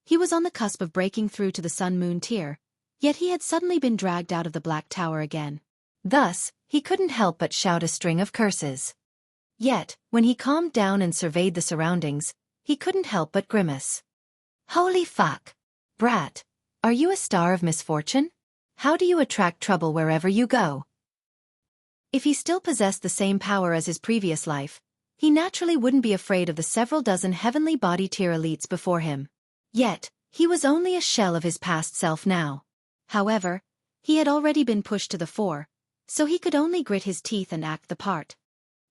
He was on the cusp of breaking through to the Sun-Moon tier, yet he had suddenly been dragged out of the Black Tower again. Thus, he couldn't help but shout a string of curses. Yet, when he calmed down and surveyed the surroundings, he couldn't help but grimace. Holy fuck! Brat, are you a star of misfortune? How do you attract trouble wherever you go? If he still possessed the same power as his previous life, he naturally wouldn't be afraid of the several dozen heavenly body tier elites before him. Yet, he was only a shell of his past self now. However, he had already been pushed to the fore, so he could only grit his teeth and act the part.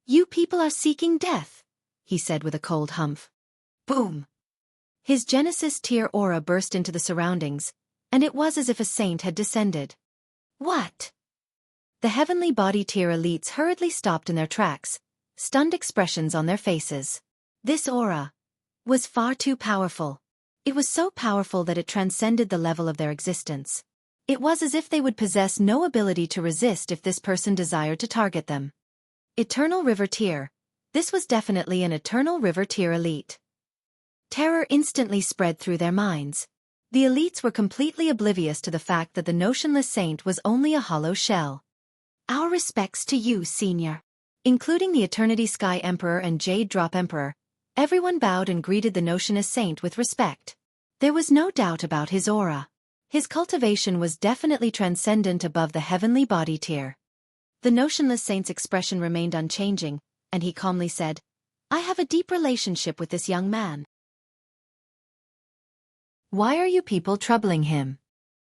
"You people are seeking death," he said with a cold humph. Boom! His Genesis tier aura burst into the surroundings, and it was as if a saint had descended. What? The heavenly body tier elites hurriedly stopped in their tracks, stunned expressions on their faces. This aura was far too powerful. It was so powerful that it transcended the level of their existence. It was as if they would possess no ability to resist if this person desired to target them. Eternal River Tier. This was definitely an Eternal River Tier elite. Terror instantly spread through their minds. The elites were completely oblivious to the fact that the notionless saint was only a hollow shell. "Our respects to you, Senior." Including the Eternity Sky Emperor and Jade Drop Emperor, everyone bowed and greeted the notionless saint with respect. There was no doubt about his aura. His cultivation was definitely transcendent above the heavenly body tier. The notionless saint's expression remained unchanging, and he calmly said, "I have a deep relationship with this young man. Why are you people troubling him?"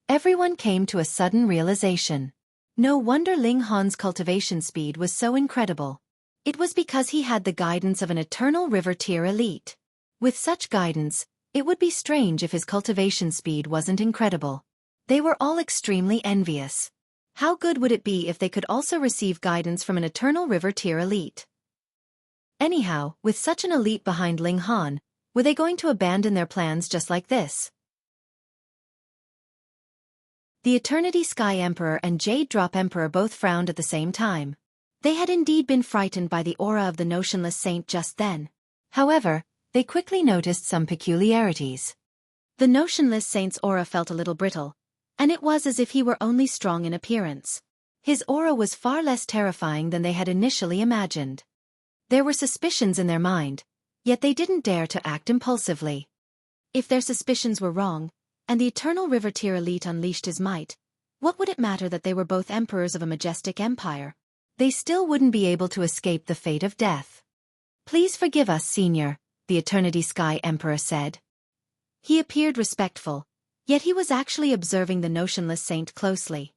Everyone came to a sudden realization. No wonder Ling Han's cultivation speed was so incredible. It was because he had the guidance of an Eternal River Tier elite. With such guidance, it would be strange if his cultivation speed wasn't incredible. They were all extremely envious. How good would it be if they could also receive guidance from an Eternal River Tier elite? Anyhow, with such an elite behind Ling Han, were they going to abandon their plans just like this? The Eternity Sky Emperor and Jade Drop Emperor both frowned at the same time. They had indeed been frightened by the aura of the notionless saint just then. However, they quickly noticed some peculiarities. The notionless saint's aura felt a little brittle, and it was as if he were only strong in appearance. His aura was far less terrifying than they had initially imagined. There were suspicions in their mind, yet they didn't dare to act impulsively. If their suspicions were wrong, and the Eternal River Tier elite unleashed his might, what would it matter that they were both emperors of a majestic empire? They still wouldn't be able to escape the fate of death. "Please forgive us, Senior," the Eternity Sky Emperor said. He appeared respectful, yet he was actually observing the notionless saint closely.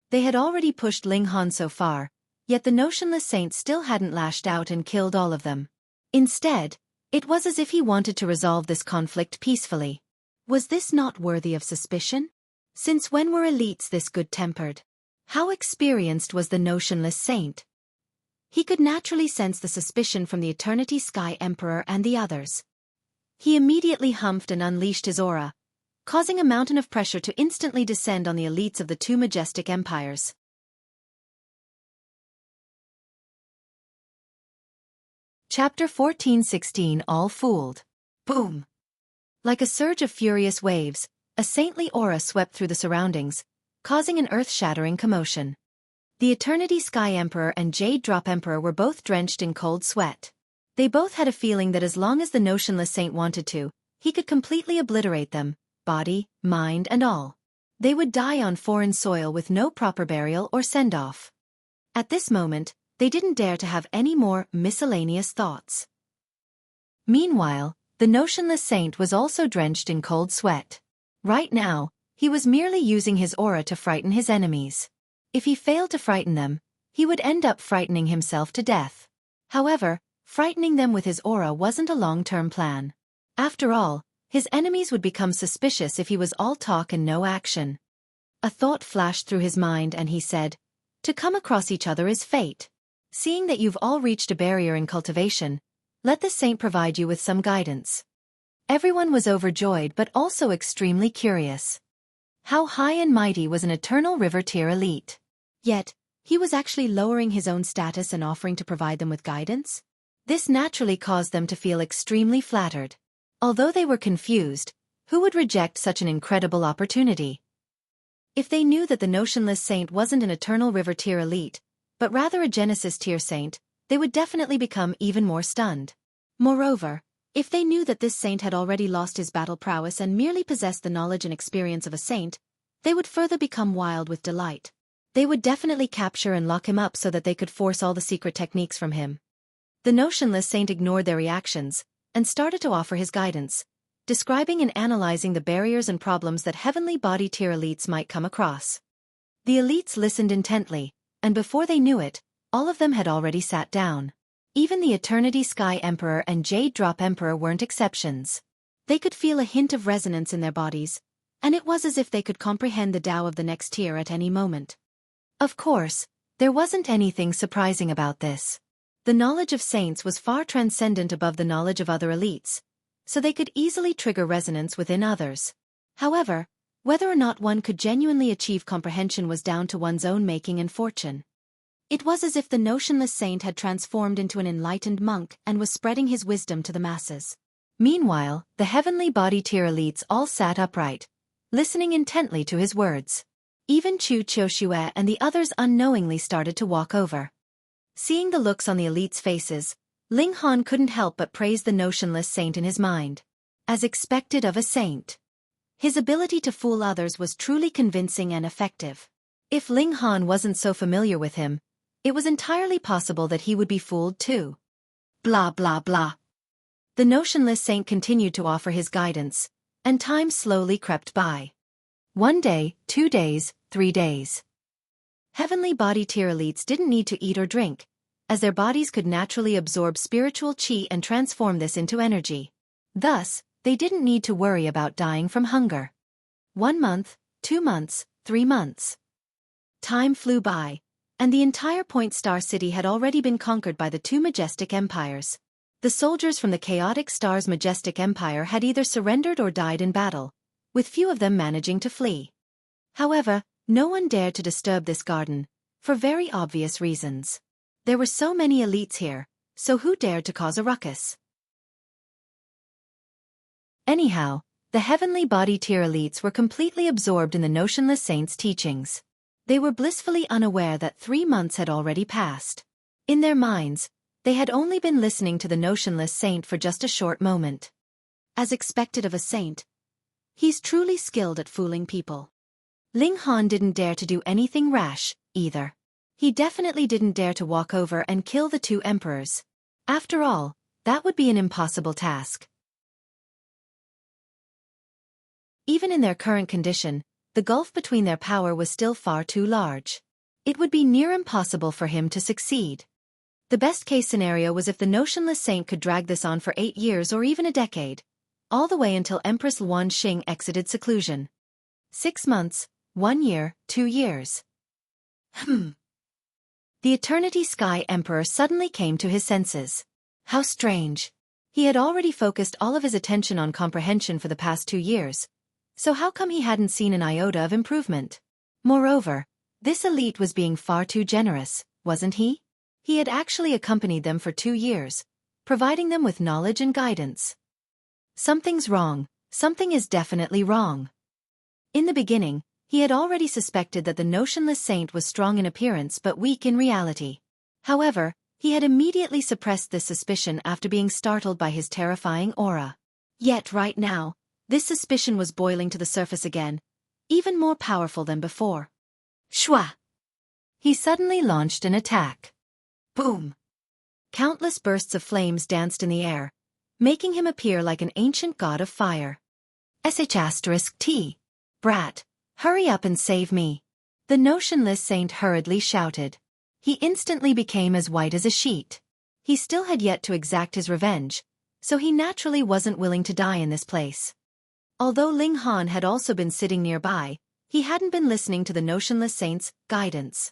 They had already pushed Ling Han so far, yet the notionless saint still hadn't lashed out and killed all of them. Instead, it was as if he wanted to resolve this conflict peacefully. Was this not worthy of suspicion? Since when were elites this good-tempered? How experienced was the notionless saint? He could naturally sense the suspicion from the Eternity Sky Emperor and the others. He immediately humphed and unleashed his aura, causing a mountain of pressure to instantly descend on the elites of the two majestic empires. Chapter 14-16 All Fooled. Boom! Like a surge of furious waves, a saintly aura swept through the surroundings, causing an earth-shattering commotion. The Eternity Sky Emperor and Jade Drop Emperor were both drenched in cold sweat. They both had a feeling that as long as the notionless saint wanted to, he could completely obliterate them, body, mind and all. They would die on foreign soil with no proper burial or send-off. At this moment, they didn't dare to have any more miscellaneous thoughts. Meanwhile, the notionless saint was also drenched in cold sweat. Right now, he was merely using his aura to frighten his enemies. If he failed to frighten them, he would end up frightening himself to death. However, frightening them with his aura wasn't a long-term plan. After all, his enemies would become suspicious if he was all talk and no action. A thought flashed through his mind and he said, "To come across each other is fate. Seeing that you've all reached a barrier in cultivation, let the saint provide you with some guidance." Everyone was overjoyed but also extremely curious. How high and mighty was an Eternal River Tier elite? Yet, he was actually lowering his own status and offering to provide them with guidance? This naturally caused them to feel extremely flattered. Although they were confused, who would reject such an incredible opportunity? If they knew that the notionless saint wasn't an Eternal River Tier elite, but rather a Genesis Tier saint, they would definitely become even more stunned. Moreover, if they knew that this saint had already lost his battle prowess and merely possessed the knowledge and experience of a saint, they would further become wild with delight. They would definitely capture and lock him up so that they could force all the secret techniques from him. The notionless saint ignored their reactions and started to offer his guidance, describing and analyzing the barriers and problems that heavenly body tier elites might come across. The elites listened intently, and before they knew it, all of them had already sat down. Even the Eternity Sky Emperor and Jade Drop Emperor weren't exceptions. They could feel a hint of resonance in their bodies, and it was as if they could comprehend the Tao of the next tier at any moment. Of course, there wasn't anything surprising about this. The knowledge of saints was far transcendent above the knowledge of other elites, so they could easily trigger resonance within others. However, whether or not one could genuinely achieve comprehension was down to one's own making and fortune. It was as if the notionless saint had transformed into an enlightened monk and was spreading his wisdom to the masses. Meanwhile, the heavenly body tier elites all sat upright, listening intently to his words. Even Chu Qiuxue and the others unknowingly started to walk over. Seeing the looks on the elites' faces, Ling Han couldn't help but praise the notionless saint in his mind. As expected of a saint, his ability to fool others was truly convincing and effective. If Ling Han wasn't so familiar with him, it was entirely possible that he would be fooled too. Blah blah blah. The notionless saint continued to offer his guidance, and time slowly crept by. 1 day, 2 days, 3 days. Heavenly body tier elites didn't need to eat or drink, as their bodies could naturally absorb spiritual qi and transform this into energy. Thus, they didn't need to worry about dying from hunger. 1 month, 2 months, 3 months. Time flew by, and the entire Point Star City had already been conquered by the two majestic empires. The soldiers from the chaotic Star's majestic empire had either surrendered or died in battle, with few of them managing to flee. However, no one dared to disturb this garden, for very obvious reasons. There were so many elites here, so who dared to cause a ruckus? Anyhow, the heavenly body tier elites were completely absorbed in the notionless saint's teachings. They were blissfully unaware that 3 months had already passed. In their minds, they had only been listening to the notionless saint for just a short moment. As expected of a saint, he's truly skilled at fooling people. Ling Han didn't dare to do anything rash, either. He definitely didn't dare to walk over and kill the two emperors. After all, that would be an impossible task. Even in their current condition, the gulf between their power was still far too large. It would be near impossible for him to succeed. The best-case scenario was if the notionless saint could drag this on for 8 years or even a decade, all the way until Empress Luan Xing exited seclusion. 6 months, 1 year, 2 years. The Eternity Sky Emperor suddenly came to his senses. How strange. He had already focused all of his attention on comprehension for the past 2 years, so how come he hadn't seen an iota of improvement? Moreover, this elite was being far too generous, wasn't he? He had actually accompanied them for 2 years, providing them with knowledge and guidance. Something's wrong, something is definitely wrong. In the beginning, he had already suspected that the notionless saint was strong in appearance but weak in reality. However, he had immediately suppressed this suspicion after being startled by his terrifying aura. Yet right now, this suspicion was boiling to the surface again, even more powerful than before. Shwa! He suddenly launched an attack. Boom! Countless bursts of flames danced in the air, making him appear like an ancient god of fire. *T. Brat, hurry up and save me! The notionless saint hurriedly shouted. He instantly became as white as a sheet. He still had yet to exact his revenge, so he naturally wasn't willing to die in this place. Although Ling Han had also been sitting nearby, he hadn't been listening to the notionless saint's guidance.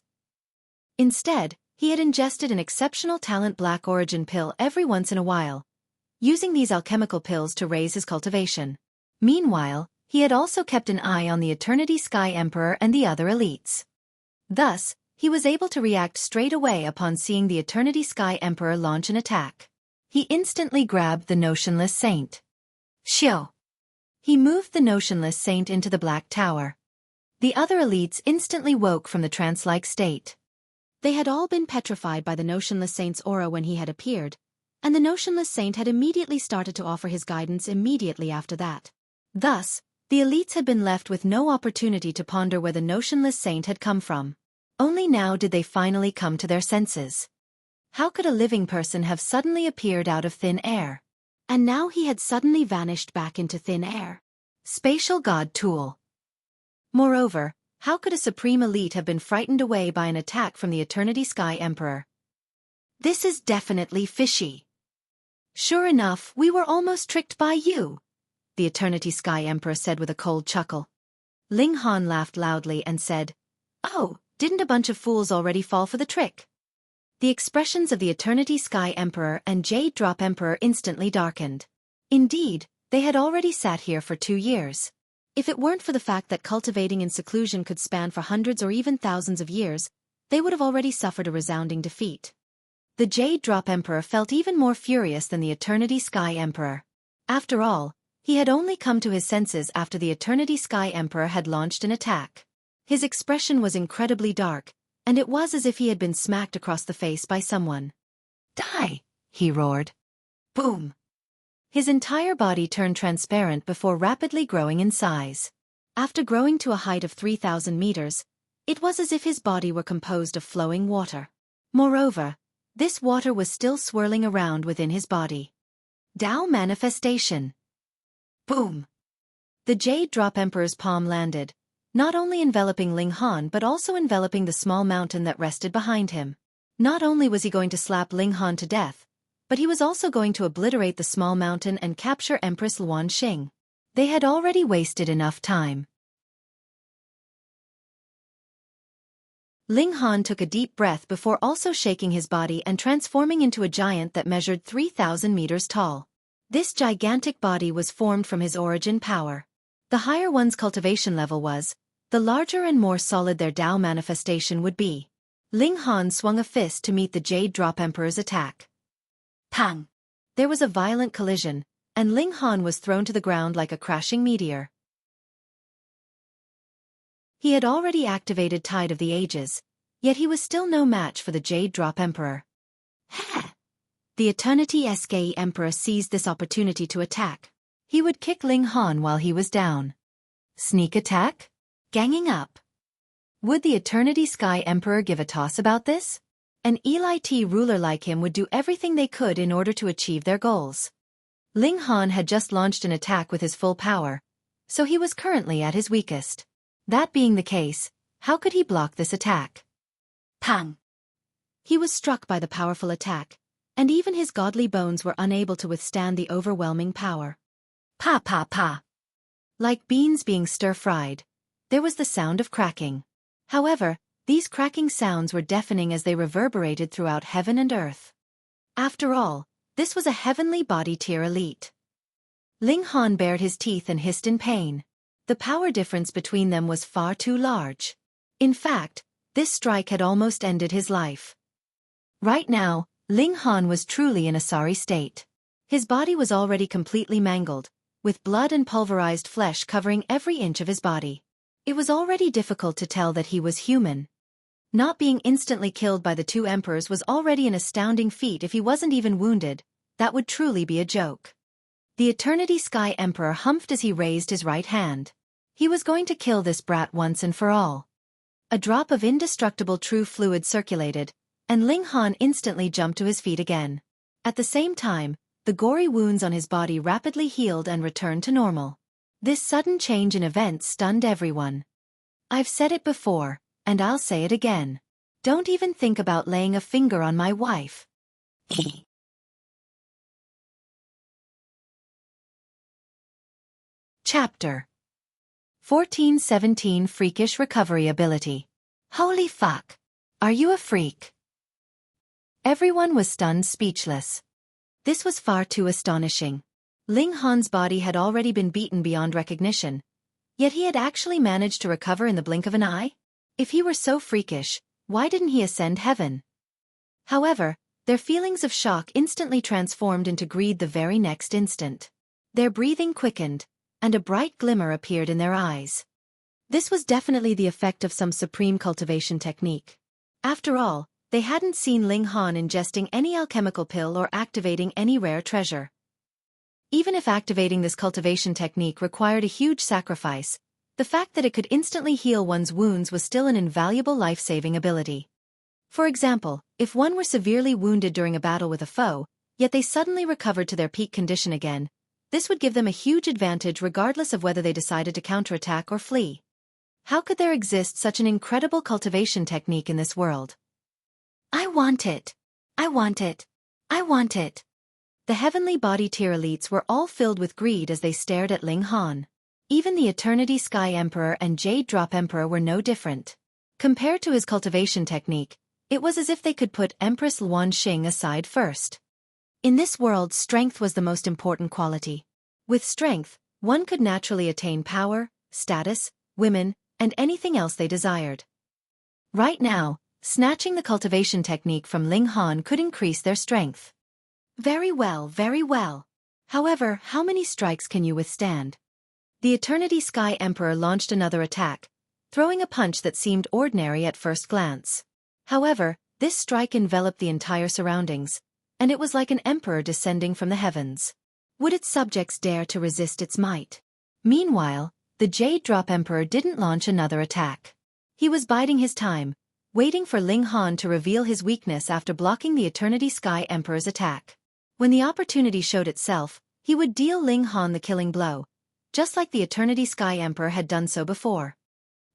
Instead, he had ingested an exceptional talent black origin pill every once in a while, using these alchemical pills to raise his cultivation. Meanwhile, he had also kept an eye on the Eternity Sky Emperor and the other elites. Thus, he was able to react straight away upon seeing the Eternity Sky Emperor launch an attack. He instantly grabbed the notionless saint. Xiao! He moved the notionless saint into the Black Tower. The other elites instantly woke from the trance-like state. They had all been petrified by the notionless saint's aura when he had appeared, and the notionless saint had immediately started to offer his guidance immediately after that. Thus, the elites had been left with no opportunity to ponder where the notionless saint had come from. Only now did they finally come to their senses. How could a living person have suddenly appeared out of thin air? And now he had suddenly vanished back into thin air. Spatial God Tool. Moreover, how could a supreme elite have been frightened away by an attack from the Eternity Sky Emperor? This is definitely fishy. Sure enough, we were almost tricked by you, the Eternity Sky Emperor said with a cold chuckle. Ling Han laughed loudly and said, "Oh, didn't a bunch of fools already fall for the trick?" The expressions of the Eternity Sky Emperor and Jade Drop Emperor instantly darkened. Indeed, they had already sat here for 2 years. If it weren't for the fact that cultivating in seclusion could span for hundreds or even thousands of years, they would have already suffered a resounding defeat. The Jade Drop Emperor felt even more furious than the Eternity Sky Emperor. After all, he had only come to his senses after the Eternity Sky Emperor had launched an attack. His expression was incredibly dark, and it was as if he had been smacked across the face by someone. "Die!" he roared. Boom! His entire body turned transparent before rapidly growing in size. After growing to a height of 3,000 meters, it was as if his body were composed of flowing water. Moreover, this water was still swirling around within his body. Tao Manifestation. Boom! The Jade Drop Emperor's palm landed, not only enveloping Ling Han but also enveloping the small mountain that rested behind him. Not only was he going to slap Ling Han to death, but he was also going to obliterate the small mountain and capture Empress Luan Xing. They had already wasted enough time. Ling Han took a deep breath before also shaking his body and transforming into a giant that measured 3,000 meters tall. This gigantic body was formed from his origin power. The higher one's cultivation level was, the larger and more solid their Tao manifestation would be. Ling Han swung a fist to meet the Jade Drop Emperor's attack. Pang! There was a violent collision, and Ling Han was thrown to the ground like a crashing meteor. He had already activated Tide of the Ages, yet he was still no match for the Jade Drop Emperor. Ha! The Eternity Sky Emperor seized this opportunity to attack. He would kick Ling Han while he was down. Sneak attack? Ganging up. Would the Eternity Sky Emperor give a toss about this? An elite ruler like him would do everything they could in order to achieve their goals. Ling Han had just launched an attack with his full power, so he was currently at his weakest. That being the case, how could he block this attack? Pang! He was struck by the powerful attack, and even his godly bones were unable to withstand the overwhelming power. Pa pa pa! Like beans being stir-fried, there was the sound of cracking. However, these cracking sounds were deafening as they reverberated throughout heaven and earth. After all, this was a heavenly body tier elite. Ling Han bared his teeth and hissed in pain. The power difference between them was far too large. In fact, this strike had almost ended his life. Right now, Ling Han was truly in a sorry state. His body was already completely mangled, with blood and pulverized flesh covering every inch of his body. It was already difficult to tell that he was human. Not being instantly killed by the two emperors was already an astounding feat. If he wasn't even wounded, that would truly be a joke. The Eternity Sky Emperor humphed as he raised his right hand. He was going to kill this brat once and for all. A drop of indestructible true fluid circulated, and Ling Han instantly jumped to his feet again. At the same time, the gory wounds on his body rapidly healed and returned to normal. This sudden change in events stunned everyone. I've said it before, and I'll say it again. Don't even think about laying a finger on my wife. Chapter 1417 Freakish Recovery Ability. Holy fuck! Are you a freak? Everyone was stunned speechless. This was far too astonishing. Ling Han's body had already been beaten beyond recognition, yet he had actually managed to recover in the blink of an eye? If he were so freakish, why didn't he ascend heaven? However, their feelings of shock instantly transformed into greed the very next instant. Their breathing quickened, and a bright glimmer appeared in their eyes. This was definitely the effect of some supreme cultivation technique. After all, they hadn't seen Ling Han ingesting any alchemical pill or activating any rare treasure. Even if activating this cultivation technique required a huge sacrifice, the fact that it could instantly heal one's wounds was still an invaluable life-saving ability. For example, if one were severely wounded during a battle with a foe, yet they suddenly recovered to their peak condition again, this would give them a huge advantage regardless of whether they decided to counterattack or flee. How could there exist such an incredible cultivation technique in this world? I want it. I want it. I want it. The heavenly body tier elites were all filled with greed as they stared at Ling Han. Even the Eternity Sky Emperor and Jade Drop Emperor were no different. Compared to his cultivation technique, it was as if they could put Empress Luan Xing aside first. In this world, strength was the most important quality. With strength, one could naturally attain power, status, women, and anything else they desired. Right now, snatching the cultivation technique from Ling Han could increase their strength. Very well, very well. However, how many strikes can you withstand? The Eternity Sky Emperor launched another attack, throwing a punch that seemed ordinary at first glance. However, this strike enveloped the entire surroundings, and it was like an emperor descending from the heavens. Would its subjects dare to resist its might? Meanwhile, the Jade Drop Emperor didn't launch another attack. He was biding his time, waiting for Ling Han to reveal his weakness after blocking the Eternity Sky Emperor's attack. When the opportunity showed itself, he would deal Ling Han the killing blow, just like the Eternity Sky Emperor had done so before.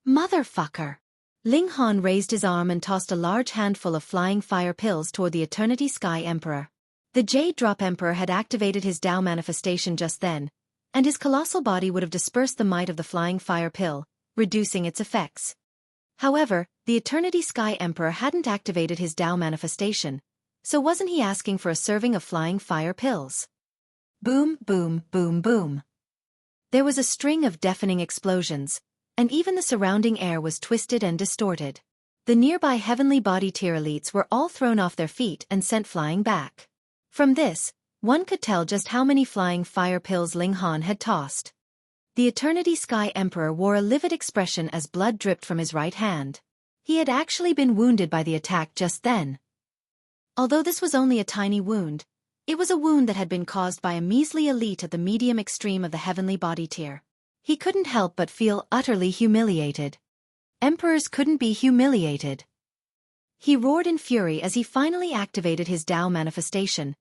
Motherfucker! Ling Han raised his arm and tossed a large handful of flying fire pills toward the Eternity Sky Emperor. The Jade Drop Emperor had activated his Tao manifestation just then, and his colossal body would have dispersed the might of the flying fire pill, reducing its effects. However, the Eternity Sky Emperor hadn't activated his Tao manifestation, so wasn't he asking for a serving of flying fire pills? Boom, boom, boom, boom. There was a string of deafening explosions, and even the surrounding air was twisted and distorted. The nearby heavenly body tier elites were all thrown off their feet and sent flying back. From this, one could tell just how many flying fire pills Ling Han had tossed. The Eternity Sky Emperor wore a livid expression as blood dripped from his right hand. He had actually been wounded by the attack just then. Although this was only a tiny wound, it was a wound that had been caused by a measly elite at the medium extreme of the heavenly body tier. He couldn't help but feel utterly humiliated. Emperors couldn't be humiliated. He roared in fury as he finally activated his Tao manifestation,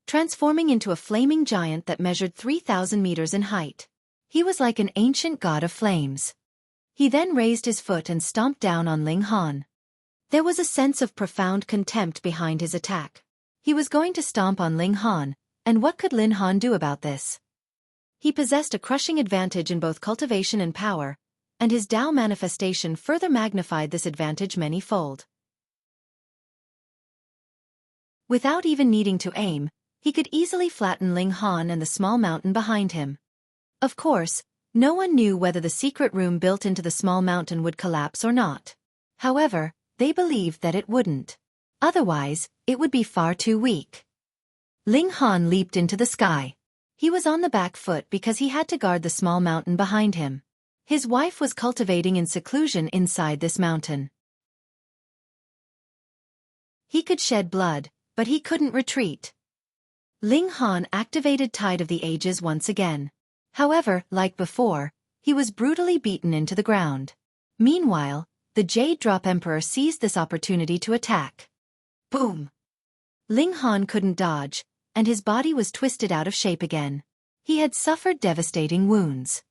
transforming into a flaming giant that measured 3,000 meters in height. He was like an ancient god of flames. He then raised his foot and stomped down on Ling Han. There was a sense of profound contempt behind his attack. He was going to stomp on Ling Han, and what could Ling Han do about this? He possessed a crushing advantage in both cultivation and power, and his Tao manifestation further magnified this advantage many-fold. Without even needing to aim, he could easily flatten Ling Han and the small mountain behind him. Of course, no one knew whether the secret room built into the small mountain would collapse or not. However, they believed that it wouldn't. Otherwise, it would be far too weak. Ling Han leaped into the sky. He was on the back foot because he had to guard the small mountain behind him. His wife was cultivating in seclusion inside this mountain. He could shed blood, but he couldn't retreat. Ling Han activated Tide of the Ages once again. However, like before, he was brutally beaten into the ground. Meanwhile, the Jade Drop Emperor seized this opportunity to attack. Boom! Ling Han couldn't dodge, and his body was twisted out of shape again. He had suffered devastating wounds.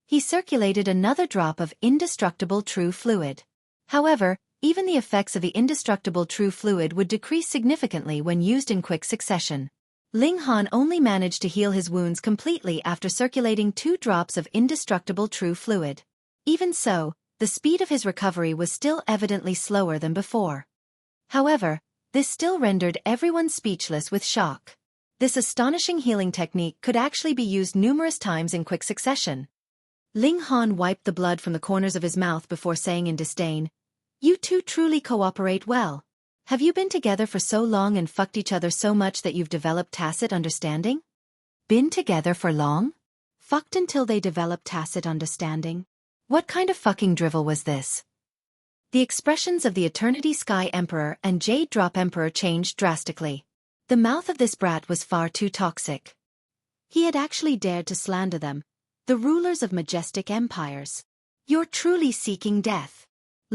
He circulated another drop of indestructible true fluid. However, even the effects of the indestructible true fluid would decrease significantly when used in quick succession. Ling Han only managed to heal his wounds completely after circulating 2 drops of indestructible true fluid. Even so, the speed of his recovery was still evidently slower than before. However, this still rendered everyone speechless with shock. This astonishing healing technique could actually be used numerous times in quick succession. Ling Han wiped the blood from the corners of his mouth before saying in disdain, "You two truly cooperate well. Have you been together for so long and fucked each other so much that you've developed tacit understanding?" Been together for long? Fucked until they developed tacit understanding? What kind of fucking drivel was this? The expressions of the Eternity Sky Emperor and Jade Drop Emperor changed drastically. The mouth of this brat was far too toxic. He had actually dared to slander them, the rulers of majestic empires. "You're truly seeking death."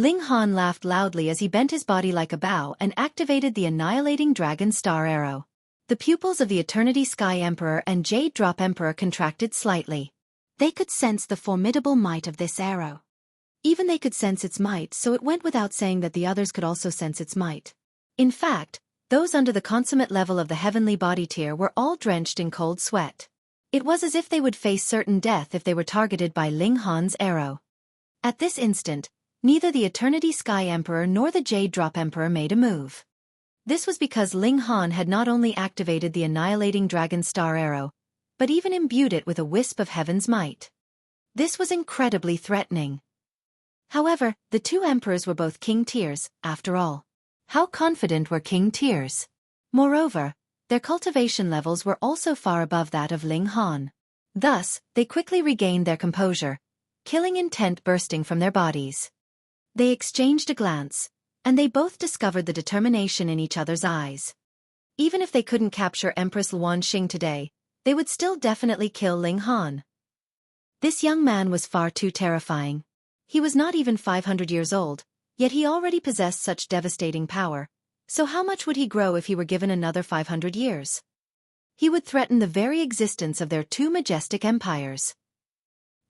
Ling Han laughed loudly as he bent his body like a bow and activated the annihilating dragon star arrow. The pupils of the Eternity Sky Emperor and Jade Drop Emperor contracted slightly. They could sense the formidable might of this arrow. Even they could sense its might, so it went without saying that the others could also sense its might. In fact, those under the consummate level of the heavenly body tier were all drenched in cold sweat. It was as if they would face certain death if they were targeted by Ling Han's arrow. At this instant, neither the Eternity Sky Emperor nor the Jade Drop Emperor made a move. This was because Ling Han had not only activated the annihilating dragon star arrow, but even imbued it with a wisp of heaven's might. This was incredibly threatening. However, the two emperors were both king tiers, after all. How confident were king tiers? Moreover, their cultivation levels were also far above that of Ling Han. Thus, they quickly regained their composure, killing intent bursting from their bodies. They exchanged a glance, and they both discovered the determination in each other's eyes. Even if they couldn't capture Empress Luan Xing today, they would still definitely kill Ling Han. This young man was far too terrifying. He was not even 500 years old, yet he already possessed such devastating power, so how much would he grow if he were given another 500 years? He would threaten the very existence of their two majestic empires.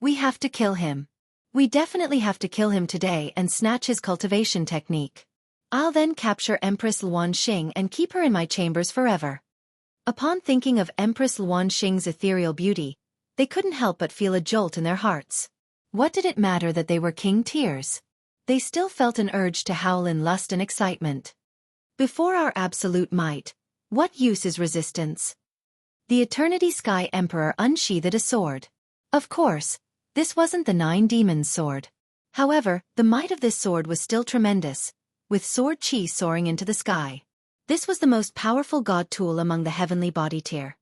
We have to kill him. We definitely have to kill him today and snatch his cultivation technique. I'll then capture Empress Luan Xing and keep her in my chambers forever. Upon thinking of Empress Luan Xing's ethereal beauty, they couldn't help but feel a jolt in their hearts. What did it matter that they were king tiers? They still felt an urge to howl in lust and excitement. Before our absolute might, what use is resistance? The Eternity Sky Emperor unsheathed a sword. Of course, this wasn't the Nine Demons' sword. However, the might of this sword was still tremendous, with sword chi soaring into the sky. This was the most powerful god tool among the heavenly body tier.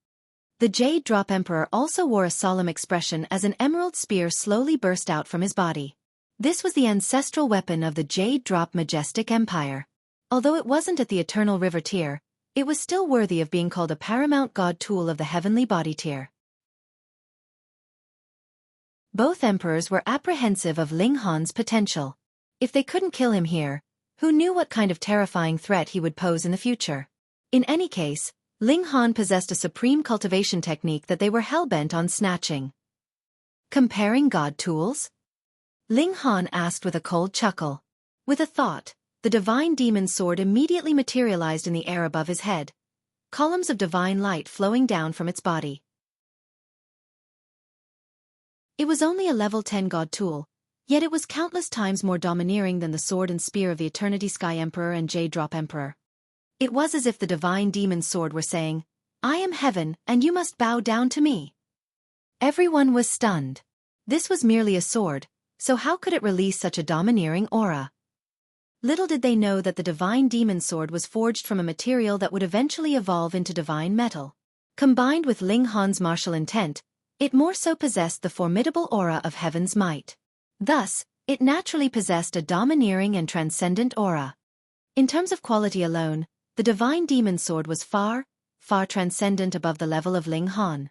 The Jade Drop Emperor also wore a solemn expression as an emerald spear slowly burst out from his body. This was the ancestral weapon of the Jade Drop Majestic Empire. Although it wasn't at the Eternal River tier, it was still worthy of being called a paramount god tool of the heavenly body tier. Both emperors were apprehensive of Ling Han's potential. If they couldn't kill him here, who knew what kind of terrifying threat he would pose in the future? In any case, Ling Han possessed a supreme cultivation technique that they were hell-bent on snatching. Comparing god tools? Ling Han asked with a cold chuckle. With a thought, the divine demon sword immediately materialized in the air above his head, columns of divine light flowing down from its body. It was only a level 10 god tool, yet it was countless times more domineering than the sword and spear of the Eternity Sky Emperor and Jade Drop Emperor. It was as if the divine demon sword were saying, I am heaven and you must bow down to me. Everyone was stunned. This was merely a sword, so how could it release such a domineering aura? Little did they know that the divine demon sword was forged from a material that would eventually evolve into divine metal. Combined with Ling Han's martial intent, it more so possessed the formidable aura of heaven's might. Thus, it naturally possessed a domineering and transcendent aura. In terms of quality alone, the divine demon sword was far, far transcendent above the level of Ling Han.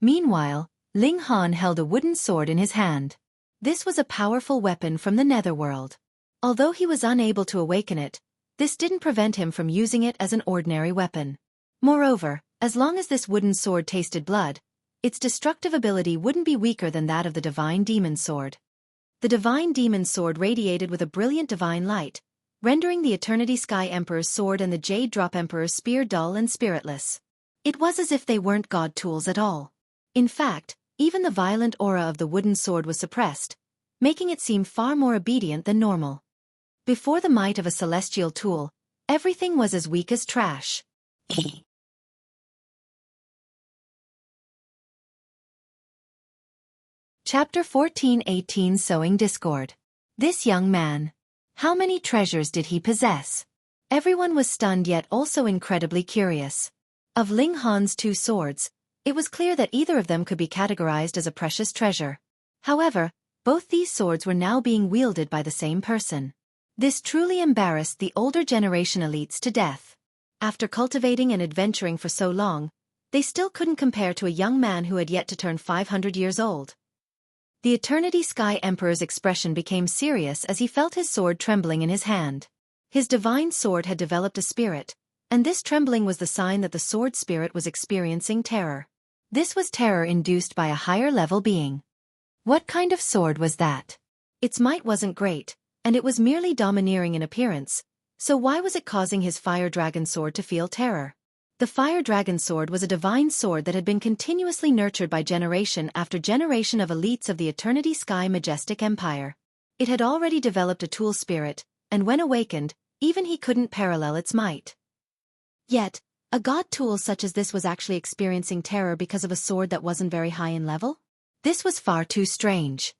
Meanwhile, Ling Han held a wooden sword in his hand. This was a powerful weapon from the netherworld. Although he was unable to awaken it, this didn't prevent him from using it as an ordinary weapon. Moreover, as long as this wooden sword tasted blood, its destructive ability wouldn't be weaker than that of the divine demon sword. The divine demon sword radiated with a brilliant divine light, rendering the Eternity Sky Emperor's sword and the Jade Drop Emperor's spear dull and spiritless. It was as if they weren't god tools at all. In fact, even the violent aura of the wooden sword was suppressed, making it seem far more obedient than normal. Before the might of a celestial tool, everything was as weak as trash. Chapter 14-18 Sowing Discord. This young man. How many treasures did he possess? Everyone was stunned yet also incredibly curious. Of Ling Han's two swords, it was clear that either of them could be categorized as a precious treasure. However, both these swords were now being wielded by the same person. This truly embarrassed the older generation elites to death. After cultivating and adventuring for so long, they still couldn't compare to a young man who had yet to turn 500 years old. The Eternity Sky Emperor's expression became serious as he felt his sword trembling in his hand. His divine sword had developed a spirit, and this trembling was the sign that the sword spirit was experiencing terror. This was terror induced by a higher-level being. What kind of sword was that? Its might wasn't great, and it was merely domineering in appearance, so why was it causing his Fire Dragon sword to feel terror? The Fire Dragon sword was a divine sword that had been continuously nurtured by generation after generation of elites of the Eternity Sky Majestic Empire. It had already developed a tool spirit, and when awakened, even he couldn't parallel its might. Yet, a god tool such as this was actually experiencing terror because of a sword that wasn't very high in level? This was far too strange.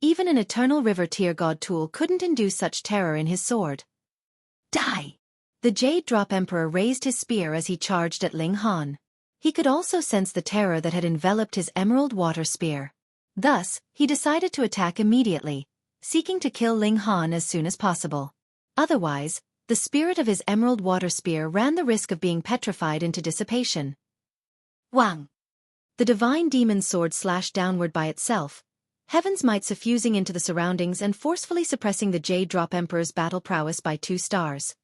Even an Eternal River tier god tool couldn't induce such terror in his sword. Die! The Jade Drop Emperor raised his spear as he charged at Ling Han. He could also sense the terror that had enveloped his Emerald Water Spear. Thus, he decided to attack immediately, seeking to kill Ling Han as soon as possible. Otherwise, the spirit of his Emerald Water Spear ran the risk of being petrified into dissipation. Wang! The divine demon sword slashed downward by itself, heaven's might suffusing into the surroundings and forcefully suppressing the Jade Drop Emperor's battle prowess by 2 stars.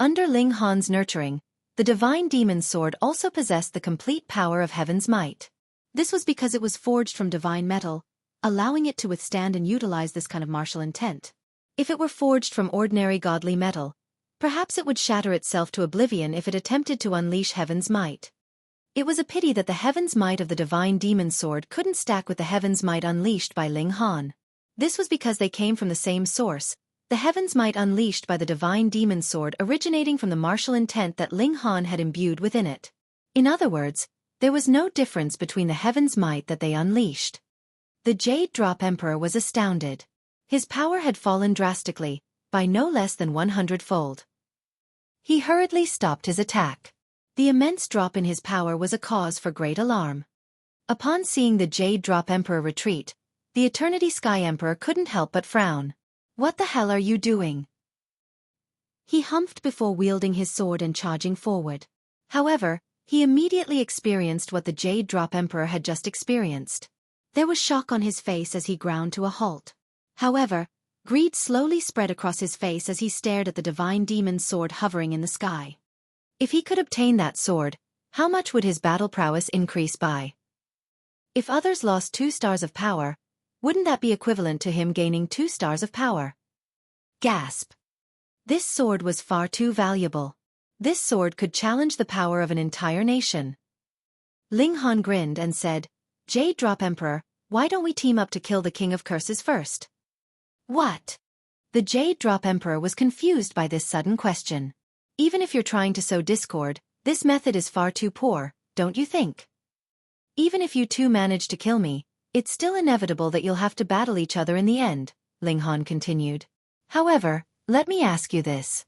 Under Ling Han's nurturing, the divine demon sword also possessed the complete power of heaven's might. This was because it was forged from divine metal, allowing it to withstand and utilize this kind of martial intent. If it were forged from ordinary godly metal, perhaps it would shatter itself to oblivion if it attempted to unleash heaven's might. It was a pity that the heaven's might of the divine demon sword couldn't stack with the heaven's might unleashed by Ling Han. This was because they came from the same source, the heaven's might unleashed by the divine demon sword originating from the martial intent that Ling Han had imbued within it. In other words, there was no difference between the heaven's might that they unleashed. The Jade Drop Emperor was astounded. His power had fallen drastically, by no less than 100-fold. He hurriedly stopped his attack. The immense drop in his power was a cause for great alarm. Upon seeing the Jade Drop Emperor retreat, the Eternity Sky Emperor couldn't help but frown. What the hell are you doing? He humphed before wielding his sword and charging forward. However, he immediately experienced what the Jade Drop Emperor had just experienced. There was shock on his face as he ground to a halt. However, greed slowly spread across his face as he stared at the divine demon's sword hovering in the sky. If he could obtain that sword, how much would his battle prowess increase by? If others lost 2 stars of power, wouldn't that be equivalent to him gaining 2 stars of power? Gasp! This sword was far too valuable. This sword could challenge the power of an entire nation. Ling Han grinned and said, Jade Drop Emperor, why don't we team up to kill the King of Curses first? What? The Jade Drop Emperor was confused by this sudden question. Even if you're trying to sow discord, this method is far too poor, don't you think? Even if you two manage to kill me, it's still inevitable that you'll have to battle each other in the end, Ling Han continued. However, let me ask you this.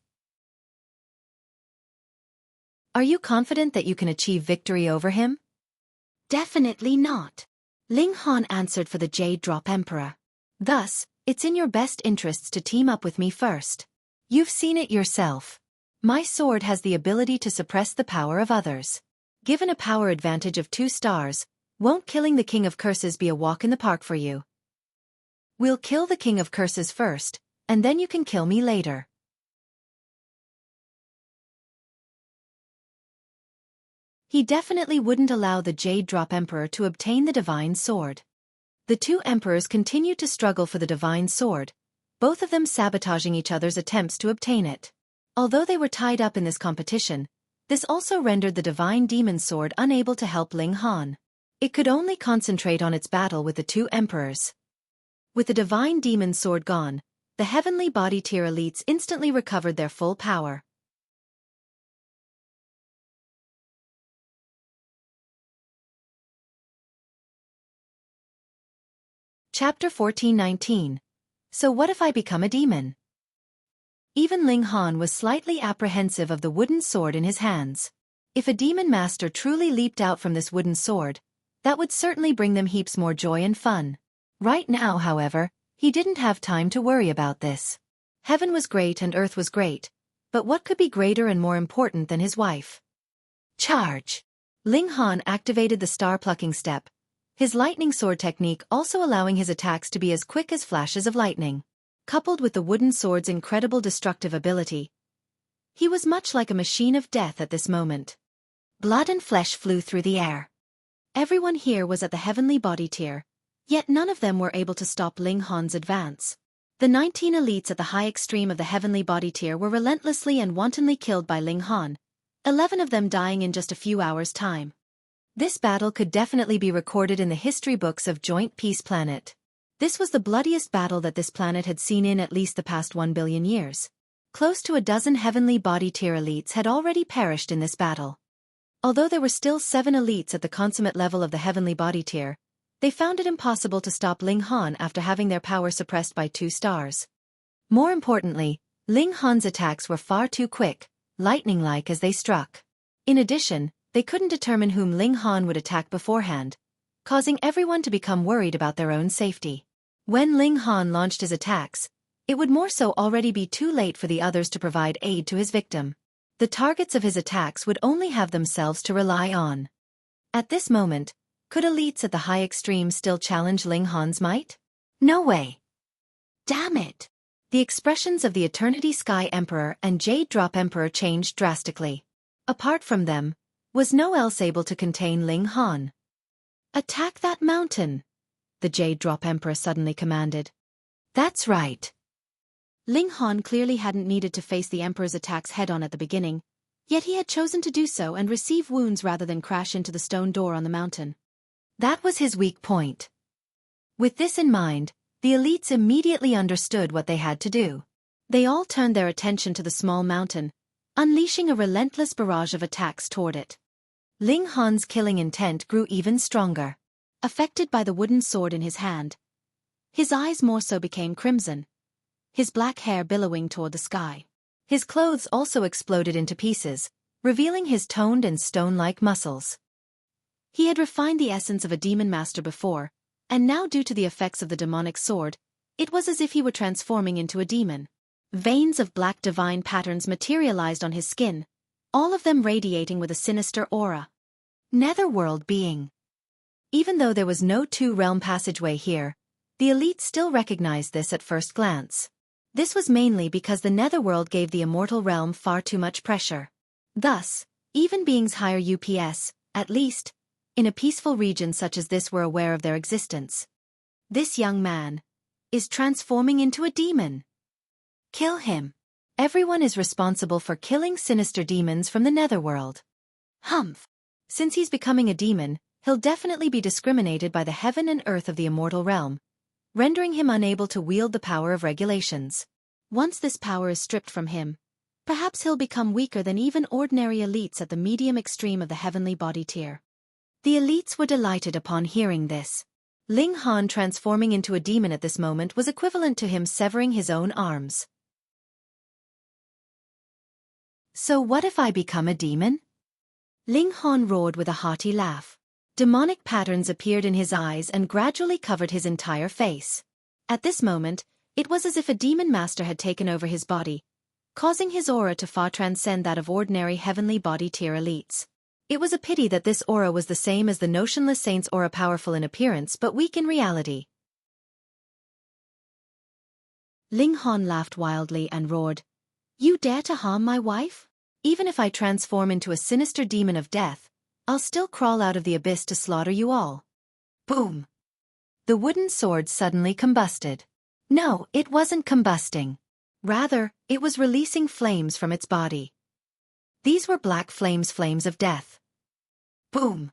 Are you confident that you can achieve victory over him? Definitely not. Ling Han answered for the Jade Drop Emperor. Thus, it's in your best interests to team up with me first. You've seen it yourself. My sword has the ability to suppress the power of others. Given a power advantage of 2 stars, won't killing the King of Curses be a walk in the park for you? We'll kill the King of Curses first, and then you can kill me later. He definitely wouldn't allow the Jade Drop Emperor to obtain the divine sword. The 2 emperors continued to struggle for the divine sword, both of them sabotaging each other's attempts to obtain it. Although they were tied up in this competition, this also rendered the divine demon sword unable to help Ling Han. It could only concentrate on its battle with the 2 emperors. With the divine demon sword gone, the heavenly body tier elites instantly recovered their full power. Chapter 1419. So what if I become a demon? Even Ling Han was slightly apprehensive of the wooden sword in his hands. If a demon master truly leaped out from this wooden sword, that would certainly bring them heaps more joy and fun. Right now, however, he didn't have time to worry about this. Heaven was great and earth was great, but what could be greater and more important than his wife? Charge! Ling Han activated the star-plucking step, his lightning sword technique also allowing his attacks to be as quick as flashes of lightning. Coupled with the wooden sword's incredible destructive ability, he was much like a machine of death at this moment. Blood and flesh flew through the air. Everyone here was at the heavenly body tier, yet none of them were able to stop Ling Han's advance. The 19 elites at the high extreme of the heavenly body tier were relentlessly and wantonly killed by Ling Han, 11 of them dying in just a few hours' time. This battle could definitely be recorded in the history books of Joint Peace Planet. This was the bloodiest battle that this planet had seen in at least the past 1 billion years. Close to a dozen heavenly body tier elites had already perished in this battle. Although there were still 7 elites at the consummate level of the heavenly body tier, they found it impossible to stop Ling Han after having their power suppressed by 2 stars. More importantly, Ling Han's attacks were far too quick, lightning-like as they struck. In addition, they couldn't determine whom Ling Han would attack beforehand, causing everyone to become worried about their own safety. When Ling Han launched his attacks, it would more so already be too late for the others to provide aid to his victim. The targets of his attacks would only have themselves to rely on. At this moment, could elites at the high extreme still challenge Ling Han's might? No way. Damn it. The expressions of the Eternity Sky Emperor and Jade Drop Emperor changed drastically. Apart from them, was no else able to contain Ling Han. Attack that mountain, the Jade Drop Emperor suddenly commanded. That's right. Ling Han clearly hadn't needed to face the Emperor's attacks head-on at the beginning, yet he had chosen to do so and receive wounds rather than crash into the stone door on the mountain. That was his weak point. With this in mind, the elites immediately understood what they had to do. They all turned their attention to the small mountain, unleashing a relentless barrage of attacks toward it. Ling Han's killing intent grew even stronger. Affected by the wooden sword in his hand, his eyes more so became crimson, his black hair billowing toward the sky. His clothes also exploded into pieces, revealing his toned and stone-like muscles. He had refined the essence of a demon master before, and now due to the effects of the demonic sword, it was as if he were transforming into a demon. Veins of black divine patterns materialized on his skin, all of them radiating with a sinister aura. Netherworld being. Even though there was no 2-realm passageway here, the elite still recognized this at first glance. This was mainly because the Netherworld gave the immortal realm far too much pressure. Thus, even beings higher UPS, at least, in a peaceful region such as this were aware of their existence. This young man is transforming into a demon. Kill him. Everyone is responsible for killing sinister demons from the Netherworld. Humph. Since he's becoming a demon, he'll definitely be discriminated by the heaven and earth of the immortal realm, rendering him unable to wield the power of regulations. Once this power is stripped from him, perhaps he'll become weaker than even ordinary elites at the medium extreme of the heavenly body tier. The elites were delighted upon hearing this. Ling Han transforming into a demon at this moment was equivalent to him severing his own arms. So what if I become a demon? Ling Han roared with a hearty laugh. Demonic patterns appeared in his eyes and gradually covered his entire face. At this moment, it was as if a demon master had taken over his body, causing his aura to far transcend that of ordinary heavenly body tier elites. It was a pity that this aura was the same as the notionless saint's aura, powerful in appearance but weak in reality. Ling Han laughed wildly and roared, "You dare to harm my wife? Even if I transform into a sinister demon of death, I'll still crawl out of the abyss to slaughter you all." Boom! The wooden sword suddenly combusted. No, it wasn't combusting. Rather, it was releasing flames from its body. These were black flames, flames of death. Boom!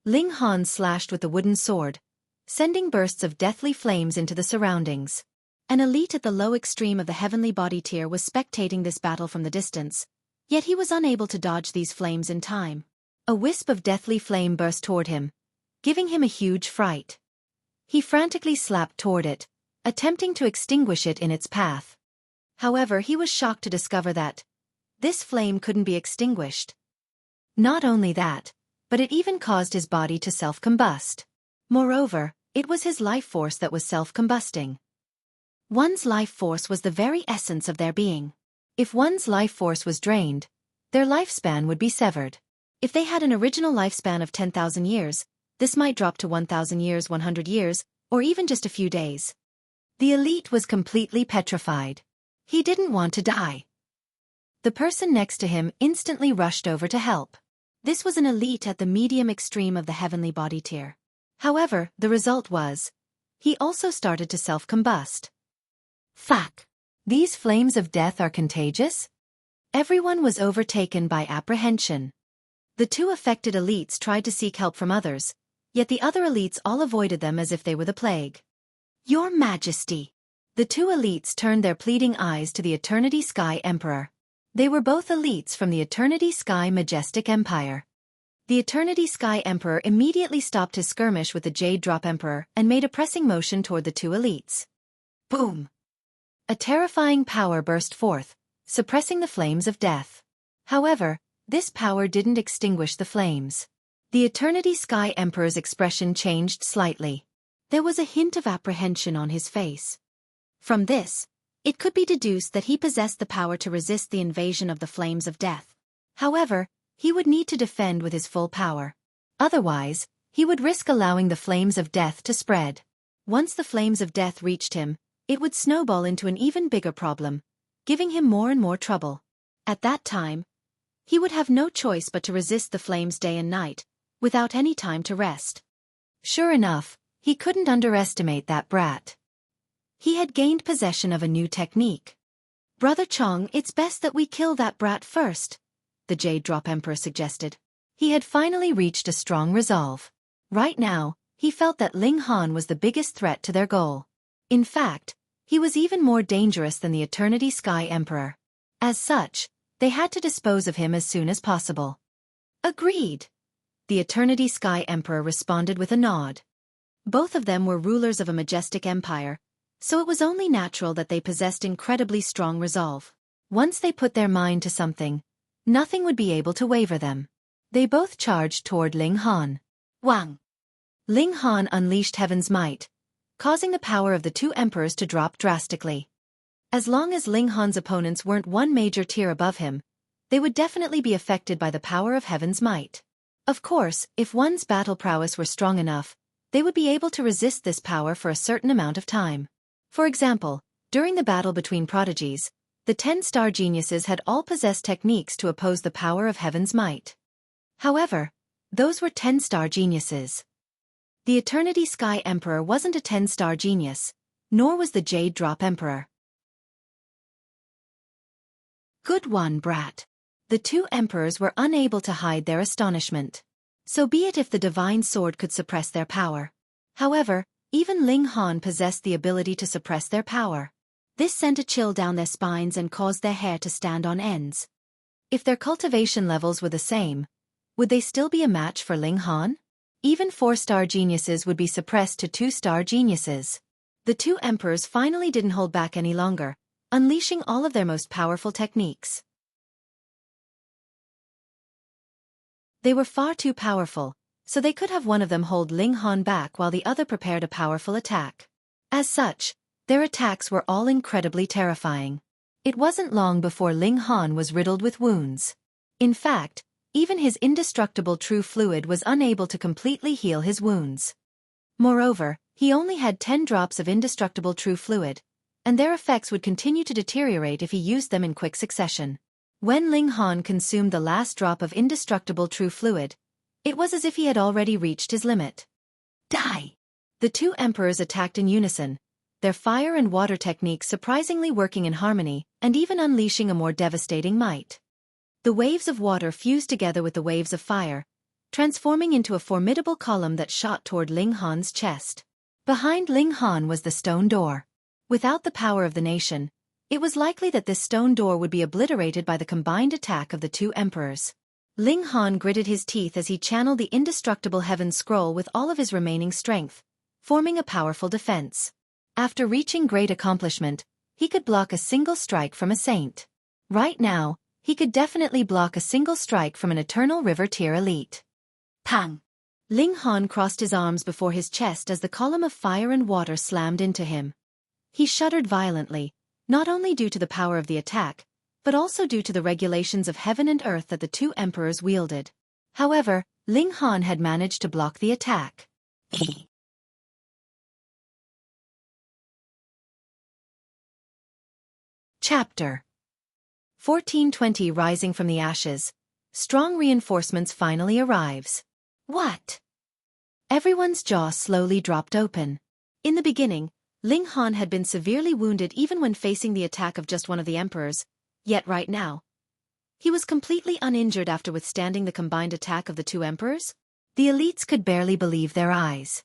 Ling Han slashed with the wooden sword, sending bursts of deathly flames into the surroundings. An elite at the low extreme of the heavenly body tier was spectating this battle from the distance, yet he was unable to dodge these flames in time. A wisp of deathly flame burst toward him, giving him a huge fright. He frantically slapped toward it, attempting to extinguish it in its path. However, he was shocked to discover that this flame couldn't be extinguished. Not only that, but it even caused his body to self-combust. Moreover, it was his life force that was self-combusting. One's life force was the very essence of their being. If one's life force was drained, their lifespan would be severed. If they had an original lifespan of 10,000 years, This might drop to 1,000 years, 100 years, or even just a few days. The elite was completely petrified. He didn't want to die. The person next to him instantly rushed over to help. This was an elite at the medium extreme of the heavenly body tier. However, the result was, he also started to self-combust. Fuck! These flames of death are contagious? Everyone was overtaken by apprehension. The two affected elites tried to seek help from others, yet the other elites all avoided them as if they were the plague. Your Majesty! The two elites turned their pleading eyes to the Eternity Sky Emperor. They were both elites from the Eternity Sky Majestic Empire. The Eternity Sky Emperor immediately stopped his skirmish with the Jade Drop Emperor and made a pressing motion toward the two elites. Boom! A terrifying power burst forth, suppressing the flames of death. However, this power didn't extinguish the flames. The Eternity Sky Emperor's expression changed slightly. There was a hint of apprehension on his face. From this, it could be deduced that he possessed the power to resist the invasion of the flames of death. However, he would need to defend with his full power. Otherwise, he would risk allowing the flames of death to spread. Once the flames of death reached him, it would snowball into an even bigger problem, giving him more and more trouble. At that time, he would have no choice but to resist the flames day and night, without any time to rest. Sure enough, he couldn't underestimate that brat. He had gained possession of a new technique. Brother Chong, it's best that we kill that brat first, the Jade Drop Emperor suggested. He had finally reached a strong resolve. Right now, he felt that Ling Han was the biggest threat to their goal. In fact, he was even more dangerous than the Eternity Sky Emperor. As such, they had to dispose of him as soon as possible. Agreed. The Eternity Sky Emperor responded with a nod. Both of them were rulers of a majestic empire, so it was only natural that they possessed incredibly strong resolve. Once they put their mind to something, nothing would be able to waver them. They both charged toward Ling Han. Wang! Ling Han unleashed heaven's might, causing the power of the two emperors to drop drastically. As long as Ling Han's opponents weren't one major tier above him, they would definitely be affected by the power of heaven's might. Of course, if one's battle prowess were strong enough, they would be able to resist this power for a certain amount of time. For example, during the battle between prodigies, the 10-star geniuses had all possessed techniques to oppose the power of heaven's might. However, those were 10-star geniuses. The Eternity Sky Emperor wasn't a 10-star genius, nor was the Jade Drop Emperor. Good one, brat. The two emperors were unable to hide their astonishment. So be it if the divine sword could suppress their power. However, even Ling Han possessed the ability to suppress their power. This sent a chill down their spines and caused their hair to stand on ends. If their cultivation levels were the same, would they still be a match for Ling Han? Even 4-star geniuses would be suppressed to 2-star geniuses. The two emperors finally didn't hold back any longer, unleashing all of their most powerful techniques. They were far too powerful, so they could have one of them hold Ling Han back while the other prepared a powerful attack. As such, their attacks were all incredibly terrifying. It wasn't long before Ling Han was riddled with wounds. In fact, even his indestructible true fluid was unable to completely heal his wounds. Moreover, he only had 10 drops of indestructible true fluid, and their effects would continue to deteriorate if he used them in quick succession. When Ling Han consumed the last drop of indestructible true fluid, it was as if he had already reached his limit. Die! The two emperors attacked in unison, their fire and water techniques surprisingly working in harmony and even unleashing a more devastating might. The waves of water fused together with the waves of fire, transforming into a formidable column that shot toward Ling Han's chest. Behind Ling Han was the stone door. Without the power of the nation, it was likely that this stone door would be obliterated by the combined attack of the two emperors. Ling Han gritted his teeth as he channeled the indestructible heaven scroll with all of his remaining strength, forming a powerful defense. After reaching great accomplishment, he could block a single strike from a saint. Right now, he could definitely block a single strike from an Eternal River tier elite. Pang! Ling Han crossed his arms before his chest as the column of fire and water slammed into him. He shuddered violently, not only due to the power of the attack, but also due to the regulations of heaven and earth that the two emperors wielded. However, Ling Han had managed to block the attack. Chapter 1420 Rising from the Ashes. Strong reinforcements finally arrives. What? Everyone's jaw slowly dropped open. In the beginning, Ling Han had been severely wounded even when facing the attack of just one of the emperors, yet right now, he was completely uninjured after withstanding the combined attack of the two emperors. The elites could barely believe their eyes.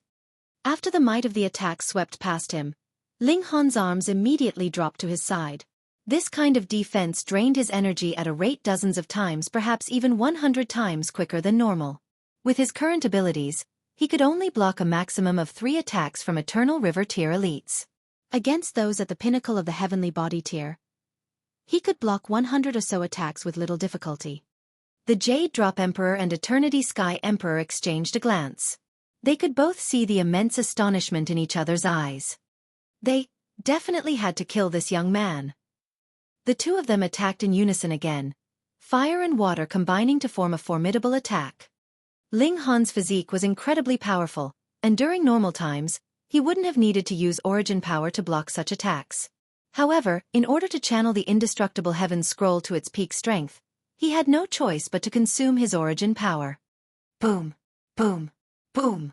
After the might of the attack swept past him, Ling Han's arms immediately dropped to his side. This kind of defense drained his energy at a rate dozens of times, perhaps even 100 times quicker than normal. With his current abilities, he could only block a maximum of 3 attacks from Eternal River tier elites. Against those at the pinnacle of the Heavenly Body tier, he could block 100 or so attacks with little difficulty. The Jade Drop Emperor and Eternity Sky Emperor exchanged a glance. They could both see the immense astonishment in each other's eyes. They definitely had to kill this young man. The two of them attacked in unison again, fire and water combining to form a formidable attack. Ling Han's physique was incredibly powerful, and during normal times, he wouldn't have needed to use origin power to block such attacks. However, in order to channel the indestructible Heaven Scroll to its peak strength, he had no choice but to consume his origin power. Boom, boom, boom.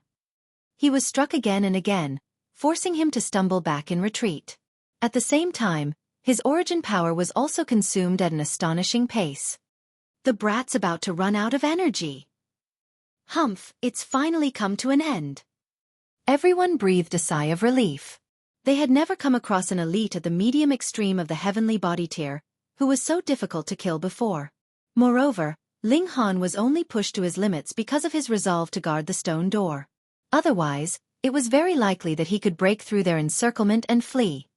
He was struck again and again, forcing him to stumble back in retreat. At the same time, his origin power was also consumed at an astonishing pace. The brat's about to run out of energy. Humph, it's finally come to an end. Everyone breathed a sigh of relief. They had never come across an elite at the medium extreme of the Heavenly Body tier, who was so difficult to kill before. Moreover, Ling Han was only pushed to his limits because of his resolve to guard the stone door. Otherwise, it was very likely that he could break through their encirclement and flee.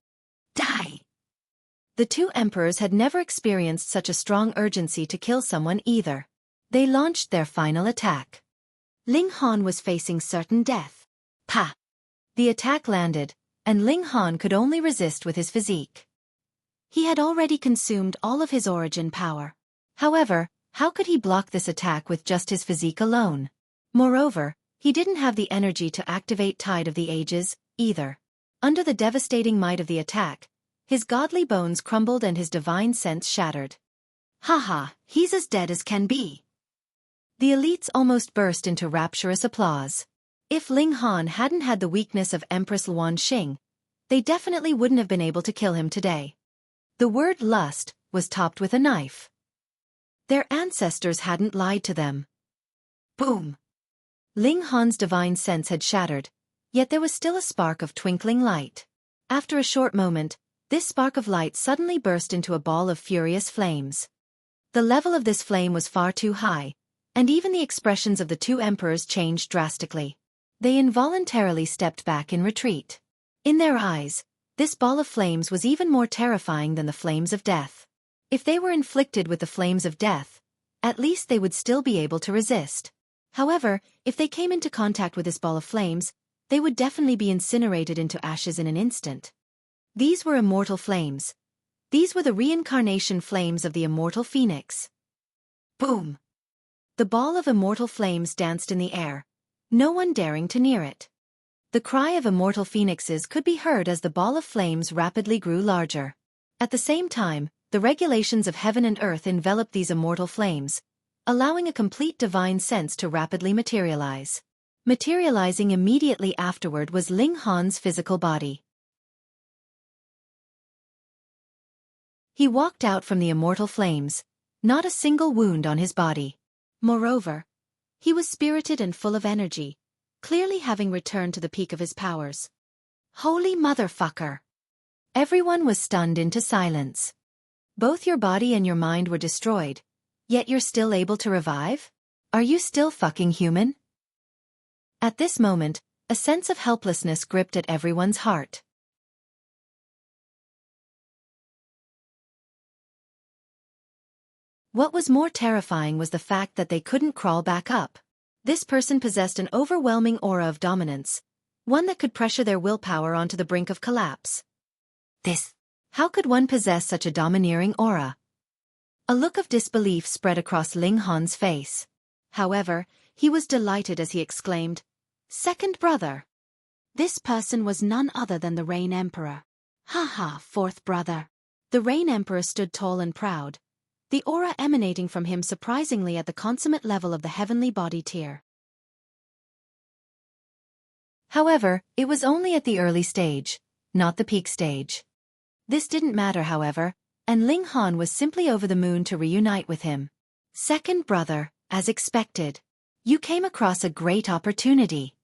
Die! The two emperors had never experienced such a strong urgency to kill someone either. They launched their final attack. Ling Han was facing certain death. Pa! The attack landed, and Ling Han could only resist with his physique. He had already consumed all of his origin power. However, how could he block this attack with just his physique alone? Moreover, he didn't have the energy to activate Tide of the Ages, either. Under the devastating might of the attack, his godly bones crumbled and his divine sense shattered. Haha, he's as dead as can be. The elites almost burst into rapturous applause. If Ling Han hadn't had the weakness of Empress Luan Xing, they definitely wouldn't have been able to kill him today. The word lust was topped with a knife. Their ancestors hadn't lied to them. Boom! Ling Han's divine sense had shattered, yet there was still a spark of twinkling light. After a short moment, this spark of light suddenly burst into a ball of furious flames. The level of this flame was far too high, and even the expressions of the two emperors changed drastically. They involuntarily stepped back in retreat. In their eyes, this ball of flames was even more terrifying than the flames of death. If they were inflicted with the flames of death, at least they would still be able to resist. However, if they came into contact with this ball of flames, they would definitely be incinerated into ashes in an instant. These were immortal flames. These were the reincarnation flames of the immortal phoenix. Boom! The ball of immortal flames danced in the air, no one daring to near it. The cry of immortal phoenixes could be heard as the ball of flames rapidly grew larger. At the same time, the regulations of heaven and earth enveloped these immortal flames, allowing a complete divine sense to rapidly materialize. Materializing immediately afterward was Ling Han's physical body. He walked out from the immortal flames, not a single wound on his body. Moreover, he was spirited and full of energy, clearly having returned to the peak of his powers. Holy motherfucker! Everyone was stunned into silence. Both your body and your mind were destroyed, yet you're still able to revive? Are you still fucking human? At this moment, a sense of helplessness gripped at everyone's heart. What was more terrifying was the fact that they couldn't crawl back up. This person possessed an overwhelming aura of dominance, one that could pressure their willpower onto the brink of collapse. How could one possess such a domineering aura? A look of disbelief spread across Ling Han's face. However, He was delighted as he exclaimed, "Second brother!" This person was none other than the Rain Emperor. "Ha ha, fourth brother!" The Rain Emperor stood tall and proud, the aura emanating from him surprisingly at the consummate level of the heavenly body tier. However, it was only at the early stage, not the peak stage. This didn't matter, however, and Ling Han was simply over the moon to reunite with him. "Second brother, as expected. You came across a great opportunity."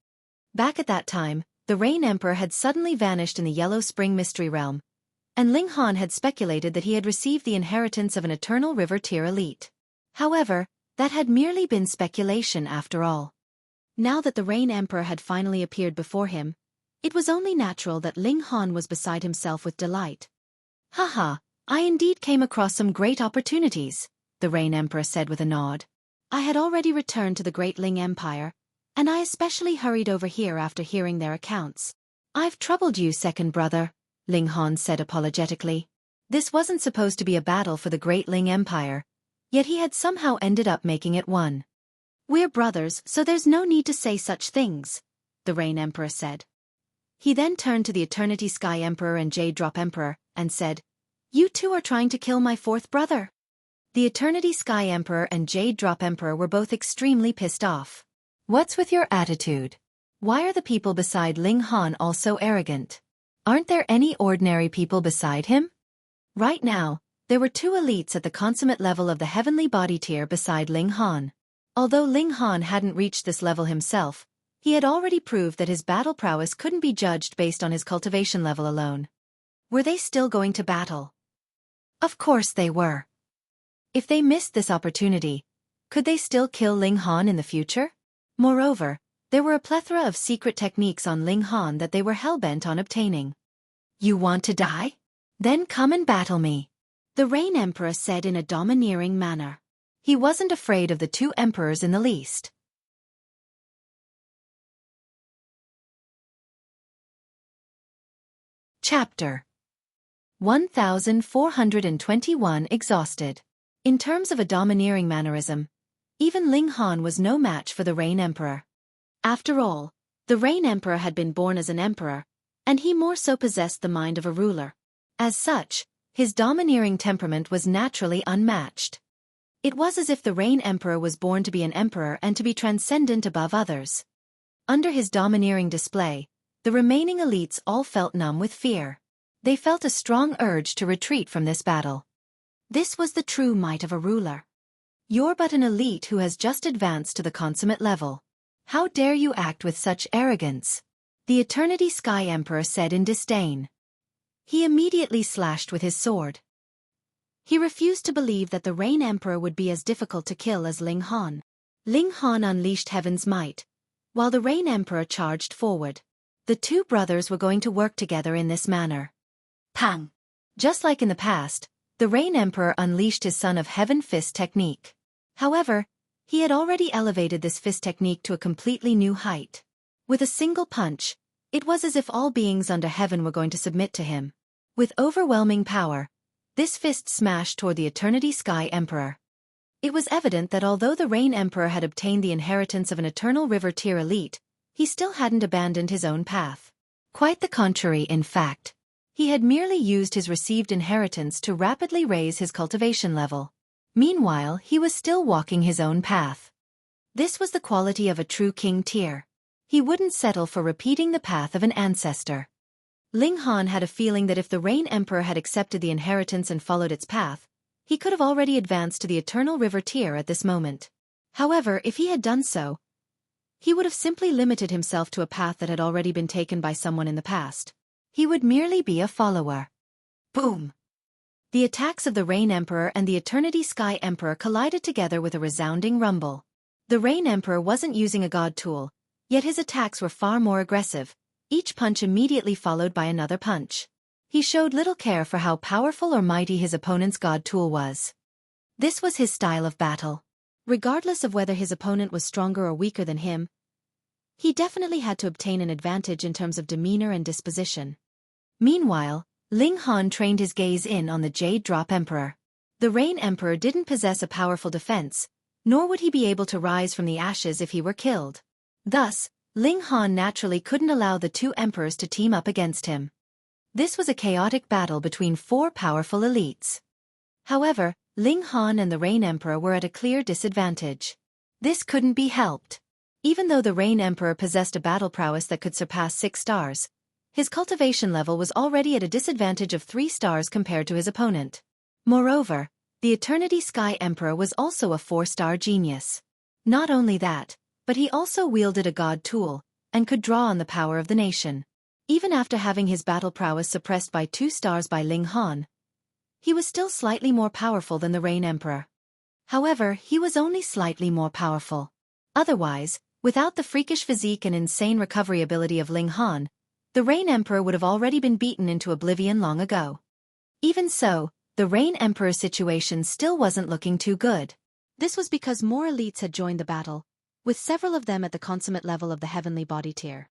Back at that time, the Rain Emperor had suddenly vanished in the Yellow Spring Mystery Realm, and Ling Han had speculated that he had received the inheritance of an Eternal River Tier elite. However, that had merely been speculation after all. Now that the Rain Emperor had finally appeared before him, it was only natural that Ling Han was beside himself with delight. "Haha, I indeed came across some great opportunities," the Rain Emperor said with a nod. "I had already returned to the Great Ling Empire, and I especially hurried over here after hearing their accounts." "I've troubled you, second brother," Ling Han said apologetically. This wasn't supposed to be a battle for the Great Ling Empire, yet he had somehow ended up making it one. "We're brothers, so there's no need to say such things," the Rain Emperor said. He then turned to the Eternity Sky Emperor and Jade Drop Emperor, and said, "You two are trying to kill my fourth brother." The Eternity Sky Emperor and Jade Drop Emperor were both extremely pissed off. "What's with your attitude? Why are the people beside Ling Han all so arrogant? Aren't there any ordinary people beside him?" Right now, there were two elites at the consummate level of the heavenly body tier beside Ling Han. Although Ling Han hadn't reached this level himself, he had already proved that his battle prowess couldn't be judged based on his cultivation level alone. Were they still going to battle? Of course they were. If they missed this opportunity, could they still kill Ling Han in the future? Moreover, there were a plethora of secret techniques on Ling Han that they were hell-bent on obtaining. "You want to die? Then come and battle me," the Rain Emperor said in a domineering manner. He wasn't afraid of the two emperors in the least. Chapter 1421 Exhausted. In terms of a domineering mannerism, even Ling Han was no match for the Rain Emperor. After all, the Rain Emperor had been born as an emperor, and he more so possessed the mind of a ruler. As such, his domineering temperament was naturally unmatched. It was as if the Rain Emperor was born to be an emperor and to be transcendent above others. Under his domineering display, the remaining elites all felt numb with fear. They felt a strong urge to retreat from this battle. This was the true might of a ruler. "You're but an elite who has just advanced to the consummate level. How dare you act with such arrogance?" the Eternity Sky Emperor said in disdain. He immediately slashed with his sword. He refused to believe that the Rain Emperor would be as difficult to kill as Ling Han. Ling Han unleashed heaven's might, while the Rain Emperor charged forward. The two brothers were going to work together in this manner. Pang! Just like in the past, the Rain Emperor unleashed his Son of Heaven fist technique. However, he had already elevated this fist technique to a completely new height. With a single punch, it was as if all beings under heaven were going to submit to him. With overwhelming power, this fist smashed toward the Eternity Sky Emperor. It was evident that although the Rain Emperor had obtained the inheritance of an Eternal River Tier elite, he still hadn't abandoned his own path. Quite the contrary, in fact. He had merely used his received inheritance to rapidly raise his cultivation level. Meanwhile, he was still walking his own path. This was the quality of a true king tier. He wouldn't settle for repeating the path of an ancestor. Ling Han had a feeling that if the Rain Emperor had accepted the inheritance and followed its path, he could have already advanced to the Eternal River Tier at this moment. However, if he had done so, he would have simply limited himself to a path that had already been taken by someone in the past. He would merely be a follower. Boom! The attacks of the Rain Emperor and the Eternity Sky Emperor collided together with a resounding rumble. The Rain Emperor wasn't using a god tool, yet his attacks were far more aggressive, each punch immediately followed by another punch. He showed little care for how powerful or mighty his opponent's god tool was. This was his style of battle. Regardless of whether his opponent was stronger or weaker than him, he definitely had to obtain an advantage in terms of demeanor and disposition. Meanwhile, Ling Han trained his gaze in on the Jade Drop Emperor. The Rain Emperor didn't possess a powerful defense, nor would he be able to rise from the ashes if he were killed. Thus, Ling Han naturally couldn't allow the two emperors to team up against him. This was a chaotic battle between four powerful elites. However, Ling Han and the Rain Emperor were at a clear disadvantage. This couldn't be helped. Even though the Rain Emperor possessed a battle prowess that could surpass 6 stars, his cultivation level was already at a disadvantage of 3 stars compared to his opponent. Moreover, the Eternity Sky Emperor was also a 4-star genius. Not only that, but he also wielded a god tool, and could draw on the power of the nation. Even after having his battle prowess suppressed by 2 stars by Ling Han, he was still slightly more powerful than the Rain Emperor. However, he was only slightly more powerful. Otherwise, without the freakish physique and insane recovery ability of Ling Han, the Rain Emperor would have already been beaten into oblivion long ago. Even so, the Rain Emperor's situation still wasn't looking too good. This was because more elites had joined the battle, with several of them at the consummate level of the heavenly body tier.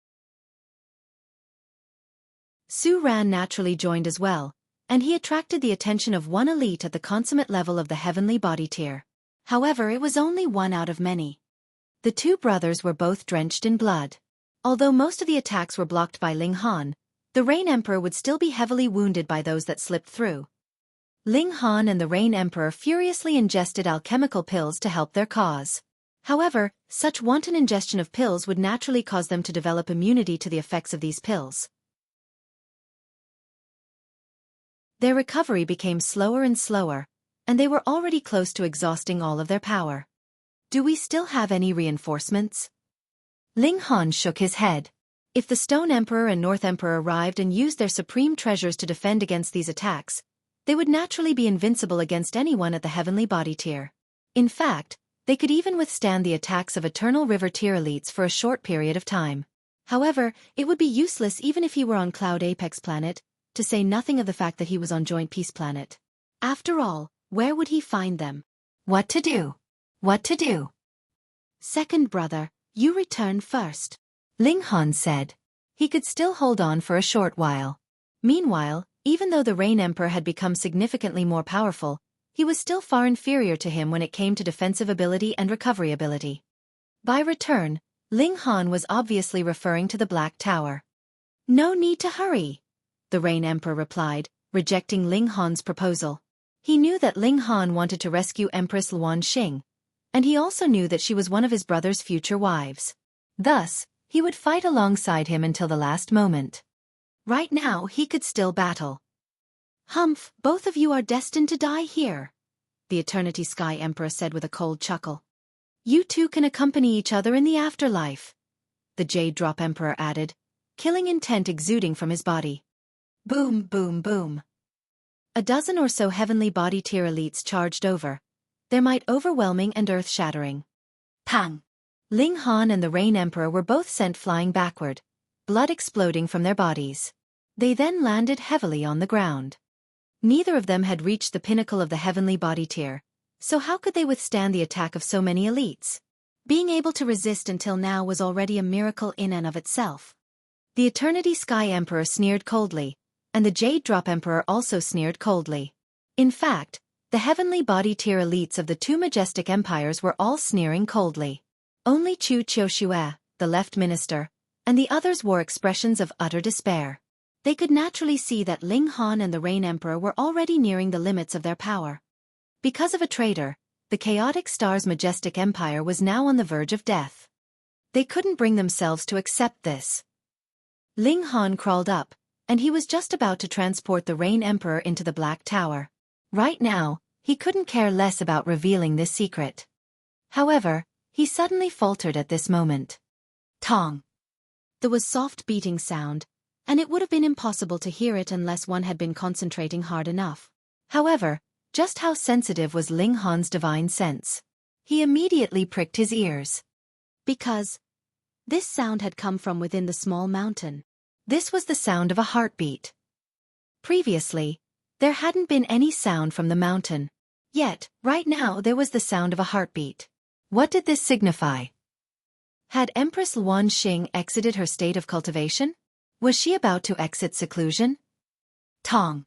Su Ran naturally joined as well, and he attracted the attention of one elite at the consummate level of the heavenly body tier. However, it was only one out of many. The two brothers were both drenched in blood. Although most of the attacks were blocked by Ling Han, the Rain Emperor would still be heavily wounded by those that slipped through. Ling Han and the Rain Emperor furiously ingested alchemical pills to help their cause. However, such wanton ingestion of pills would naturally cause them to develop immunity to the effects of these pills. Their recovery became slower and slower, and they were already close to exhausting all of their power. Do we still have any reinforcements? Ling Han shook his head. If the Stone Emperor and North Emperor arrived and used their supreme treasures to defend against these attacks, they would naturally be invincible against anyone at the heavenly body tier. In fact, they could even withstand the attacks of Eternal River tier elites for a short period of time. However, it would be useless even if he were on Cloud Apex planet, to say nothing of the fact that he was on Joint Peace planet. After all, where would he find them? What to do? What to do? Second brother, you return first, Ling Han said. He could still hold on for a short while. Meanwhile, even though the Rain Emperor had become significantly more powerful, he was still far inferior to him when it came to defensive ability and recovery ability. By return, Ling Han was obviously referring to the Black Tower. No need to hurry, the Rain Emperor replied, rejecting Ling Han's proposal. He knew that Ling Han wanted to rescue Empress Luan Xing, and he also knew that she was one of his brother's future wives. Thus, he would fight alongside him until the last moment. Right now he could still battle. Humph, both of you are destined to die here, the Eternity Sky Emperor said with a cold chuckle. You two can accompany each other in the afterlife, the Jade Drop Emperor added, killing intent exuding from his body. Boom, boom, boom. A dozen or so heavenly body tier elites charged over, their might overwhelming and earth-shattering. Pang! Ling Han and the Rain Emperor were both sent flying backward, blood exploding from their bodies. They then landed heavily on the ground. Neither of them had reached the pinnacle of the heavenly body tier, so how could they withstand the attack of so many elites? Being able to resist until now was already a miracle in and of itself. The Eternity Sky Emperor sneered coldly, and the Jade Drop Emperor also sneered coldly. In fact, the heavenly body tier elites of the two majestic empires were all sneering coldly. Only Chu Qiushue, the left minister, and the others wore expressions of utter despair. They could naturally see that Ling Han and the Rain Emperor were already nearing the limits of their power. Because of a traitor, the Chaotic Star's majestic empire was now on the verge of death. They couldn't bring themselves to accept this. Ling Han crawled up, and he was just about to transport the Rain Emperor into the Black Tower. Right now, he couldn't care less about revealing this secret. However, he suddenly faltered at this moment. Tong! There was soft beating sound, and it would have been impossible to hear it unless one had been concentrating hard enough. However, just how sensitive was Ling Han's divine sense? He immediately pricked his ears. Because this sound had come from within the small mountain. This was the sound of a heartbeat. Previously, there hadn't been any sound from the mountain. Yet, right now there was the sound of a heartbeat. What did this signify? Had Empress Luan Xing exited her state of cultivation? Was she about to exit seclusion? Tong!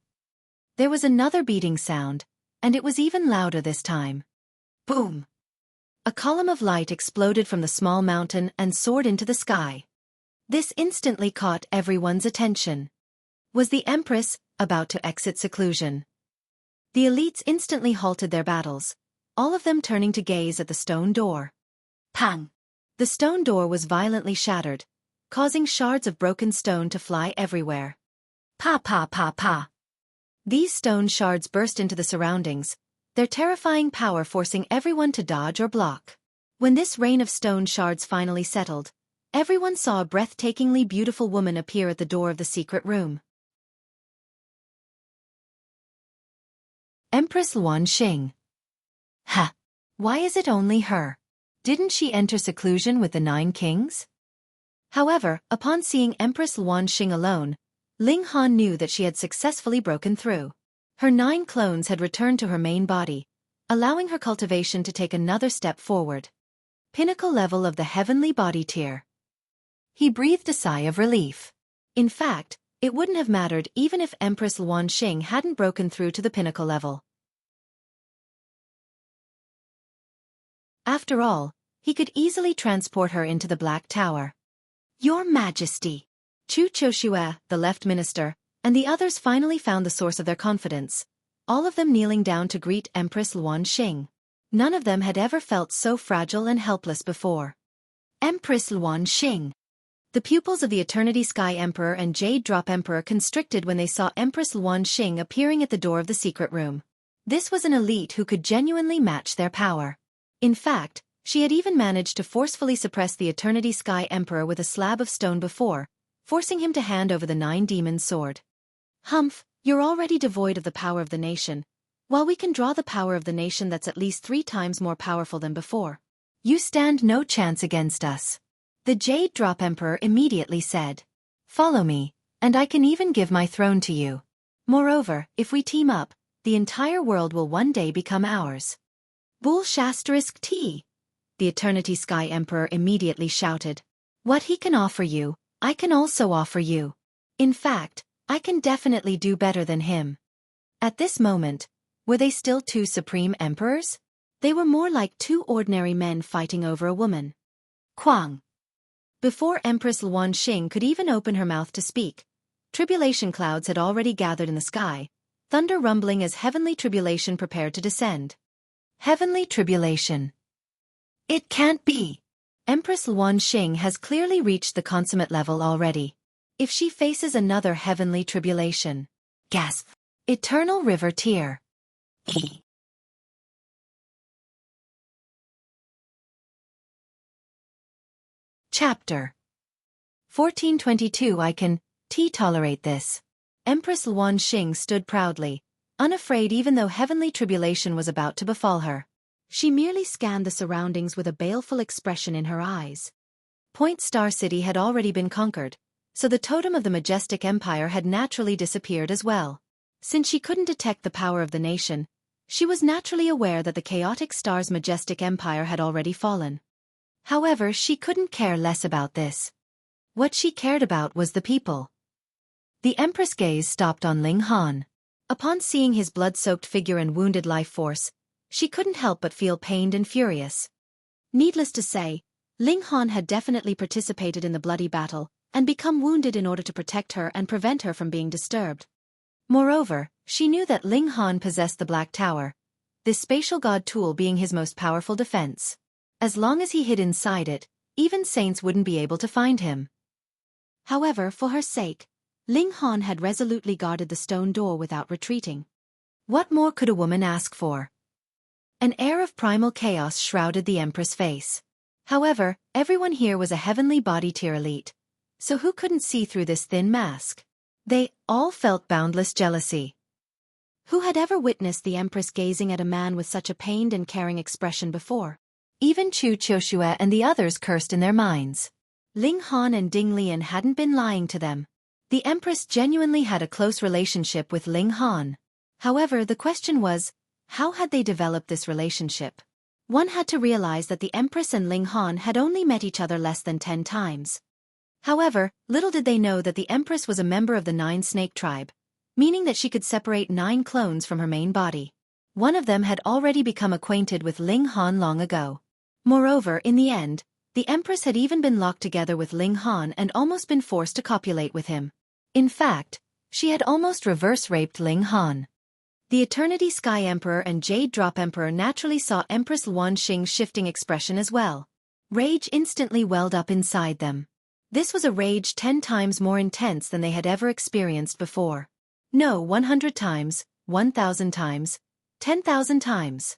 There was another beating sound, and it was even louder this time. Boom! A column of light exploded from the small mountain and soared into the sky. This instantly caught everyone's attention. Was the Empress about to exit seclusion? The elites instantly halted their battles, all of them turning to gaze at the stone door. Pang! The stone door was violently shattered, causing shards of broken stone to fly everywhere. Pa pa pa pa! These stone shards burst into the surroundings, their terrifying power forcing everyone to dodge or block. When this rain of stone shards finally settled, everyone saw a breathtakingly beautiful woman appear at the door of the secret room. Empress Luan Xing. Ha! Why is it only her? Didn't she enter seclusion with the 9 kings? However, upon seeing Empress Luan Xing alone, Ling Han knew that she had successfully broken through. Her 9 clones had returned to her main body, allowing her cultivation to take another step forward. Pinnacle level of the heavenly body tier. He breathed a sigh of relief. In fact, it wouldn't have mattered even if Empress Luan Xing hadn't broken through to the pinnacle level. After all, he could easily transport her into the Black Tower. Your Majesty! Chu Choshue, the left minister, and the others finally found the source of their confidence, all of them kneeling down to greet Empress Luan Xing. None of them had ever felt so fragile and helpless before. Empress Luan Xing. The pupils of the Eternity Sky Emperor and Jade Drop Emperor constricted when they saw Empress Luan Xing appearing at the door of the secret room. This was an elite who could genuinely match their power. In fact, she had even managed to forcefully suppress the Eternity Sky Emperor with a slab of stone before, forcing him to hand over the 9 demons' sword. Humph, you're already devoid of the power of the nation, while we can draw the power of the nation that's at least 3 times more powerful than before. You stand no chance against us. The Jade Drop Emperor immediately said. Follow me, and I can even give my throne to you. Moreover, if we team up, the entire world will one day become ours. Bull Shasterisk T. The Eternity Sky Emperor immediately shouted. What he can offer you, I can also offer you. In fact, I can definitely do better than him. At this moment, were they still 2 supreme emperors? They were more like 2 ordinary men fighting over a woman. Quang. Before Empress Luan Xing could even open her mouth to speak, tribulation clouds had already gathered in the sky, thunder rumbling as heavenly tribulation prepared to descend. Heavenly tribulation. It can't be. Empress Luan Xing has clearly reached the consummate level already. If she faces another heavenly tribulation. Gasp. Eternal River Tier. Chapter 1422 I can tolerate this. Empress Luan Xing stood proudly, unafraid even though heavenly tribulation was about to befall her. She merely scanned the surroundings with a baleful expression in her eyes. Point Star City had already been conquered, so the totem of the majestic empire had naturally disappeared as well. Since she couldn't detect the power of the nation, she was naturally aware that the chaotic star's majestic empire had already fallen. However, she couldn't care less about this. What she cared about was the people. The Empress' gaze stopped on Ling Han. Upon seeing his blood-soaked figure and wounded life force, she couldn't help but feel pained and furious. Needless to say, Ling Han had definitely participated in the bloody battle and become wounded in order to protect her and prevent her from being disturbed. Moreover, she knew that Ling Han possessed the Black Tower, this spatial god tool being his most powerful defense. As long as he hid inside it, even saints wouldn't be able to find him. However, for her sake, Ling Han had resolutely guarded the stone door without retreating. What more could a woman ask for? An air of primal chaos shrouded the Empress' face. However, everyone here was a heavenly body tier elite, so who couldn't see through this thin mask? They all felt boundless jealousy. Who had ever witnessed the Empress gazing at a man with such a pained and caring expression before? Even Chu Choshue and the others cursed in their minds. Ling Han and Ding Lian hadn't been lying to them. The Empress genuinely had a close relationship with Ling Han. However, the question was, how had they developed this relationship? One had to realize that the Empress and Ling Han had only met each other less than 10 times. However, little did they know that the Empress was a member of the 9 Snake tribe, meaning that she could separate 9 clones from her main body. One of them had already become acquainted with Ling Han long ago. Moreover, in the end, the Empress had even been locked together with Ling Han and almost been forced to copulate with him. In fact, she had almost reverse-raped Ling Han. The Eternity Sky Emperor and Jade Drop Emperor naturally saw Empress Luan Xing's shifting expression as well. Rage instantly welled up inside them. This was a rage 10 times more intense than they had ever experienced before. No, 100 times, 1,000 times, 10,000 times.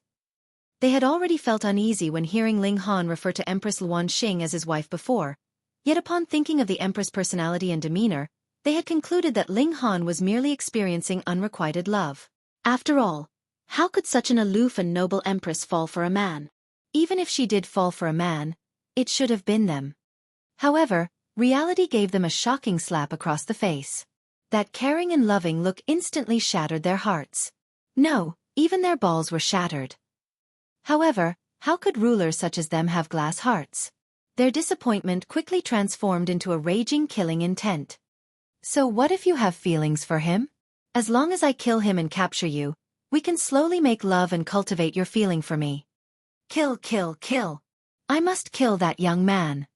They had already felt uneasy when hearing Ling Han refer to Empress Luan Xing as his wife before, yet upon thinking of the Empress' personality and demeanor, they had concluded that Ling Han was merely experiencing unrequited love. After all, how could such an aloof and noble Empress fall for a man? Even if she did fall for a man, it should have been them. However, reality gave them a shocking slap across the face. That caring and loving look instantly shattered their hearts. No, even their balls were shattered. However, how could rulers such as them have glass hearts? Their disappointment quickly transformed into a raging killing intent. So what if you have feelings for him? As long as I kill him and capture you, we can slowly make love and cultivate your feeling for me. Kill, kill, kill. I must kill that young man.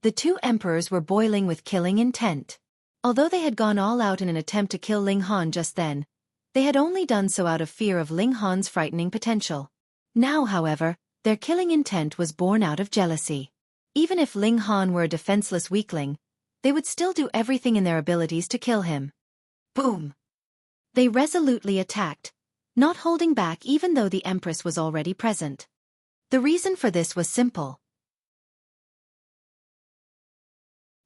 The two emperors were boiling with killing intent. Although they had gone all out in an attempt to kill Ling Han just then, they had only done so out of fear of Ling Han's frightening potential. Now, however, their killing intent was born out of jealousy. Even if Ling Han were a defenseless weakling, they would still do everything in their abilities to kill him. Boom! They resolutely attacked, not holding back even though the Empress was already present. The reason for this was simple.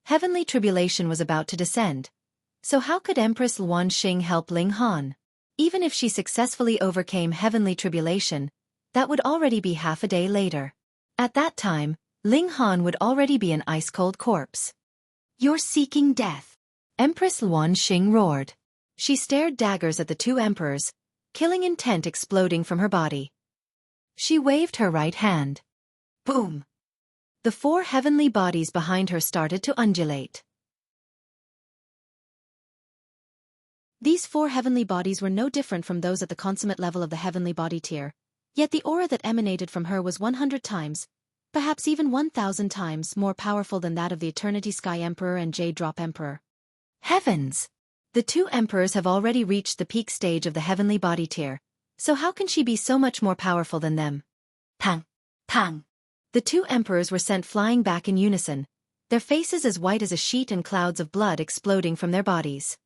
Heavenly tribulation was about to descend. So how could Empress Luan Xing help Ling Han? Even if she successfully overcame heavenly tribulation, that would already be half a day later. At that time, Ling Han would already be an ice-cold corpse. You're seeking death. Empress Luan Xing roared. She stared daggers at the two emperors, killing intent exploding from her body. She waved her right hand. Boom! The 4 heavenly bodies behind her started to undulate. These 4 heavenly bodies were no different from those at the consummate level of the heavenly body tier, yet the aura that emanated from her was 100 times, perhaps even 1,000 times more powerful than that of the Eternity Sky Emperor and Jade Drop Emperor. Heavens! The 2 emperors have already reached the peak stage of the heavenly body tier, so how can she be so much more powerful than them? Pang! Pang! The 2 emperors were sent flying back in unison, their faces as white as a sheet and clouds of blood exploding from their bodies.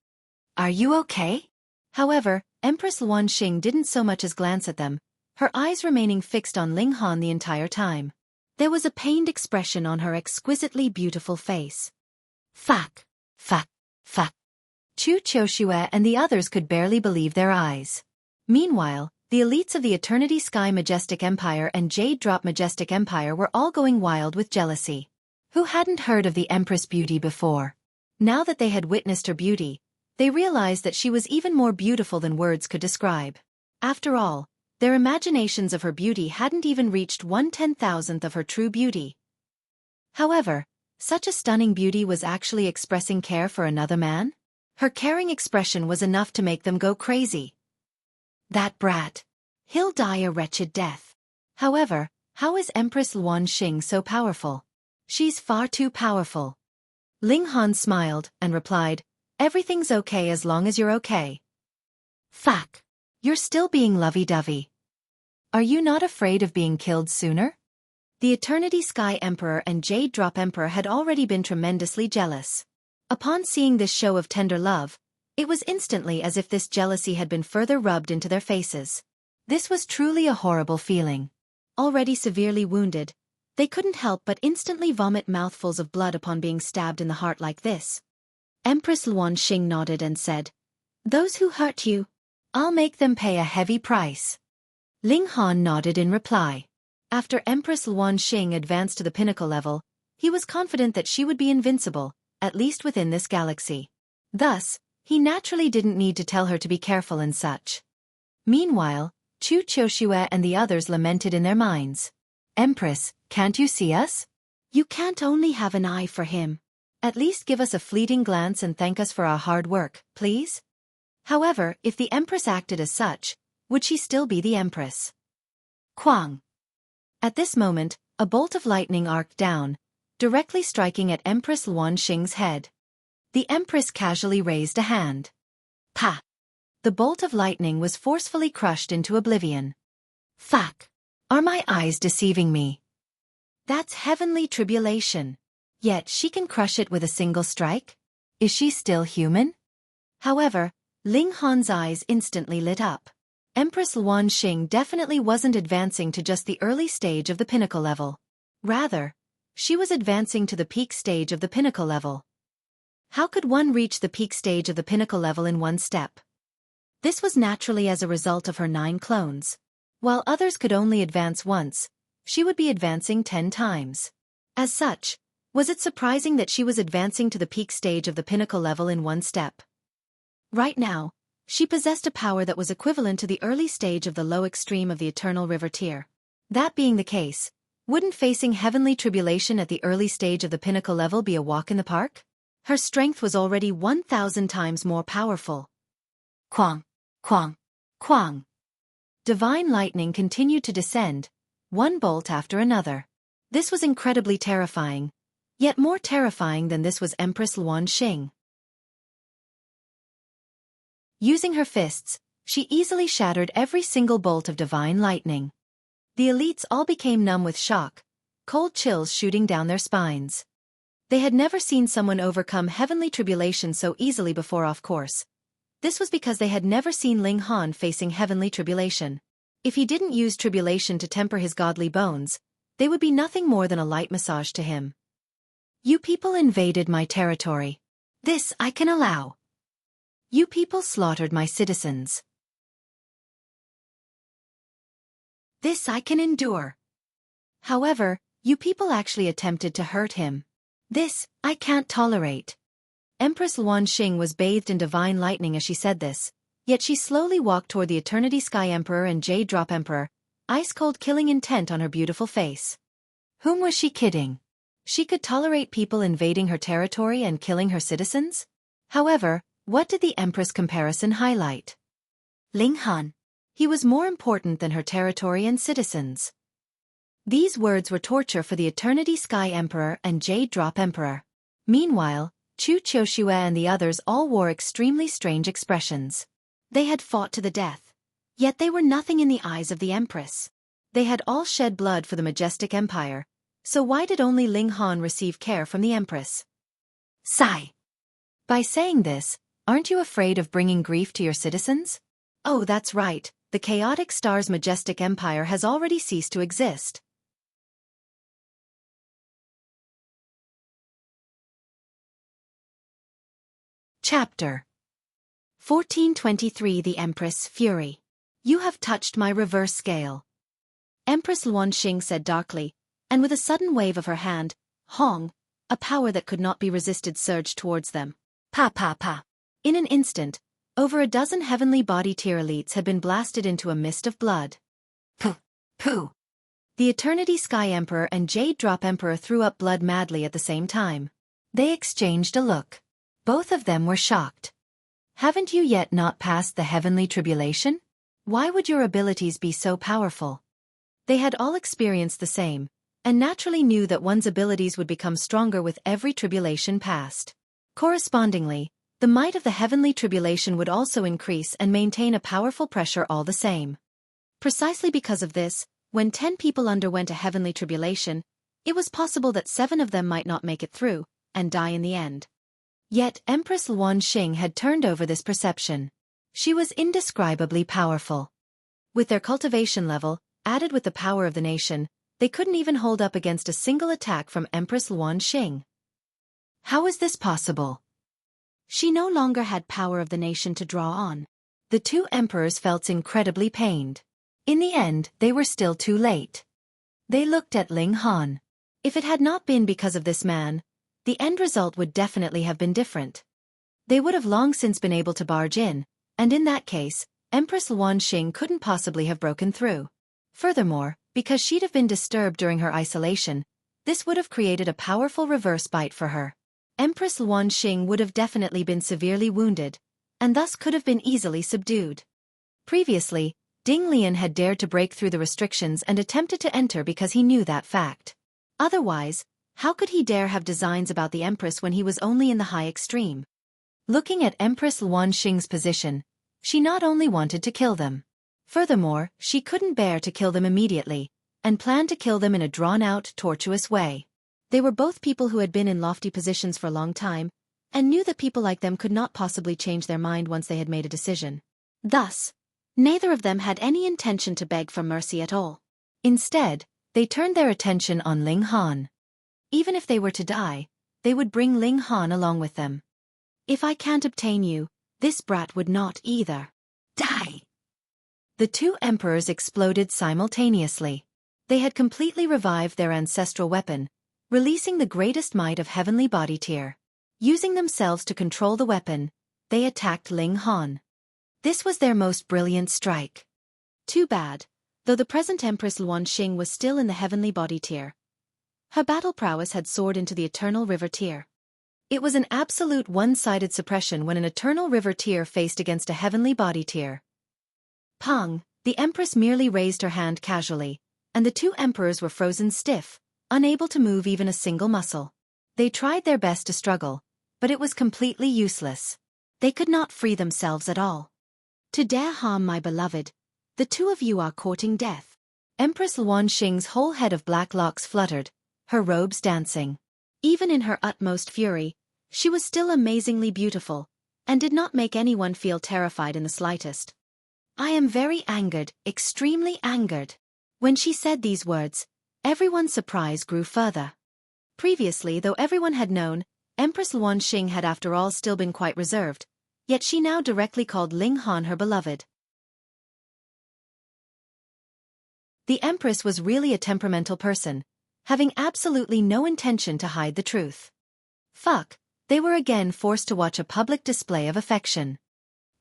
Are you okay? However, Empress Luan Xing didn't so much as glance at them, her eyes remaining fixed on Ling Han the entire time. There was a pained expression on her exquisitely beautiful face. Fuck! Fuck! Fuck! Chu Qiushue and the others could barely believe their eyes. Meanwhile, the elites of the Eternity Sky Majestic Empire and Jade Drop Majestic Empire were all going wild with jealousy. Who hadn't heard of the Empress beauty before? Now that they had witnessed her beauty, they realized that she was even more beautiful than words could describe. After all, their imaginations of her beauty hadn't even reached 1/10,000th of her true beauty. However, such a stunning beauty was actually expressing care for another man? Her caring expression was enough to make them go crazy. That brat. He'll die a wretched death. However, how is Empress Luan Xing so powerful? She's far too powerful. Ling Han smiled and replied, everything's okay as long as you're okay. Fuck. You're still being lovey-dovey. Are you not afraid of being killed sooner? The Eternity Sky Emperor and Jade Drop Emperor had already been tremendously jealous. Upon seeing this show of tender love, it was instantly as if this jealousy had been further rubbed into their faces. This was truly a horrible feeling. Already severely wounded, they couldn't help but instantly vomit mouthfuls of blood upon being stabbed in the heart like this. Empress Luan Xing nodded and said, those who hurt you, I'll make them pay a heavy price. Ling Han nodded in reply. After Empress Luan Xing advanced to the pinnacle level, he was confident that she would be invincible, at least within this galaxy. Thus, he naturally didn't need to tell her to be careful and such. Meanwhile, Chu Qiushue and the others lamented in their minds. Empress, can't you see us? You can't only have an eye for him. At least give us a fleeting glance and thank us for our hard work, please? However, if the Empress acted as such, would she still be the Empress? Quang. At this moment, A bolt of lightning arced down, directly striking at Empress Luan Xing's head. The Empress casually raised a hand. Pa! The bolt of lightning was forcefully crushed into oblivion. Fuck! Are my eyes deceiving me? That's heavenly tribulation. Yet she can crush it with a single strike? Is she still human? However, Ling Han's eyes instantly lit up. Empress Luan Xing definitely wasn't advancing to just the early stage of the pinnacle level. Rather, she was advancing to the peak stage of the pinnacle level. How could one reach the peak stage of the pinnacle level in one step? This was naturally as a result of her 9 clones. While others could only advance once, she would be advancing 10 times. As such, was it surprising that she was advancing to the peak stage of the pinnacle level in one step? Right now, she possessed a power that was equivalent to the early stage of the low extreme of the Eternal River tier. That being the case, wouldn't facing heavenly tribulation at the early stage of the pinnacle level be a walk in the park? Her strength was already 1,000 times more powerful. Quang! Quang! Quang! Divine lightning continued to descend, one bolt after another. This was incredibly terrifying. Yet more terrifying than this was Empress Luan Xing. Using her fists, she easily shattered every single bolt of divine lightning. The elites all became numb with shock, cold chills shooting down their spines. They had never seen someone overcome heavenly tribulation so easily before. Of course, this was because they had never seen Ling Han facing heavenly tribulation. If he didn't use tribulation to temper his godly bones, they would be nothing more than a light massage to him. You people invaded my territory. This I can allow. You people slaughtered my citizens. This I can endure. However, you people actually attempted to hurt him. This I can't tolerate. Empress Luan Xing was bathed in divine lightning as she said this, yet she slowly walked toward the Eternity Sky Emperor and Jade Drop Emperor, ice-cold killing intent on her beautiful face. Whom was she kidding? She could tolerate people invading her territory and killing her citizens? However, what did the Empress comparison highlight? Ling Han. He was more important than her territory and citizens. These words were torture for the Eternity Sky Emperor and Jade Drop Emperor. Meanwhile, Chu Qiushue and the others all wore extremely strange expressions. They had fought to the death. Yet they were nothing in the eyes of the Empress. They had all shed blood for the majestic empire, so why did only Ling Han receive care from the Empress? Sigh. By saying this, aren't you afraid of bringing grief to your citizens? Oh, that's right, the chaotic star's majestic empire has already ceased to exist. Chapter 1423 The Empress Fury. You have touched my reverse scale. Empress Luan Xing said darkly, and with a sudden wave of her hand, Hong, a power that could not be resisted surged towards them. Pa pa pa. In an instant, over a dozen heavenly body tier elites had been blasted into a mist of blood. Pooh! Pooh! The Eternity Sky Emperor and Jade Drop Emperor threw up blood madly at the same time. They exchanged a look. Both of them were shocked. Haven't you yet not passed the heavenly tribulation? Why would your abilities be so powerful? They had all experienced the same, and naturally knew that one's abilities would become stronger with every tribulation passed. Correspondingly, the might of the heavenly tribulation would also increase and maintain a powerful pressure all the same. Precisely because of this, when 10 people underwent a heavenly tribulation, it was possible that 7 of them might not make it through, and die in the end. Yet Empress Luan Xing had turned over this perception. She was indescribably powerful. With their cultivation level, added with the power of the nation, they couldn't even hold up against a single attack from Empress Luan Xing. How is this possible? She no longer had power of the nation to draw on. The 2 emperors felt incredibly pained. In the end, they were still too late. They looked at Ling Han. If it had not been because of this man, the end result would definitely have been different. They would have long since been able to barge in, and in that case, Empress Luan Xing couldn't possibly have broken through. Furthermore, because she'd have been disturbed during her isolation, this would have created a powerful reverse bite for her. Empress Luan Xing would have definitely been severely wounded, and thus could have been easily subdued. Previously, Ding Lian had dared to break through the restrictions and attempted to enter because he knew that fact. Otherwise, how could he dare have designs about the Empress when he was only in the high extreme? Looking at Empress Luanxing's position, she not only wanted to kill them. Furthermore, she couldn't bear to kill them immediately, and planned to kill them in a drawn-out, tortuous way. They were both people who had been in lofty positions for a long time, and knew that people like them could not possibly change their mind once they had made a decision. Thus, neither of them had any intention to beg for mercy at all. Instead, they turned their attention on Ling Han. Even if they were to die, they would bring Ling Han along with them. If I can't obtain you, this brat would not either. Die! The two emperors exploded simultaneously. They had completely revived their ancestral weapon, releasing the greatest might of heavenly body tier. Using themselves to control the weapon, they attacked Ling Han. This was their most brilliant strike. Too bad, though the present Empress Luanxing was still in the heavenly body tier. Her battle prowess had soared into the eternal river tier. It was an absolute one-sided suppression when an eternal river tier faced against a heavenly body tier. Pang, the Empress merely raised her hand casually, and the two emperors were frozen stiff, unable to move even a single muscle. They tried their best to struggle, but it was completely useless. They could not free themselves at all. To dare harm my beloved, the two of you are courting death. Empress Luanxing's whole head of black locks fluttered, her robes dancing. Even in her utmost fury, she was still amazingly beautiful, and did not make anyone feel terrified in the slightest. I am very angered, extremely angered. When she said these words, everyone's surprise grew further. Previously, though everyone had known, Empress Luanxing had after all still been quite reserved, yet she now directly called Ling Han her beloved. The Empress was really a temperamental person, having absolutely no intention to hide the truth. Fuck, they were again forced to watch a public display of affection.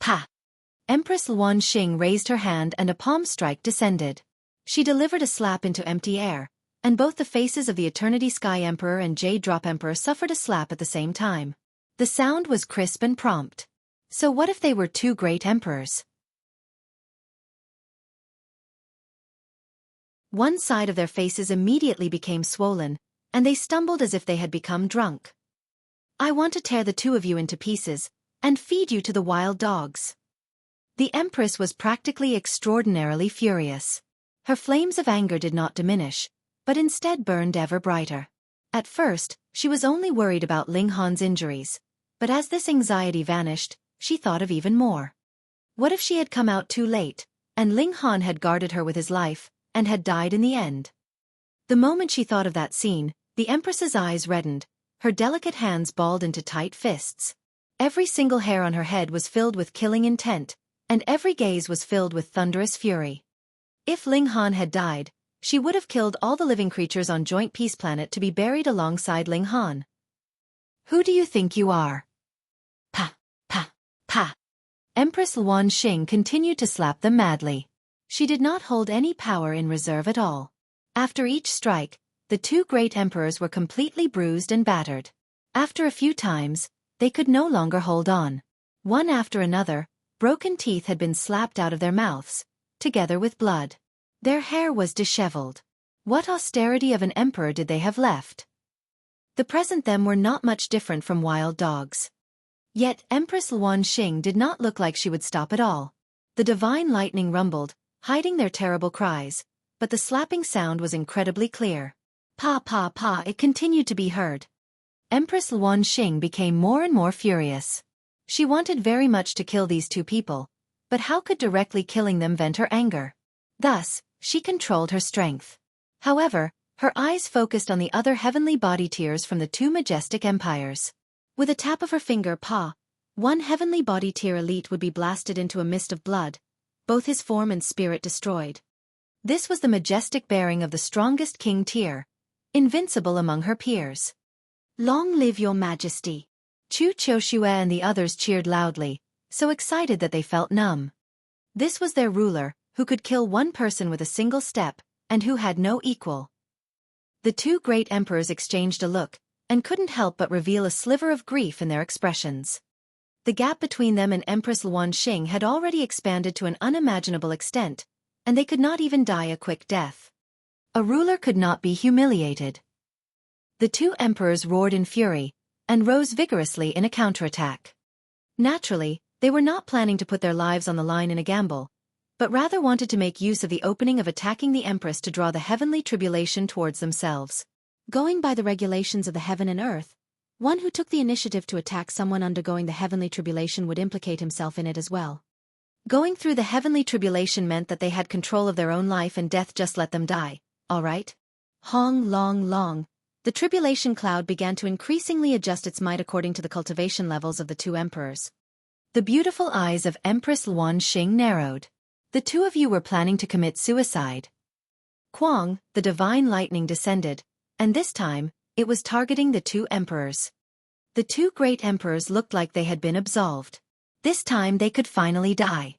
Pa! Empress Luanxing raised her hand and a palm strike descended. She delivered a slap into empty air, and both the faces of the Eternity Sky Emperor and Jade Drop Emperor suffered a slap at the same time. The sound was crisp and prompt. So what if they were two great emperors? One side of their faces immediately became swollen, and they stumbled as if they had become drunk. I want to tear the two of you into pieces, and feed you to the wild dogs. The Empress was practically extraordinarily furious. Her flames of anger did not diminish, but instead burned ever brighter. At first, she was only worried about Ling Han's injuries, but as this anxiety vanished, she thought of even more. What if she had come out too late, and Ling Han had guarded her with his life, and had died in the end? The moment she thought of that scene, the Empress's eyes reddened, her delicate hands balled into tight fists. Every single hair on her head was filled with killing intent, and every gaze was filled with thunderous fury. If Ling Han had died, she would have killed all the living creatures on Joint Peace Planet to be buried alongside Ling Han. Who do you think you are? Pa, pa, pa. Empress Luanxing continued to slap them madly. She did not hold any power in reserve at all. After each strike, the two great emperors were completely bruised and battered. After a few times, they could no longer hold on. One after another, broken teeth had been slapped out of their mouths, together with blood. Their hair was disheveled. What austerity of an emperor did they have left? The present them were not much different from wild dogs. Yet Empress Luanxing did not look like she would stop at all. The divine lightning rumbled, hiding their terrible cries, but the slapping sound was incredibly clear. Pa pa pa, it continued to be heard. Empress Luanxing became more and more furious. She wanted very much to kill these two people, but how could directly killing them vent her anger? Thus, she controlled her strength. However, her eyes focused on the other heavenly body tiers from the two majestic empires. With a tap of her finger, one heavenly body tier elite would be blasted into a mist of blood, both his form and spirit destroyed. This was the majestic bearing of the strongest king tier, invincible among her peers. Long live your majesty! Chu Qiushue and the others cheered loudly, so excited that they felt numb. This was their ruler, who could kill one person with a single step, and who had no equal. The two great emperors exchanged a look, and couldn't help but reveal a sliver of grief in their expressions. The gap between them and Empress Luanxing had already expanded to an unimaginable extent, and they could not even die a quick death. A ruler could not be humiliated. The two emperors roared in fury, and rose vigorously in a counterattack. Naturally, they were not planning to put their lives on the line in a gamble, but rather wanted to make use of the opening of attacking the Empress to draw the heavenly tribulation towards themselves. Going by the regulations of the heaven and earth, one who took the initiative to attack someone undergoing the heavenly tribulation would implicate himself in it as well. Going through the heavenly tribulation meant that they had control of their own life and death, just let them die, all right? Long. The tribulation cloud began to increasingly adjust its might according to the cultivation levels of the two emperors. The beautiful eyes of Empress Luanxing narrowed. The two of you were planning to commit suicide. Quang, the divine lightning descended, and this time, it was targeting the two emperors. The two great emperors looked like they had been absolved. This time they could finally die.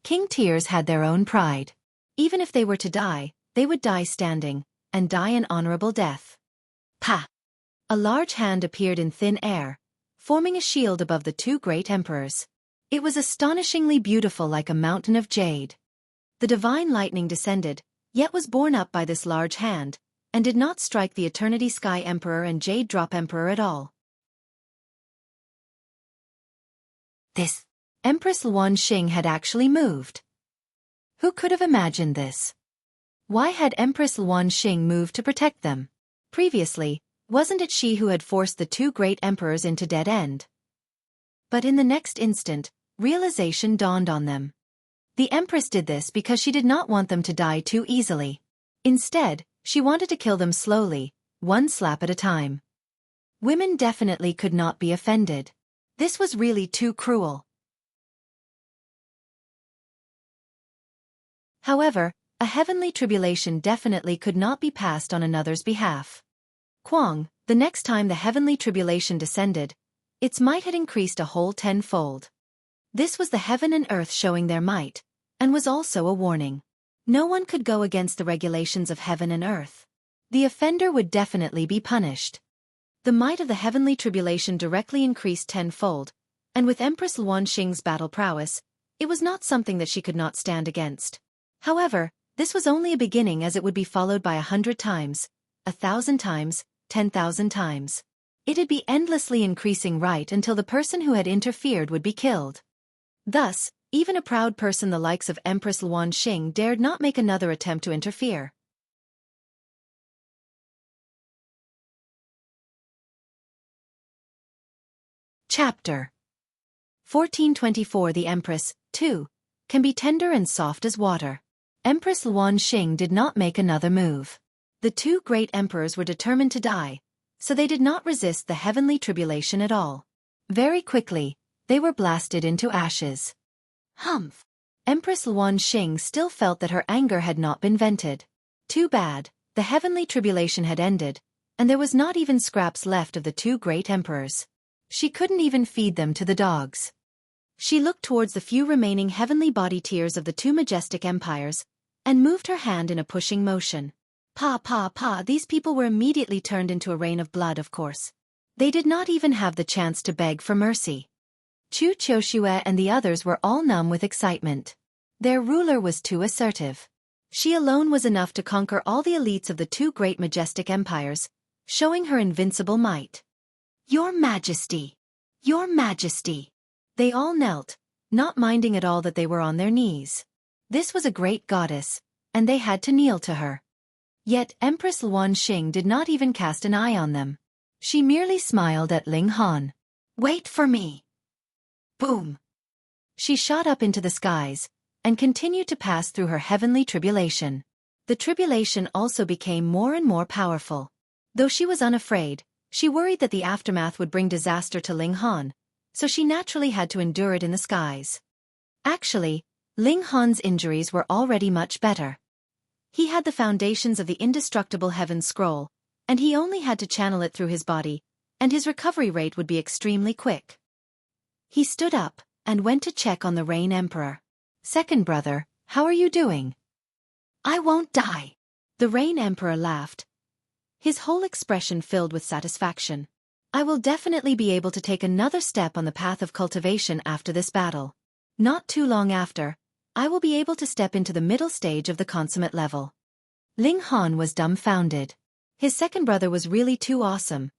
King Tears had their own pride. Even if they were to die, they would die standing, and die an honorable death. Pa! A large hand appeared in thin air, forming a shield above the two great emperors. It was astonishingly beautiful, like a mountain of jade. The divine lightning descended, yet was borne up by this large hand, and did not strike the Eternity Sky Emperor and Jade Drop Emperor at all. This Empress Luanxing had actually moved. Who could have imagined this? Why had Empress Luanxing moved to protect them? Previously, wasn't it she who had forced the two great emperors into dead end? But in the next instant, realization dawned on them. The Empress did this because she did not want them to die too easily. Instead, she wanted to kill them slowly, one slap at a time. Women definitely could not be offended. This was really too cruel. However, a heavenly tribulation definitely could not be passed on another's behalf. Quang, the next time the heavenly tribulation descended, its might had increased a whole 10-fold. This was the heaven and earth showing their might, and was also a warning. No one could go against the regulations of heaven and earth. The offender would definitely be punished. The might of the heavenly tribulation directly increased 10-fold, and with Empress Luanxing's battle prowess, it was not something that she could not stand against. However, this was only a beginning, as it would be followed by 100 times, 1,000 times, 10,000 times. It'd be endlessly increasing right until the person who had interfered would be killed. Thus, even a proud person the likes of Empress Luanxing dared not make another attempt to interfere. Chapter 1424. The Empress, too, can be tender and soft as water. Empress Luanxing did not make another move. The two great emperors were determined to die, so they did not resist the heavenly tribulation at all. Very quickly, they were blasted into ashes. Humph! Empress Luanxing still felt that her anger had not been vented. Too bad, the heavenly tribulation had ended, and there was not even scraps left of the two great emperors. She couldn't even feed them to the dogs. She looked towards the few remaining heavenly body tiers of the two majestic empires, and moved her hand in a pushing motion. These people were immediately turned into a rain of blood, of course. They did not even have the chance to beg for mercy. Chu Qiushue and the others were all numb with excitement. Their ruler was too assertive. She alone was enough to conquer all the elites of the two great majestic empires, showing her invincible might. Your Majesty! Your Majesty! They all knelt, not minding at all that they were on their knees. This was a great goddess, and they had to kneel to her. Yet Empress Luanxing did not even cast an eye on them. She merely smiled at Ling Han. Wait for me! Boom! She shot up into the skies, and continued to pass through her heavenly tribulation. The tribulation also became more and more powerful. Though she was unafraid, she worried that the aftermath would bring disaster to Ling Han, so she naturally had to endure it in the skies. Actually, Ling Han's injuries were already much better. He had the foundations of the indestructible Heaven Scroll, and he only had to channel it through his body, and his recovery rate would be extremely quick. He stood up, and went to check on the Rain Emperor. Second brother, how are you doing? I won't die. The Rain Emperor laughed, his whole expression filled with satisfaction. I will definitely be able to take another step on the path of cultivation after this battle. Not too long after, I will be able to step into the middle stage of the consummate level. Ling Han was dumbfounded. His second brother was really too awesome.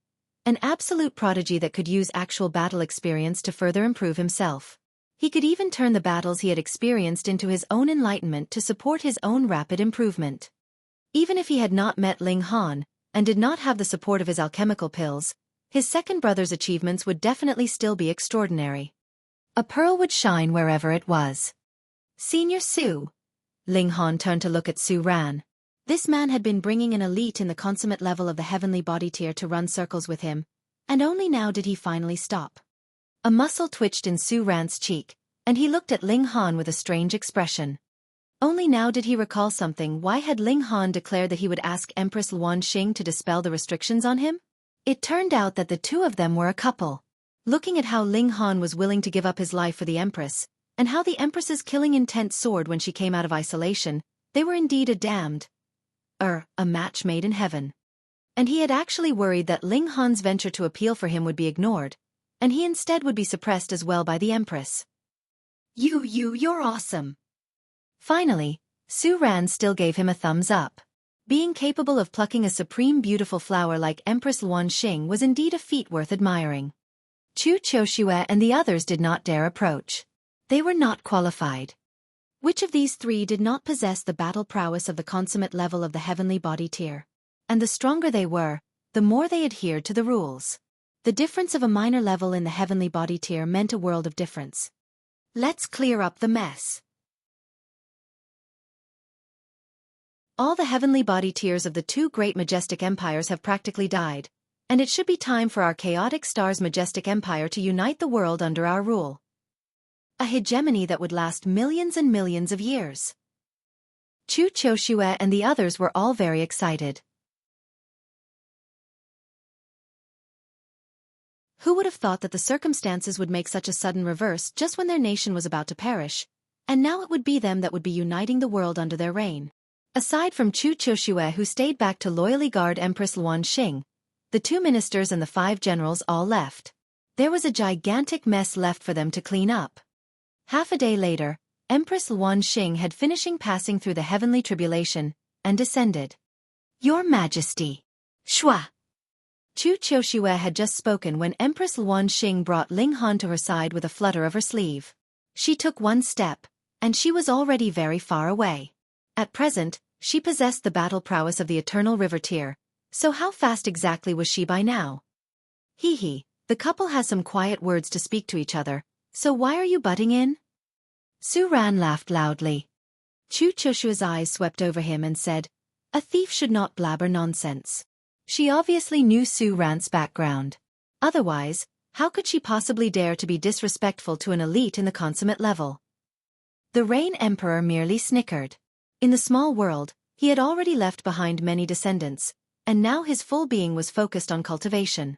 An absolute prodigy that could use actual battle experience to further improve himself. He could even turn the battles he had experienced into his own enlightenment to support his own rapid improvement. Even if he had not met Ling Han, and did not have the support of his alchemical pills, his second brother's achievements would definitely still be extraordinary. A pearl would shine wherever it was. Senior Su. Ling Han turned to look at Su Ran. This man had been bringing an elite in the consummate level of the heavenly body tier to run circles with him, and only now did he finally stop. A muscle twitched in Su Ran's cheek, and he looked at Ling Han with a strange expression. Only now did he recall something. Why had Ling Han declared that he would ask Empress Luan Xing to dispel the restrictions on him? It turned out that the two of them were a couple. Looking at how Ling Han was willing to give up his life for the Empress, and how the Empress's killing intent soared when she came out of isolation, they were indeed a match made in heaven. And he had actually worried that Ling Han's venture to appeal for him would be ignored, and he instead would be suppressed as well by the Empress. You're awesome. Finally, Su Ran still gave him a thumbs up. Being capable of plucking a supreme beautiful flower like Empress Luan Xing was indeed a feat worth admiring. Chu Qiuxue and the others did not dare approach. They were not qualified. Which of these three did not possess the battle prowess of the consummate level of the heavenly body tier? And the stronger they were, the more they adhered to the rules. The difference of a minor level in the heavenly body tier meant a world of difference. Let's clear up the mess. All the heavenly body tiers of the two great majestic empires have practically died, and it should be time for our chaotic star's majestic empire to unite the world under our rule. A hegemony that would last millions and millions of years. Chu Qiuxue and the others were all very excited. Who would have thought that the circumstances would make such a sudden reverse just when their nation was about to perish, and now it would be them that would be uniting the world under their reign. Aside from Chu Qiuxue, who stayed back to loyally guard Empress Luan Xing, the two ministers and the 5 generals all left. There was a gigantic mess left for them to clean up. Half a day later, Empress Luan Xing had finishing passing through the heavenly tribulation, and descended. Your Majesty. Shua. Chu Qiuxue had just spoken when Empress Luan Xing brought Ling Han to her side with a flutter of her sleeve. She took one step, and she was already very far away. At present, she possessed the battle prowess of the eternal river tier, so how fast exactly was she by now? Hee, the couple has some quiet words to speak to each other, so why are you butting in? Su Ran laughed loudly. Chu Qiuxue's eyes swept over him and said, a thief should not blabber nonsense. She obviously knew Su Ran's background. Otherwise, how could she possibly dare to be disrespectful to an elite in the consummate level? The Rain Emperor merely snickered. In the small world, he had already left behind many descendants, and now his full being was focused on cultivation.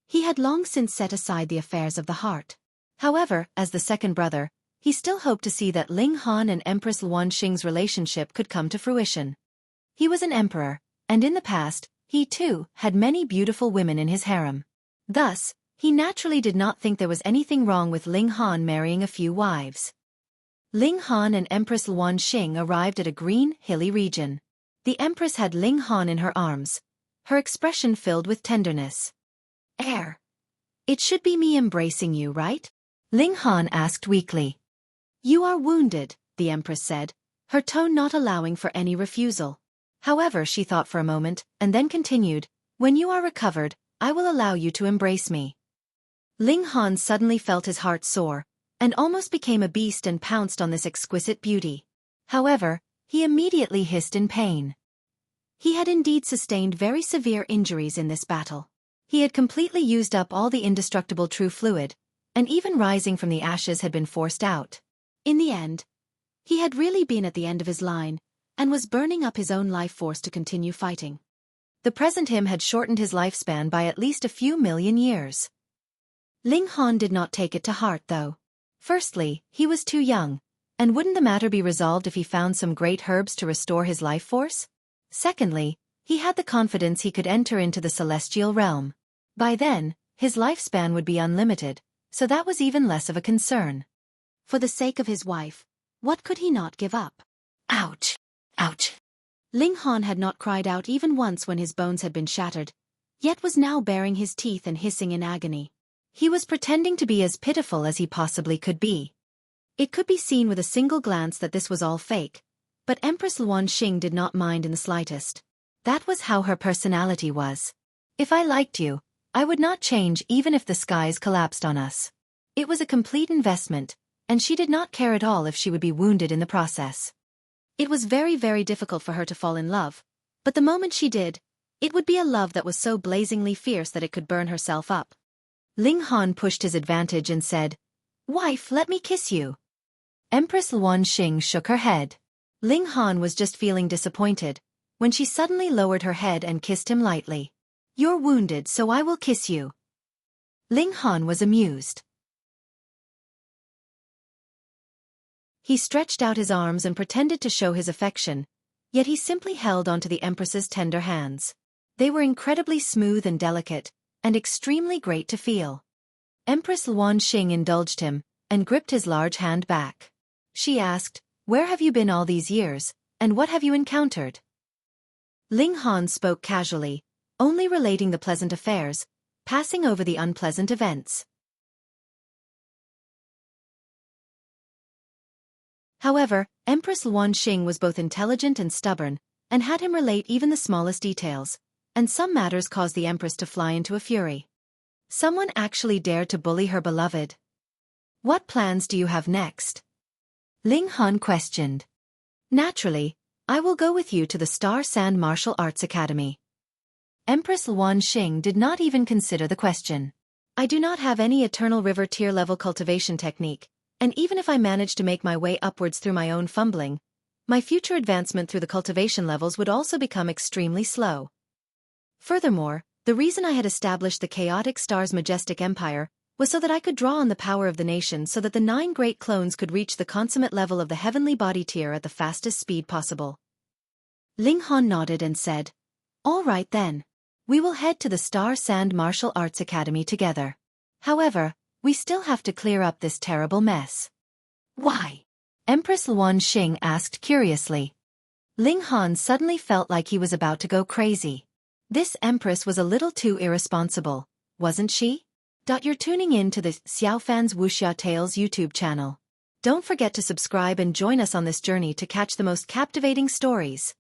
He had long since set aside the affairs of the heart. However, as the second brother, he still hoped to see that Ling Han and Empress Luan Xing's relationship could come to fruition. He was an emperor, and in the past, he too had many beautiful women in his harem. Thus, he naturally did not think there was anything wrong with Ling Han marrying a few wives. Ling Han and Empress Luan Xing arrived at a green, hilly region. The Empress had Ling Han in her arms, her expression filled with tenderness. Heir. It should be me embracing you, right? Ling Han asked weakly. You are wounded, the Empress said, her tone not allowing for any refusal. However, she thought for a moment, and then continued, when you are recovered, I will allow you to embrace me. Ling Han suddenly felt his heart soar, and almost became a beast and pounced on this exquisite beauty. However, he immediately hissed in pain. He had indeed sustained very severe injuries in this battle. He had completely used up all the indestructible true fluid, and even rising from the ashes had been forced out. In the end, he had really been at the end of his line, and was burning up his own life force to continue fighting. The present him had shortened his lifespan by at least a few million years. Ling Han did not take it to heart though. Firstly, he was too young, and wouldn't the matter be resolved if he found some great herbs to restore his life force? Secondly, he had the confidence he could enter into the celestial realm. By then, his lifespan would be unlimited, so that was even less of a concern. For the sake of his wife, What could he not give up? Ouch! Ouch! Ling Han had not cried out even once when his bones had been shattered, yet was now baring his teeth and hissing in agony. He was pretending to be as pitiful as he possibly could be. It could be seen with a single glance that this was all fake, but Empress Luan Xing did not mind in the slightest. That was how her personality was. If I liked you, I would not change even if the skies collapsed on us. It was a complete investment, and she did not care at all if she would be wounded in the process. It was very, very difficult for her to fall in love, but the moment she did, it would be a love that was so blazingly fierce that it could burn herself up. Ling Han pushed his advantage and said, "Wife, let me kiss you." Empress Luan Xing shook her head. Ling Han was just feeling disappointed, when she suddenly lowered her head and kissed him lightly. "You're wounded, so I will kiss you." Ling Han was amused. He stretched out his arms and pretended to show his affection, yet he simply held onto the Empress's tender hands. They were incredibly smooth and delicate, and extremely great to feel. Empress Luan Xing indulged him, and gripped his large hand back. She asked, "Where have you been all these years, and what have you encountered?" Ling Han spoke casually, only relating the pleasant affairs, passing over the unpleasant events. However, Empress Luan Xing was both intelligent and stubborn, and had him relate even the smallest details, and some matters caused the Empress to fly into a fury. Someone actually dared to bully her beloved. "What plans do you have next?" Ling Han questioned. "Naturally, I will go with you to the Star Sand Martial Arts Academy." Empress Luan Xing did not even consider the question. "I do not have any Eternal River tier-level cultivation technique, and even if I manage to make my way upwards through my own fumbling, my future advancement through the cultivation levels would also become extremely slow. Furthermore, the reason I had established the Chaotic Star's majestic empire was so that I could draw on the power of the nation so that the 9 great clones could reach the consummate level of the heavenly body tier at the fastest speed possible." Ling Han nodded and said, "All right then. We will head to the Star Sand Martial Arts Academy together. However, we still have to clear up this terrible mess." Why? Empress Luan Xing asked curiously. Ling Han suddenly felt like he was about to go crazy. This Empress was a little too irresponsible, wasn't she? You're tuning in to the Xiaofan's Wuxia Tales YouTube channel. Don't forget to subscribe and join us on this journey to catch the most captivating stories.